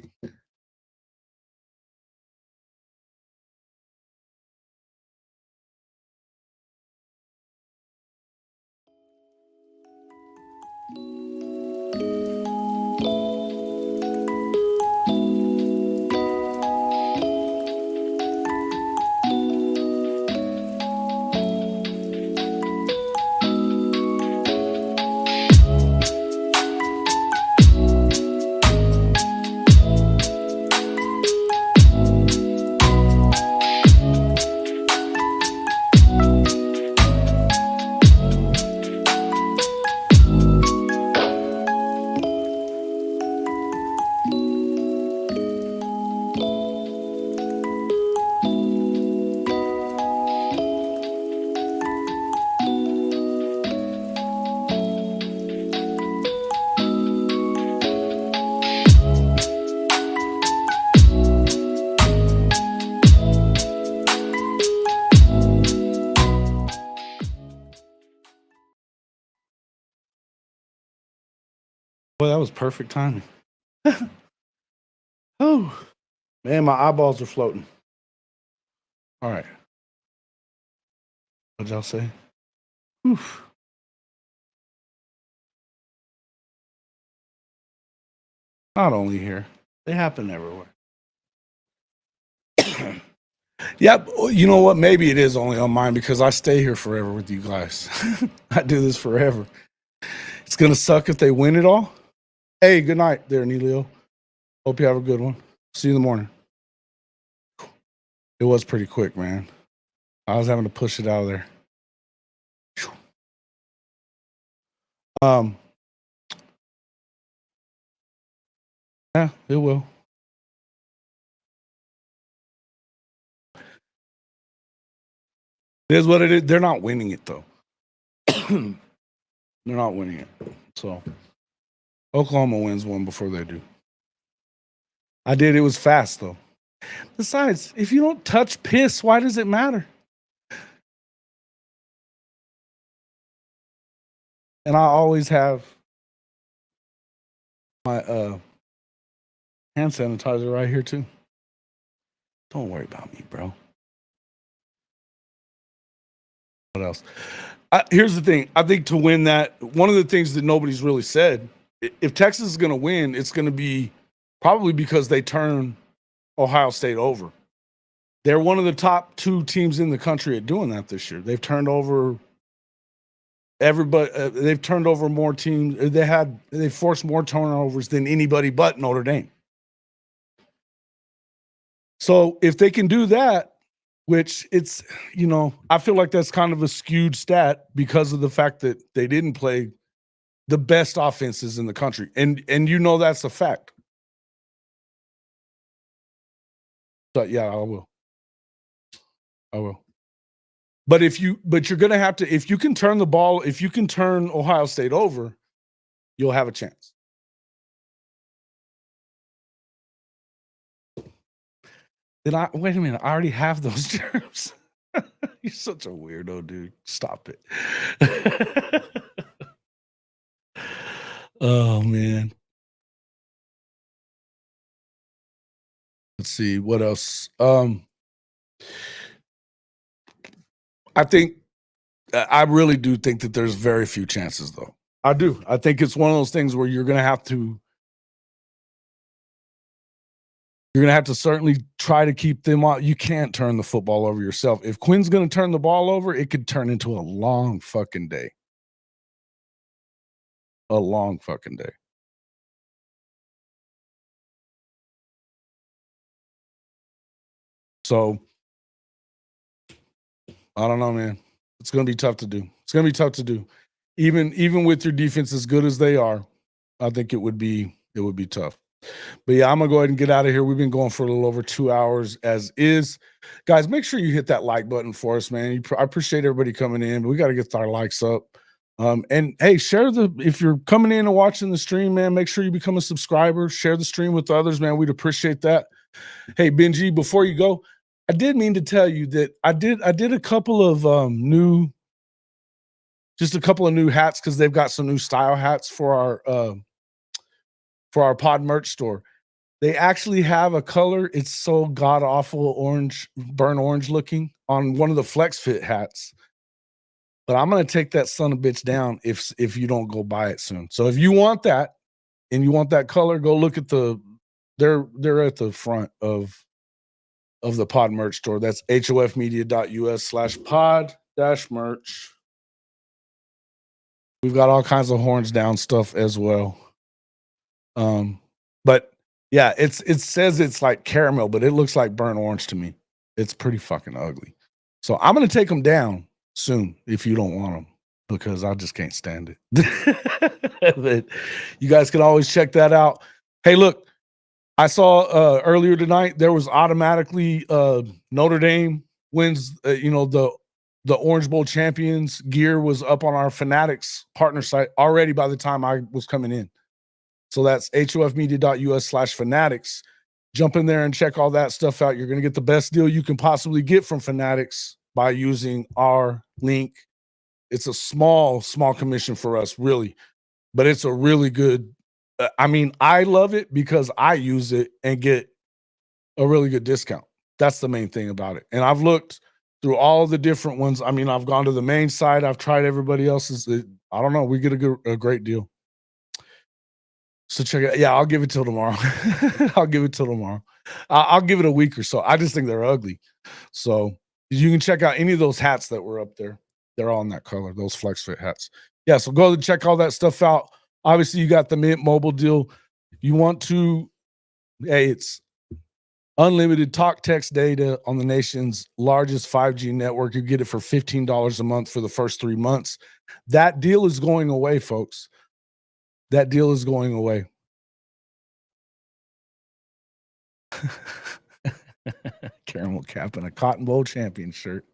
Speaker 1: Boy, that was perfect timing. Oh, man, my eyeballs are floating. All right. What'd y'all say? Oof. Not only here, they happen everywhere. Yep. You know what? Maybe it is only on mine because I stay here forever with you guys. I do this forever. It's going to suck if they win it all. Hey, good night there, Neilio. Hope you have a good one. See you in the morning. It was pretty quick, man. I was having to push it out of there. Yeah, it will. It is what it is. They're not winning it, though. They're not winning it. So Oklahoma wins one before they do. I did. It was fast though. Besides, if you don't touch piss, why does it matter? And I always have my hand sanitizer right here too. Don't worry about me, bro. What else? Here's the thing. I think to win that, one of the things that nobody's really said, if Texas is going to win, it's going to be probably because they turn Ohio State over. They're one of the top 2 teams in the country at doing that this year. They've turned over everybody. They've turned over more teams. They forced more turnovers than anybody but Notre Dame. So if they can do that, which it's, I feel like that's kind of a skewed stat because of the fact that they didn't play the best offenses in the country. And that's a fact. But yeah, I will. But you're going to have to, if you can turn Ohio State over, you'll have a chance. Wait a minute, I already have those germs. You're such a weirdo, dude. Stop it. Oh man. Let's see what else. I really do think that there's very few chances though. I do. I think it's one of those things where you're going to have to certainly try to keep them out. You can't turn the football over yourself. If Quinn's going to turn the ball over, it could turn into a long fucking day. A long fucking day. So, I don't know, man. It's going to be tough to do. Even with your defense as good as they are, I think it would be tough. But yeah, I'm going to go ahead and get out of here. We've been going for a little over 2 hours as is. Guys, make sure you hit that like button for us, man. I appreciate everybody coming in, but we got to get our likes up. And hey, if you're coming in and watching the stream, man, make sure you become a subscriber. Share the stream with others, man. We'd appreciate that. Hey, Benji, before you go, I did mean to tell you that I did a couple of new hats because they've got some new style hats for our pod merch store. They actually have a color. It's so god awful orange, burnt orange looking on one of the Flex Fit hats. But I'm gonna take that son of a bitch down if you don't go buy it soon. So if you want that and you want that color, go look at they're at the front of the pod merch store. That's hofmedia.us/pod-merch. We've got all kinds of horns down stuff as well. But yeah, it says it's like caramel, but it looks like burnt orange to me. It's pretty fucking ugly. So I'm gonna take them down soon if you don't want them because I just can't stand it. But you guys can always check that out. Hey, look, I saw earlier tonight there was automatically Notre Dame wins. The Orange Bowl champions gear was up on our Fanatics partner site already by the time I was coming in. So that's hofmedia.us/fanatics. Jump in there and check all that stuff out. You're going to get the best deal you can possibly get from Fanatics by using our link. It's a small commission for us, really, but it's a really good. I love it because I use it and get a really good discount. That's the main thing about it. And I've looked through all the different ones. I've gone to the main site. I've tried everybody else's. I don't know. We get a great deal. So check it out. Yeah, I'll give it till tomorrow. I'll give it a week or so. I just think they're ugly. So you can check out any of those hats that were up there. They're all in that color, those Flex Fit hats. Yeah, so go and check all that stuff out. Obviously, you got the Mint Mobile deal. You want to, it's unlimited talk text data on the nation's largest 5G network. You get it for $15 a month for the first 3 months. That deal is going away, folks. That deal is going away. Caramel cap and a Cotton Bowl champion shirt.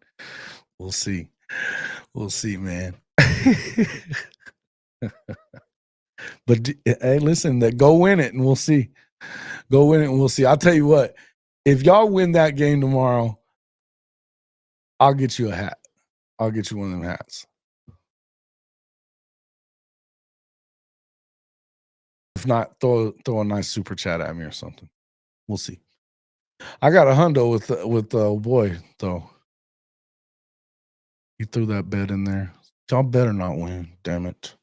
Speaker 1: We'll see. We'll see, man. But hey, listen, go win it and we'll see. Go win it and we'll see. I'll tell you what, if y'all win that game tomorrow, I'll get you a hat. I'll get you one of them hats. If not, throw a nice super chat at me or something. We'll see. I got a hundo with boy though. He threw that bet in there. Y'all better not win. Damn it.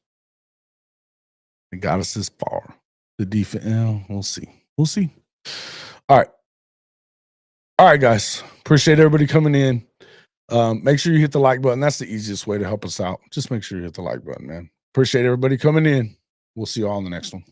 Speaker 1: They got us this far. The defense. We'll see. We'll see. All right. All right, guys. Appreciate everybody coming in. Make sure you hit the like button. That's the easiest way to help us out. Just make sure you hit the like button, man. Appreciate everybody coming in. We'll see you all in the next one.